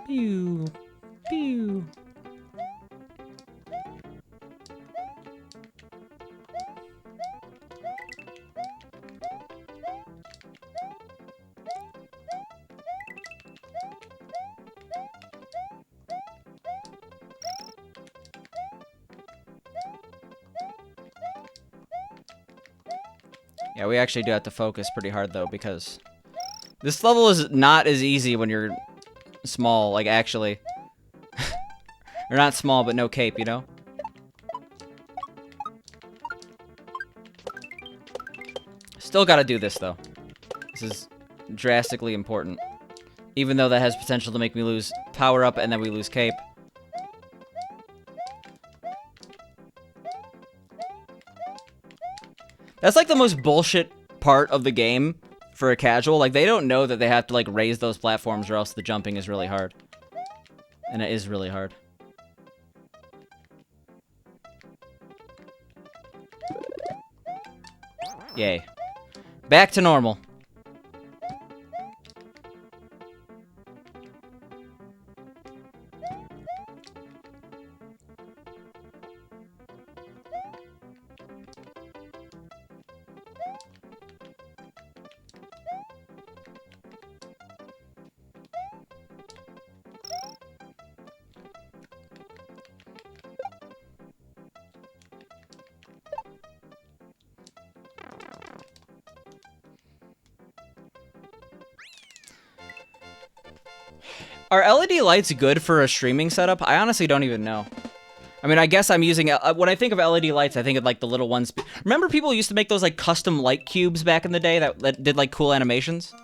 Pew. Pew. Yeah, we actually do have to focus pretty hard, though, because this level is not as easy when you're small, like, actually. Or not small, but no cape, you know? Still gotta do this, though. This is drastically important. Even though that has potential to make me lose power up and then we lose cape. That's like the most bullshit part of the game for a casual. Like, they don't know that they have to, like, raise those platforms or else the jumping is really hard. And it is really hard. Yay. Back to normal. Are LED lights good for a streaming setup? I honestly don't even know. I mean, I guess I'm using... when I think of LED lights, I think of, like, the little ones... Remember people used to make those, like, custom light cubes back in the day that did, like, cool animations?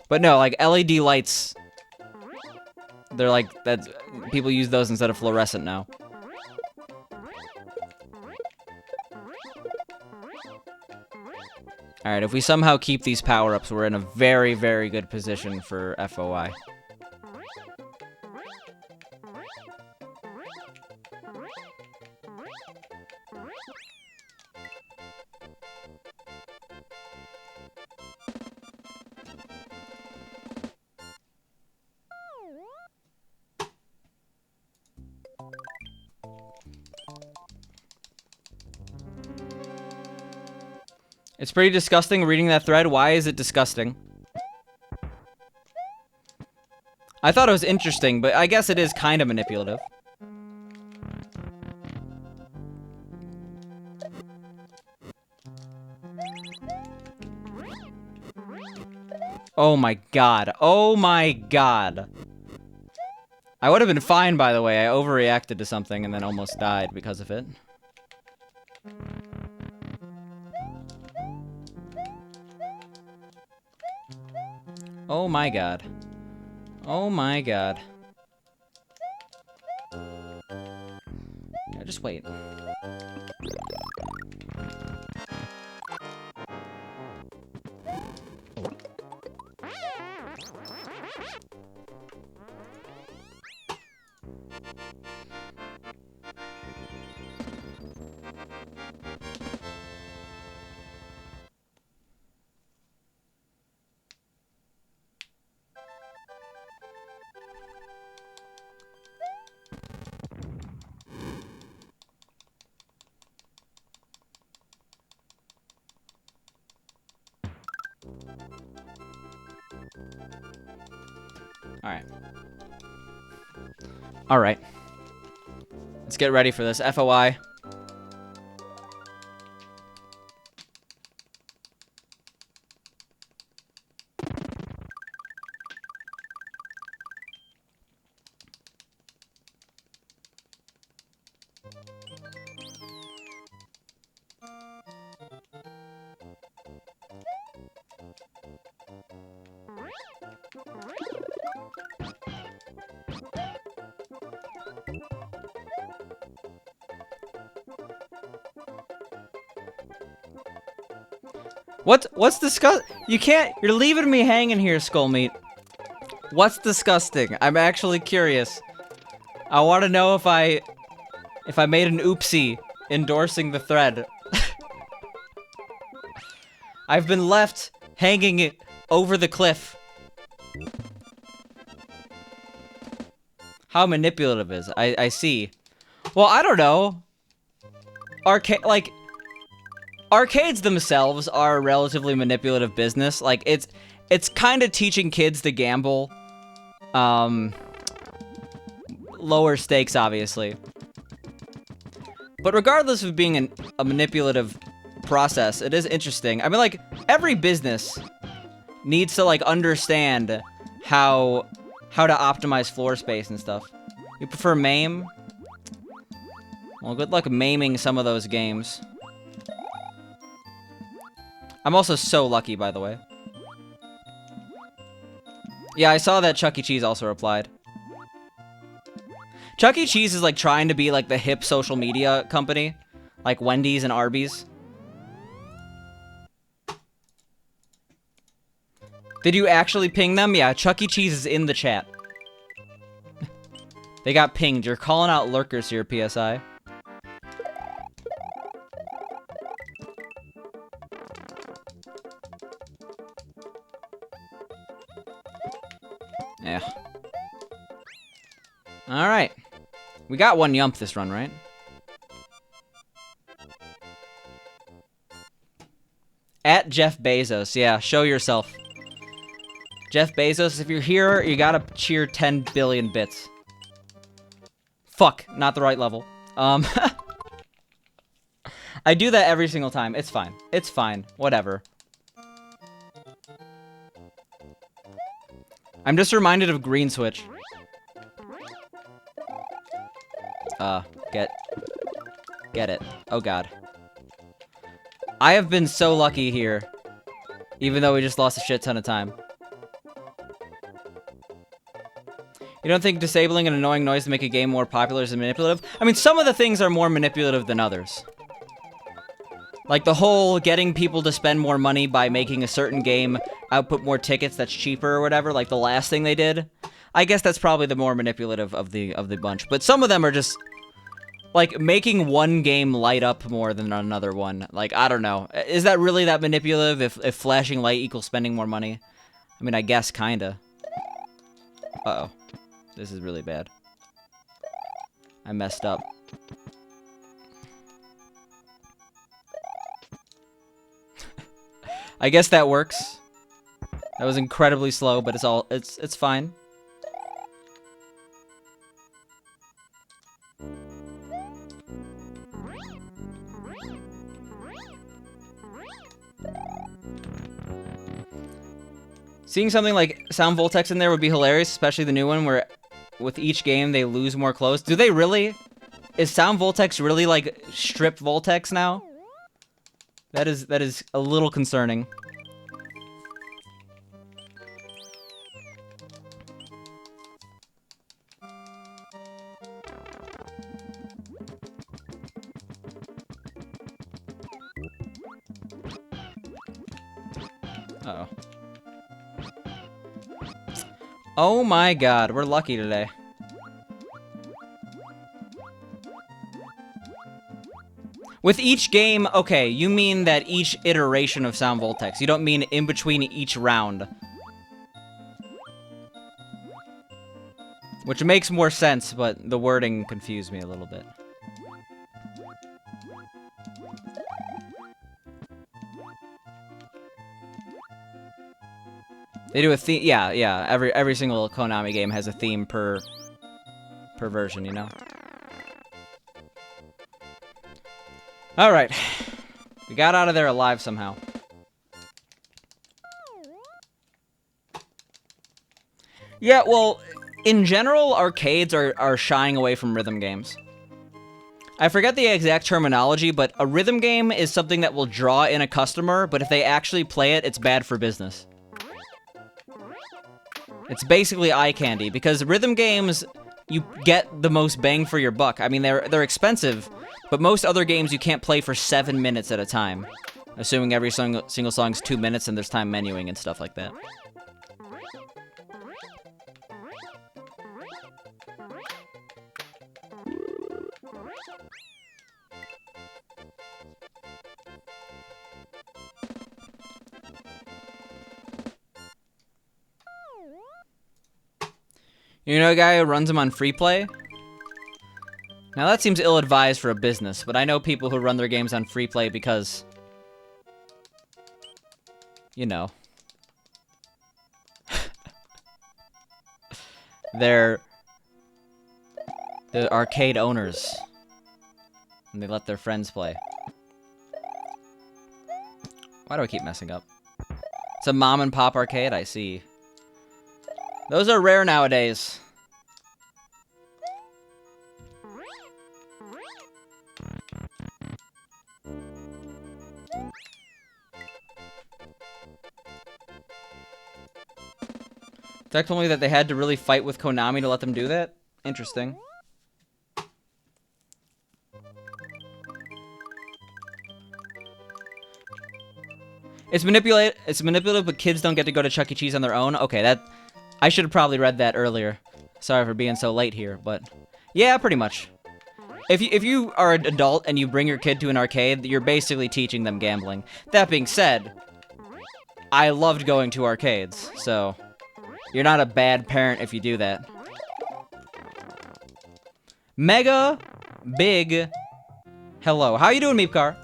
But no, like, LED lights... They're, like... that's people use those instead of fluorescent now. Alright, if we somehow keep these power-ups, we're in a very, very good position for FOI. It's pretty disgusting reading that thread. Why is it disgusting? I thought it was interesting, but I guess it is kind of manipulative. Oh my god. Oh my god. I would have been fine, by the way. I overreacted to something and then almost died because of it. Oh my god. Oh my god. Yeah, just wait. Alright. Alright. Let's get ready for this. FOI. What's you can't, you're leaving me hanging here, Skullmeat. What's disgusting? I'm actually curious. I want to know if I made an oopsie endorsing the thread. I've been left hanging over the cliff. How manipulative is I see. Well, I don't know. Arcades themselves are a relatively manipulative business. Like, it's kind of teaching kids to gamble. Lower stakes, obviously. But regardless of being a manipulative process, it is interesting. I mean, like, every business needs to, like, understand how to optimize floor space and stuff. You prefer MAME? Well, good luck maiming some of those games. I'm also so lucky, by the way. Yeah, I saw that Chuck E. Cheese also replied. Chuck E. Cheese is, like, trying to be, like, the hip social media company. Like Wendy's and Arby's. Did you actually ping them? Yeah, Chuck E. Cheese is in the chat. They got pinged. You're calling out lurkers here, PSI. Yeah. Alright. We got one yump this run, right? At Jeff Bezos. Yeah, show yourself. Jeff Bezos, if you're here, you gotta cheer 10 billion bits. Fuck, not the right level. I do that every single time. It's fine. It's fine. Whatever. I'm just reminded of Green Switch. Get it. Oh god. I have been so lucky here. Even though we just lost a shit ton of time. You don't think disabling an annoying noise to make a game more popular is manipulative? I mean, some of the things are more manipulative than others. Like the whole getting people to spend more money by making a certain game output more tickets that's cheaper or whatever, like the last thing they did. I guess that's probably the more manipulative of the bunch. But some of them are just like making one game light up more than another one. Like, I don't know. Is that really that manipulative if flashing light equals spending more money? I mean, I guess kinda. Uh-oh. This is really bad. I messed up. I guess that works. That was incredibly slow, but it's fine. Seeing something like Sound Voltex in there would be hilarious, especially the new one where with each game they lose more clothes. Do they really? Is Sound Voltex really like stripped Voltex now? That is a little concerning. Uh-oh. Oh my god, we're lucky today. With each game, okay, you mean that each iteration of Sound Voltex. You don't mean in between each round. Which makes more sense, but the wording confused me a little bit. They do a theme. Yeah, yeah. Every single Konami game has a theme per version, you know. All right, we got out of there alive somehow. Yeah, well, in general, arcades are shying away from rhythm games. I forget the exact terminology, but a rhythm game is something that will draw in a customer, but if they actually play it, it's bad for business. It's basically eye candy, because rhythm games, you get the most bang for your buck. I mean, they're expensive, but most other games you can't play for 7 minutes at a time. Assuming every single song's 2 minutes and there's time menuing and stuff like that. You know a guy who runs them on free play? Now that seems ill-advised for a business, but I know people who run their games on free play because... you know. They're arcade owners. And they let their friends play. Why do I keep messing up? It's a mom and pop arcade, I see. Those are rare nowadays. Tech told me that they had to really fight with Konami to let them do that? Interesting. It's manipulative, but kids don't get to go to Chuck E. Cheese on their own? Okay, I should have probably read that earlier. Sorry for being so late here, but... yeah, pretty much. If you are an adult and you bring your kid to an arcade, you're basically teaching them gambling. That being said, I loved going to arcades, so... you're not a bad parent if you do that. Mega big hello. How you doing, Meepcar?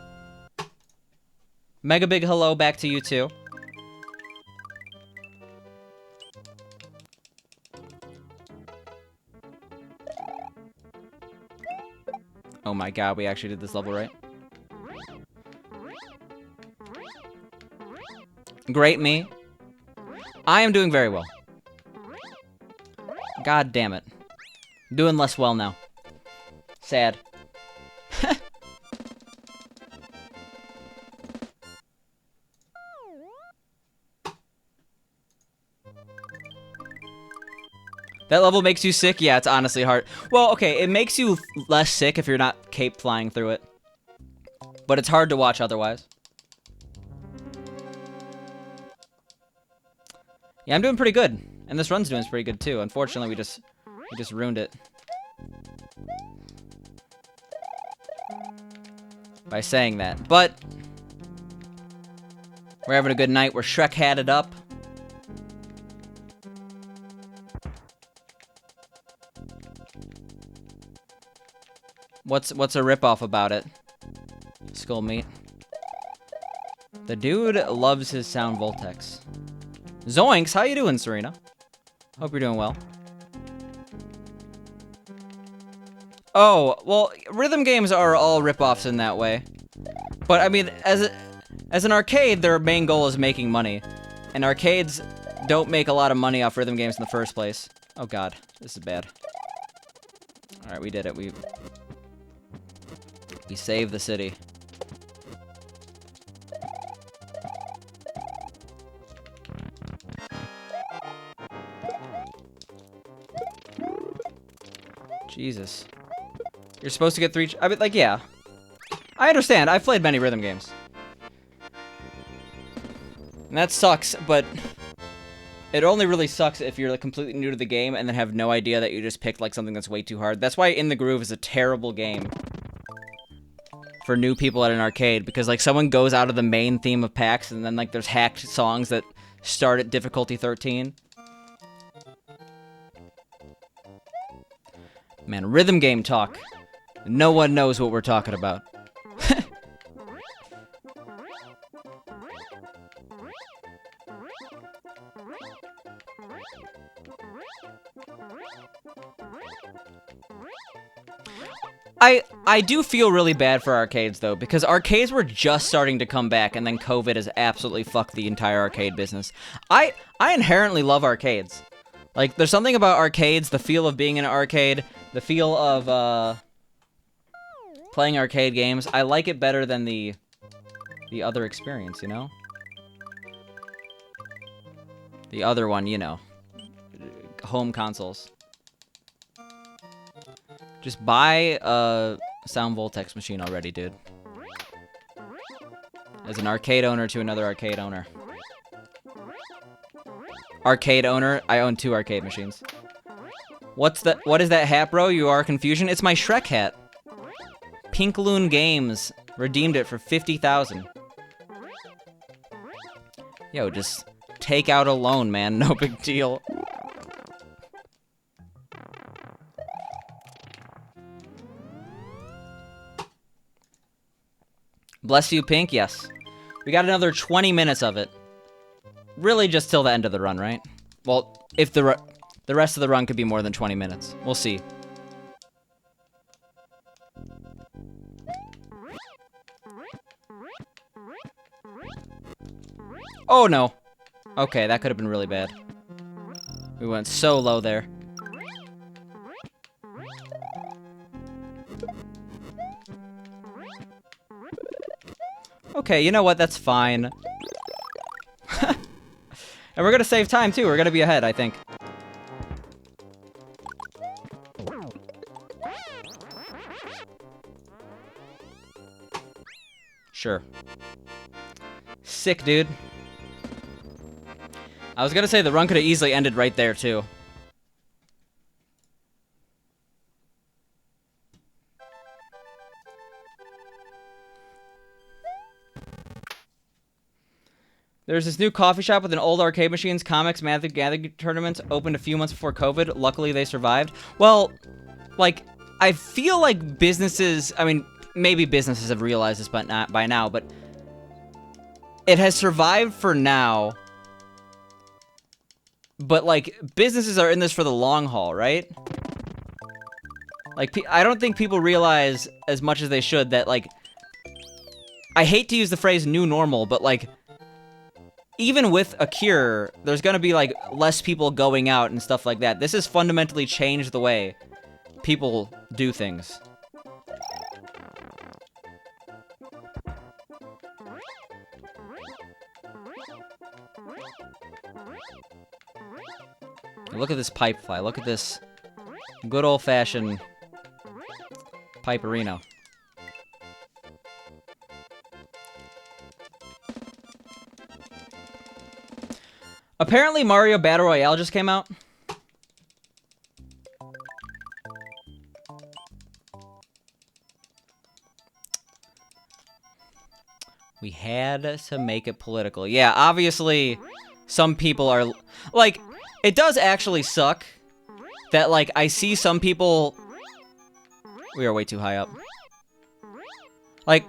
Mega big hello back to you, too. Oh my god, we actually did this level right. Great, me. I am doing very well. God damn it. Doing less well now. Sad. That level makes you sick? Yeah, it's honestly hard. Well, okay, it makes you less sick if you're not cape flying through it. But it's hard to watch otherwise. Yeah, I'm doing pretty good. And this run's doing pretty good too. Unfortunately, we just ruined it. By saying that. But we're having a good night. We're Shrek-hatted up. What's a ripoff about it? Skull meat. The dude loves his sound Voltex. Zoinks, how you doing, Serena? Hope you're doing well. Oh, well, rhythm games are all ripoffs in that way. But I mean, as an arcade, their main goal is making money. And arcades don't make a lot of money off rhythm games in the first place. Oh god, this is bad. Alright, we did it. We saved the city. Jesus. You're supposed to get 3... I mean, like, yeah. I understand. I've played many rhythm games. And that sucks, but... it only really sucks if you're like, completely new to the game and then have no idea that you just picked like something that's way too hard. That's why In the Groove is a terrible game for new people at an arcade, because like someone goes out of the main theme of PAX and then like there's hacked songs that start at difficulty 13. Man, rhythm game talk. No one knows what we're talking about. I do feel really bad for arcades, though, because arcades were just starting to come back, and then COVID has absolutely fucked the entire arcade business. I inherently love arcades. Like, there's something about arcades, the feel of being in an arcade, the feel of, playing arcade games. I like it better than the other experience, you know? The other one, you know. Home consoles. Just buy a Sound Voltex machine already, dude. As an arcade owner to another arcade owner. Arcade owner, I own 2 arcade machines. What is that hat, bro? You are confusion? It's my Shrek hat. Pink Loon Games redeemed it for 50,000. Yo, just take out a loan, man. No big deal. Bless you, Pink? Yes. We got another 20 minutes of it. Really just till the end of the run, right? Well, if the rest of the run could be more than 20 minutes. We'll see. Oh, no. Okay, that could have been really bad. We went so low there. Okay, you know what? That's fine. And we're gonna save time, too. We're gonna be ahead, I think. Sure. Sick, dude. I was gonna say the run could have easily ended right there, too. There's this new coffee shop with an old arcade machines, comics, Magic Gathering tournaments, opened a few months before COVID. Luckily, they survived. Well, like, I feel like businesses, I mean, maybe businesses have realized this but not by now, but it has survived for now. But, like, businesses are in this for the long haul, right? Like, I don't think people realize as much as they should that, like, I hate to use the phrase new normal, but, like, even with a cure, there's gonna be, like, less people going out and stuff like that. This has fundamentally changed the way people do things. Look at this pipe fly. Look at this good old-fashioned piperino. Apparently Mario Battle Royale just came out. We had to make it political. Yeah, obviously some people are... Like, it does actually suck that, like, I see some people... We are way too high up. Like,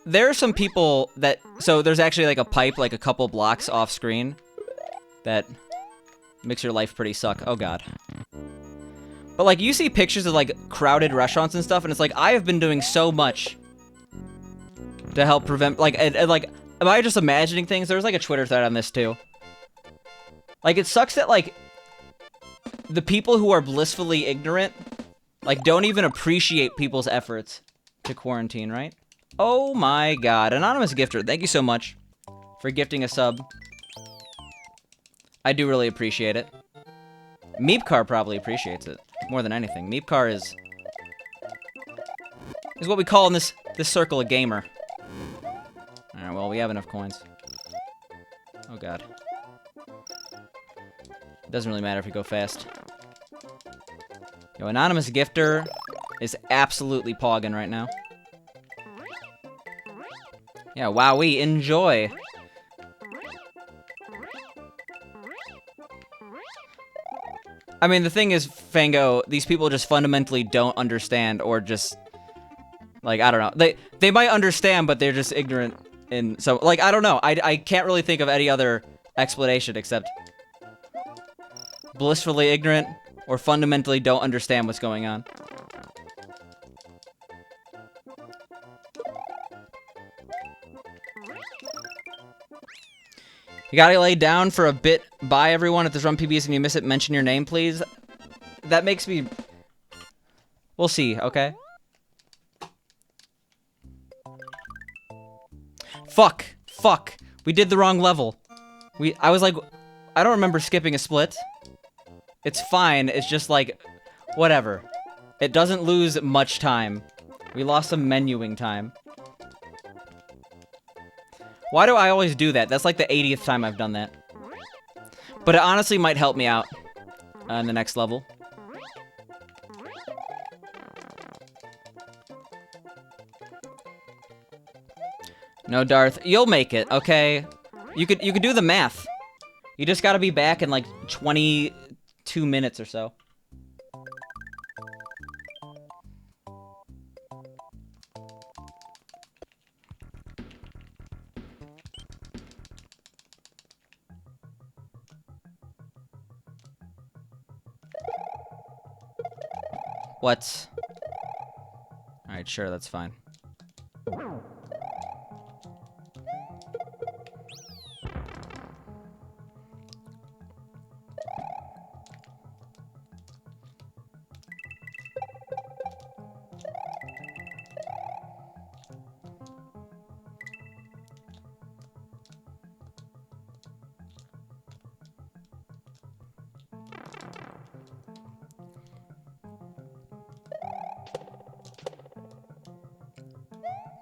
there are some people that... So there's actually, like, a pipe, like, a couple blocks off screen that makes your life pretty suck. Oh, God. But, like, you see pictures of, like, crowded restaurants and stuff, and it's like, I have been doing so much to help prevent... Like, like, am I just imagining things? There was, like, a Twitter thread on this, too. Like, it sucks that, like, the people who are blissfully ignorant, like, don't even appreciate people's efforts to quarantine, right? Oh, my God. Anonymous Gifter, thank you so much for gifting a sub. I do really appreciate it. Meepcar probably appreciates it more than anything. Meepcar is what we call in this circle a gamer. Alright, well, we have enough coins. Oh, God. It doesn't really matter if we go fast. Yo, Anonymous Gifter is absolutely pogging right now. Yeah, wowee, enjoy. I mean, the thing is, Fango, these people just fundamentally don't understand, or just, like, I don't know. They might understand, but they're just ignorant. And so, like, I don't know. I can't really think of any other explanation except... blissfully ignorant, or fundamentally don't understand what's going on. You gotta lay down for a bit. Bye, everyone. If this run PBs and you miss it, mention your name, please. That makes me... We'll see, okay? Fuck. Fuck. We did the wrong level. I was like... I don't remember skipping a split. It's fine. It's just like... Whatever. It doesn't lose much time. We lost some menuing time. Why do I always do that? That's like the 80th time I've done that. But it honestly might help me out in the next level. No, Darth. You'll make it, okay? You could do the math. You just gotta be back in like 22 minutes or so. What? Alright, sure, that's fine.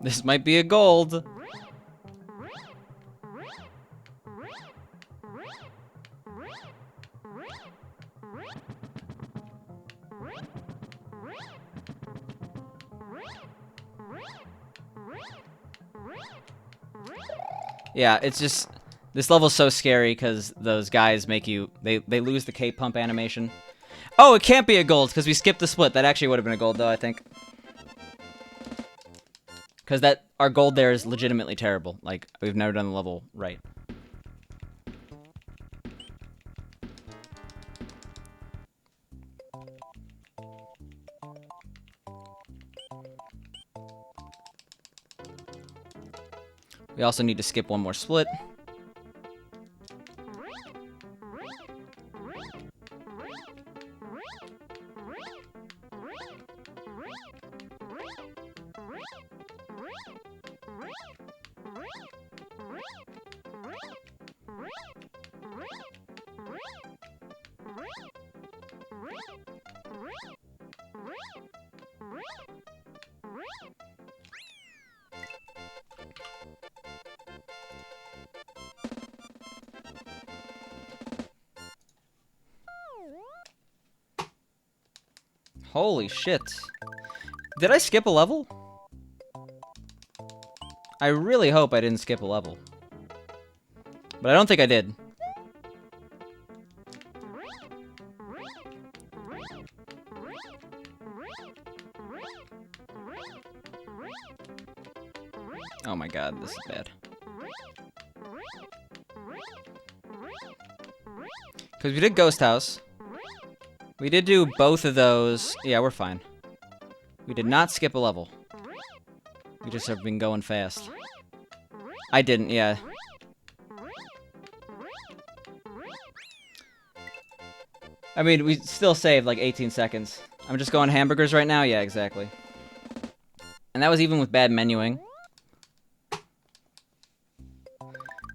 This might be a gold. Yeah, it's just... This level's so scary because those guys make you... They lose the K-pump animation. Oh, it can't be a gold because we skipped the split. That actually would have been a gold, though, I think. Because our gold there is legitimately terrible. Like, we've never done the level right. We also need to skip one more split. Holy shit. Did I skip a level? I really hope I didn't skip a level. But I don't think I did. Oh my god, this is bad. Because we did Ghost House. We did do both of those. Yeah, we're fine. We did not skip a level. We just have been going fast. I didn't, yeah. I mean, we still saved like 18 seconds. I'm just going hamburgers right now? Yeah, exactly. And that was even with bad menuing.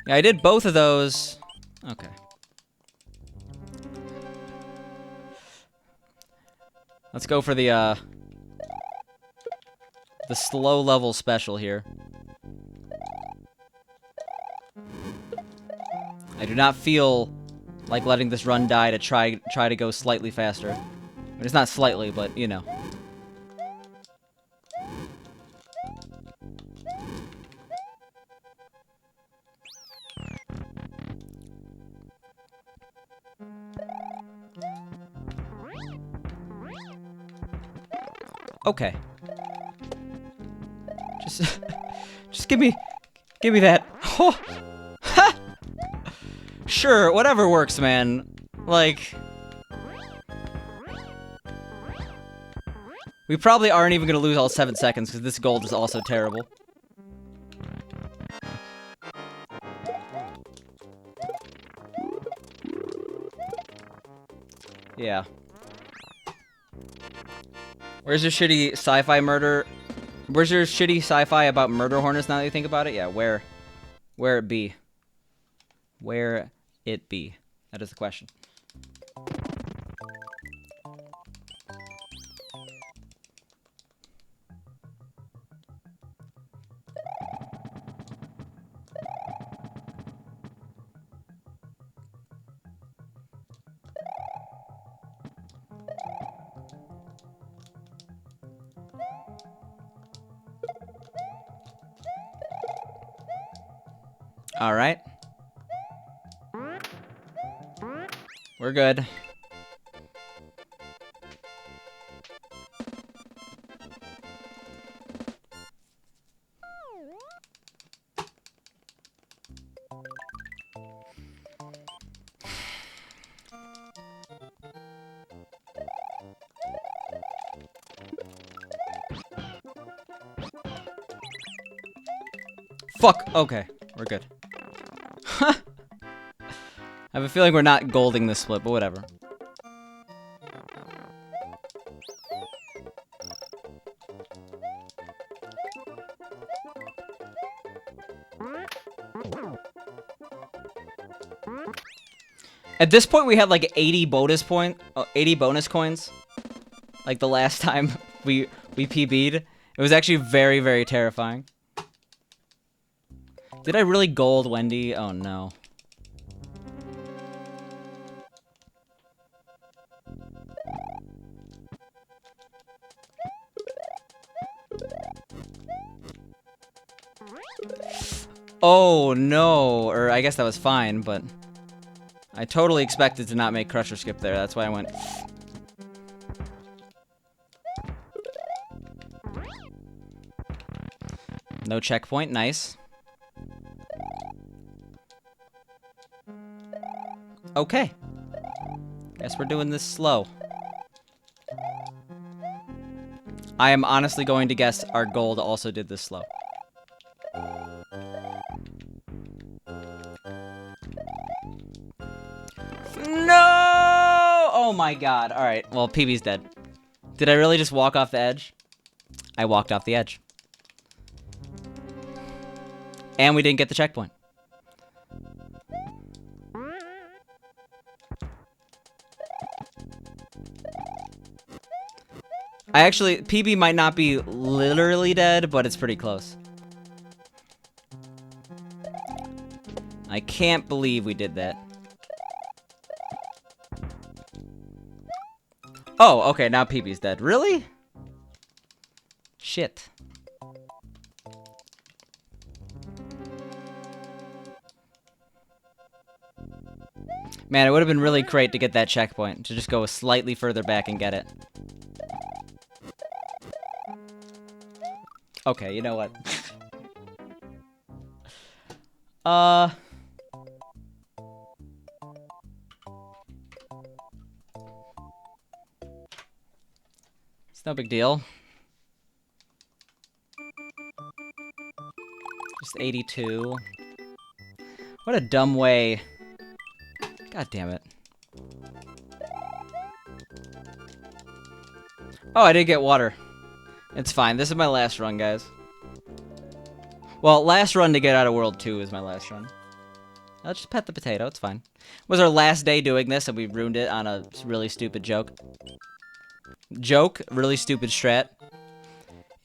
Yeah, I did both of those. Okay. Let's go for the slow level special here. I do not feel like letting this run die to try to go slightly faster. I mean, it's not slightly, but you know. Okay. Just give me that. Oh. Ha! Sure, whatever works, man. Like, We probably aren't even gonna lose all 7 seconds because this gold is also terrible. Yeah. Where's your shitty sci-fi murder? Where's your shitty sci-fi about murder hornets now that you think about it? Yeah, where it be? Where it be? That is the question. All right. We're good. Fuck. Okay, we're good. I have a feeling we're not golding this split, but whatever. At this point, we had like 80 bonus coins. Like the last time we PB'd. It was actually very, very terrifying. Did I really gold Wendy? Oh no. Oh no. Or I guess that was fine, but I totally expected to not make Crusher skip there. That's why I went. No checkpoint. Nice. Okay. Guess we're doing this slow. I am honestly going to guess our gold also did this slow. No! Oh my god. Alright, well, PB's dead. Did I really just walk off the edge? I walked off the edge. And we didn't get the checkpoint. PB might not be literally dead, but it's pretty close. I can't believe we did that. Oh, okay, now PB's dead. Really? Shit. Man, it would have been really great to get that checkpoint, to just go slightly further back and get it. Okay, you know what? It's no big deal. Just 82. What a dumb way. God damn it. Oh, I did get water. It's fine. This is my last run, guys. Well, last run to get out of World 2 is my last run. I'll just pet the potato. It's fine. It was our last day doing this, and we ruined it on a really stupid joke. Really stupid strat.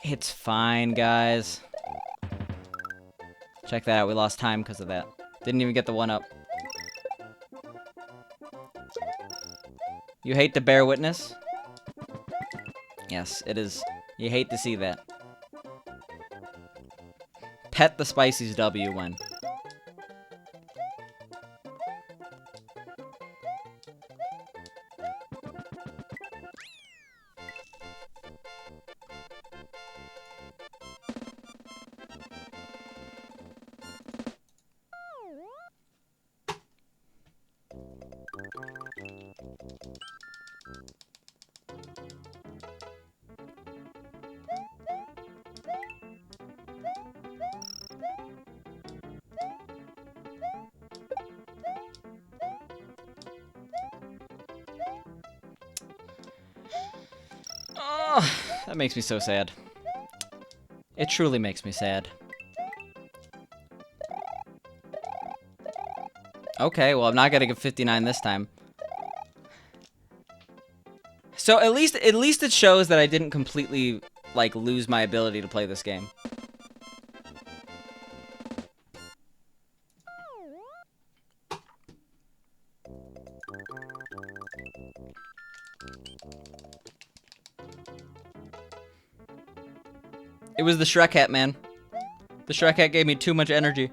It's fine, guys. Check that out. We lost time because of that. Didn't even get the 1-up. You hate to bear witness? Yes, it is. You hate to see that. Pet the Spicy's W when. Oh, that makes me so sad. It truly makes me sad. Okay, well, I'm not gonna get 59 this time. So at least it shows that I didn't completely, like, lose my ability to play this game. It was the Shrek hat, man. The Shrek hat gave me too much energy.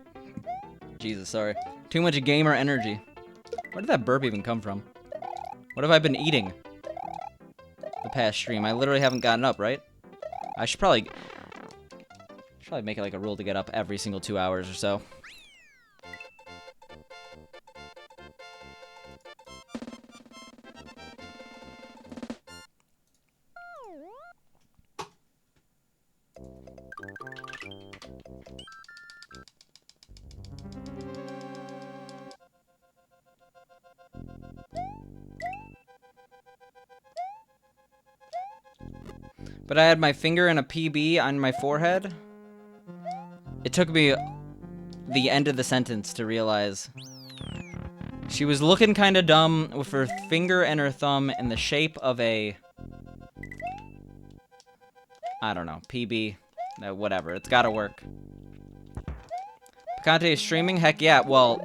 Jesus, sorry. Too much gamer energy. Where did that burp even come from? What have I been eating the past stream? I literally haven't gotten up, right? I should probably make it like a rule to get up every single 2 hours or so. But I had my finger in a PB on my forehead. It took me the end of the sentence to realize she was looking kind of dumb with her finger and her thumb in the shape of a, I don't know, PB. Whatever, it's gotta work. Picante is streaming? Heck yeah, well,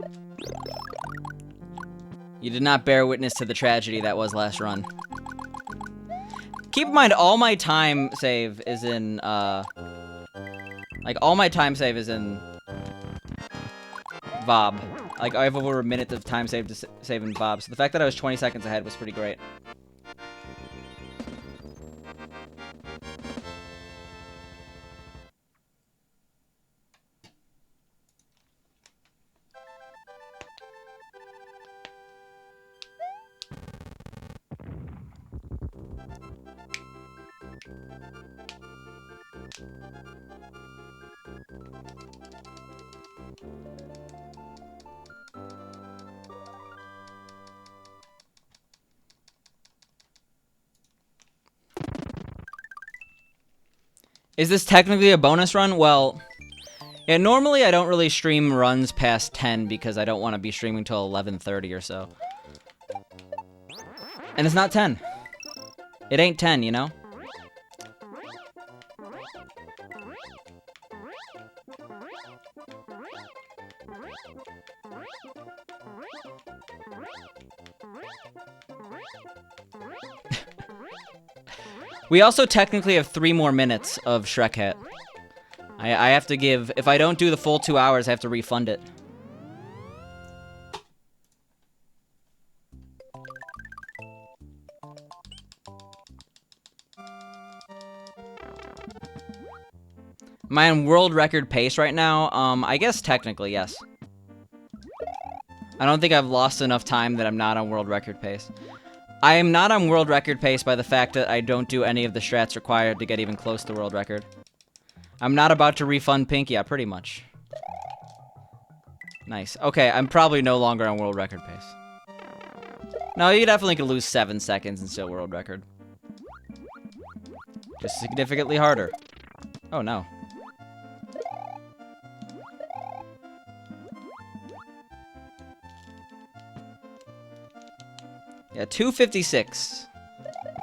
you did not bear witness to the tragedy that was last run. Keep in mind, all my time save is in, like, all my time save is in VOB. Like, I have over a minute of time save to save in VOB, so the fact that I was 20 seconds ahead was pretty great. Is this technically a bonus run? Well, yeah, normally I don't really stream runs past 10 because I don't want to be streaming till 11:30 or so. And it's not 10. It ain't 10, you know? We also technically have 3 more minutes of Shrek Hat. I have to give... If I don't do the full 2 hours, I have to refund it. Am I on world record pace right now? I guess technically, yes. I don't think I've lost enough time that I'm not on world record pace. I am not on world record pace by the fact that I don't do any of the strats required to get even close to world record. I'm not about to refund Pink, yeah, pretty much. Nice. Okay, I'm probably no longer on world record pace. No, you definitely could lose 7 seconds and still world record. Just significantly harder. Oh, no. Yeah, 256.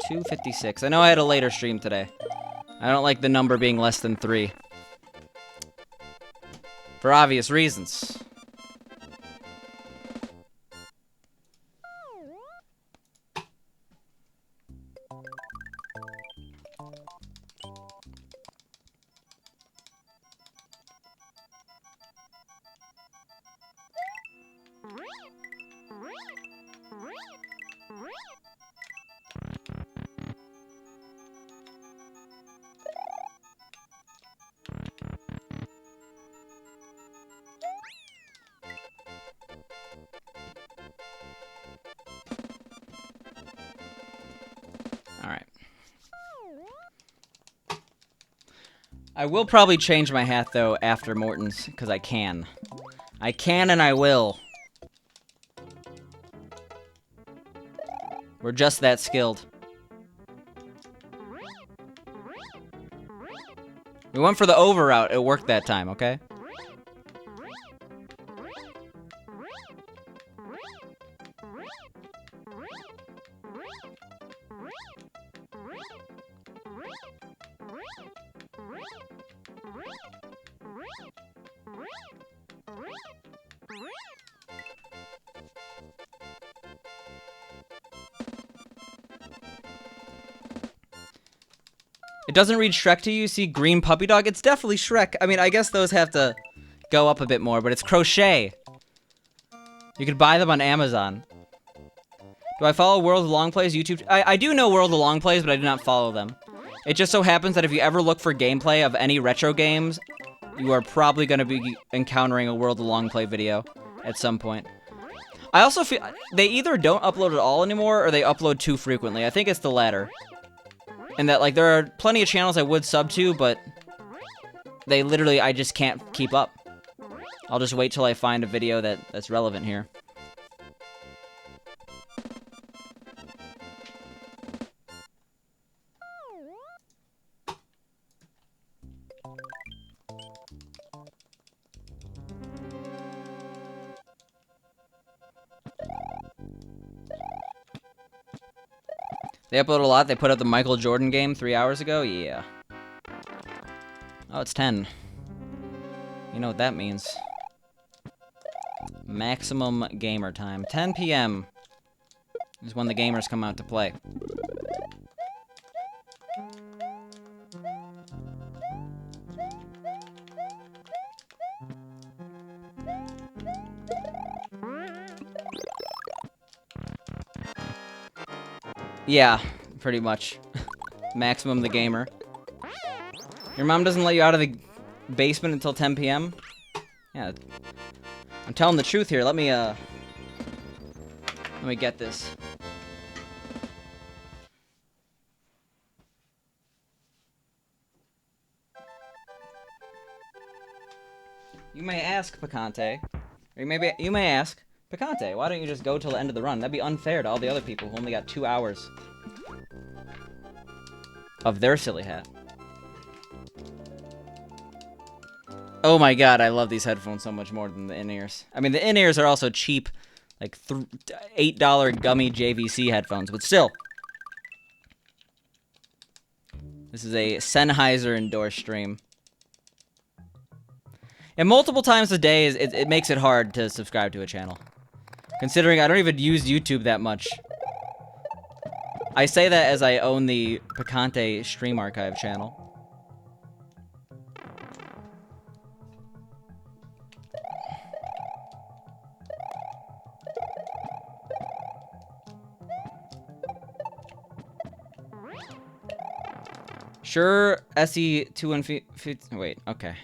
256. I know I had a later stream today. I don't like the number being less than 3. For obvious reasons. I will probably change my hat, though, after Morton's, because I can. I can and I will. We're just that skilled. We went for the over route. It worked that time, okay? It doesn't read Shrek to you. See green puppy dog? It's definitely Shrek. I mean, I guess those have to go up a bit more, but it's crochet. You could buy them on Amazon. Do I follow World of Long Plays YouTube? I do know World of Long Plays, but I do not follow them. It just so happens that if you ever look for gameplay of any retro games, you are probably going to be encountering a World of Long Play video at some point. I also feel they either don't upload at all anymore or they upload too frequently. I think it's the latter. And that, like, there are plenty of channels I would sub to, but they literally, I just can't keep up. I'll just wait till I find a video that's relevant here. They upload a lot. They put up the Michael Jordan game 3 hours ago. Yeah. Oh, it's 10. You know what that means. Maximum gamer time. 10 p.m. is when the gamers come out to play. Yeah, pretty much. Maximum the gamer. Your mom doesn't let you out of the basement until 10 p.m.? Yeah. I'm telling the truth here. Let me get this. You may ask, Picante. Or you may ask, Picante, why don't you just go till the end of the run? That'd be unfair to all the other people who only got 2 hours of their silly hat. Oh my god, I love these headphones so much more than the in-ears. I mean, the in-ears are also cheap, like $8 gummy JVC headphones, but still. This is a Sennheiser endorsed stream. And multiple times a day, it makes it hard to subscribe to a channel. Considering I don't even use YouTube that much. I say that as I own the Picante Stream Archive channel. Sure, SE250... Wait, okay.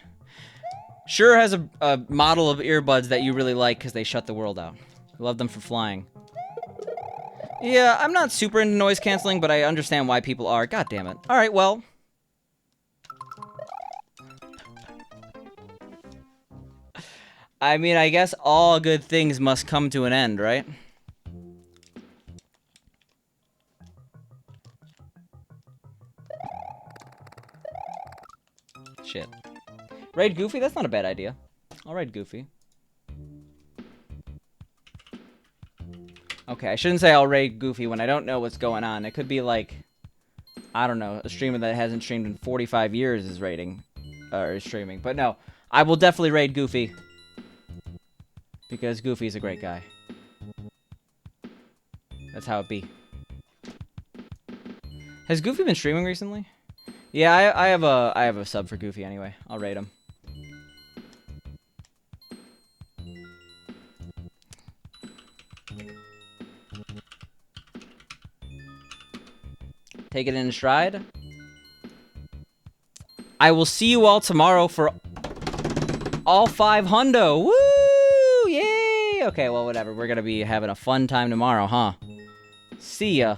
Sure has a model of earbuds that you really like because they shut the world out. I love them for flying. Yeah, I'm not super into noise canceling, but I understand why people are. God damn it. Alright, well. I mean, I guess all good things must come to an end, right? Shit. Raid Goofy? That's not a bad idea. I'll raid Goofy. Okay, I shouldn't say I'll raid Goofy when I don't know what's going on. It could be like, I don't know, a streamer that hasn't streamed in 45 years is raiding, or is streaming. But no, I will definitely raid Goofy. Because Goofy's a great guy. That's how it be. Has Goofy been streaming recently? Yeah, I have a sub for Goofy anyway. I'll raid him. Take it in stride. I will see you all tomorrow for all 5 hundo. Woo! Yay! Okay, well, whatever. We're gonna be having a fun time tomorrow, huh? See ya.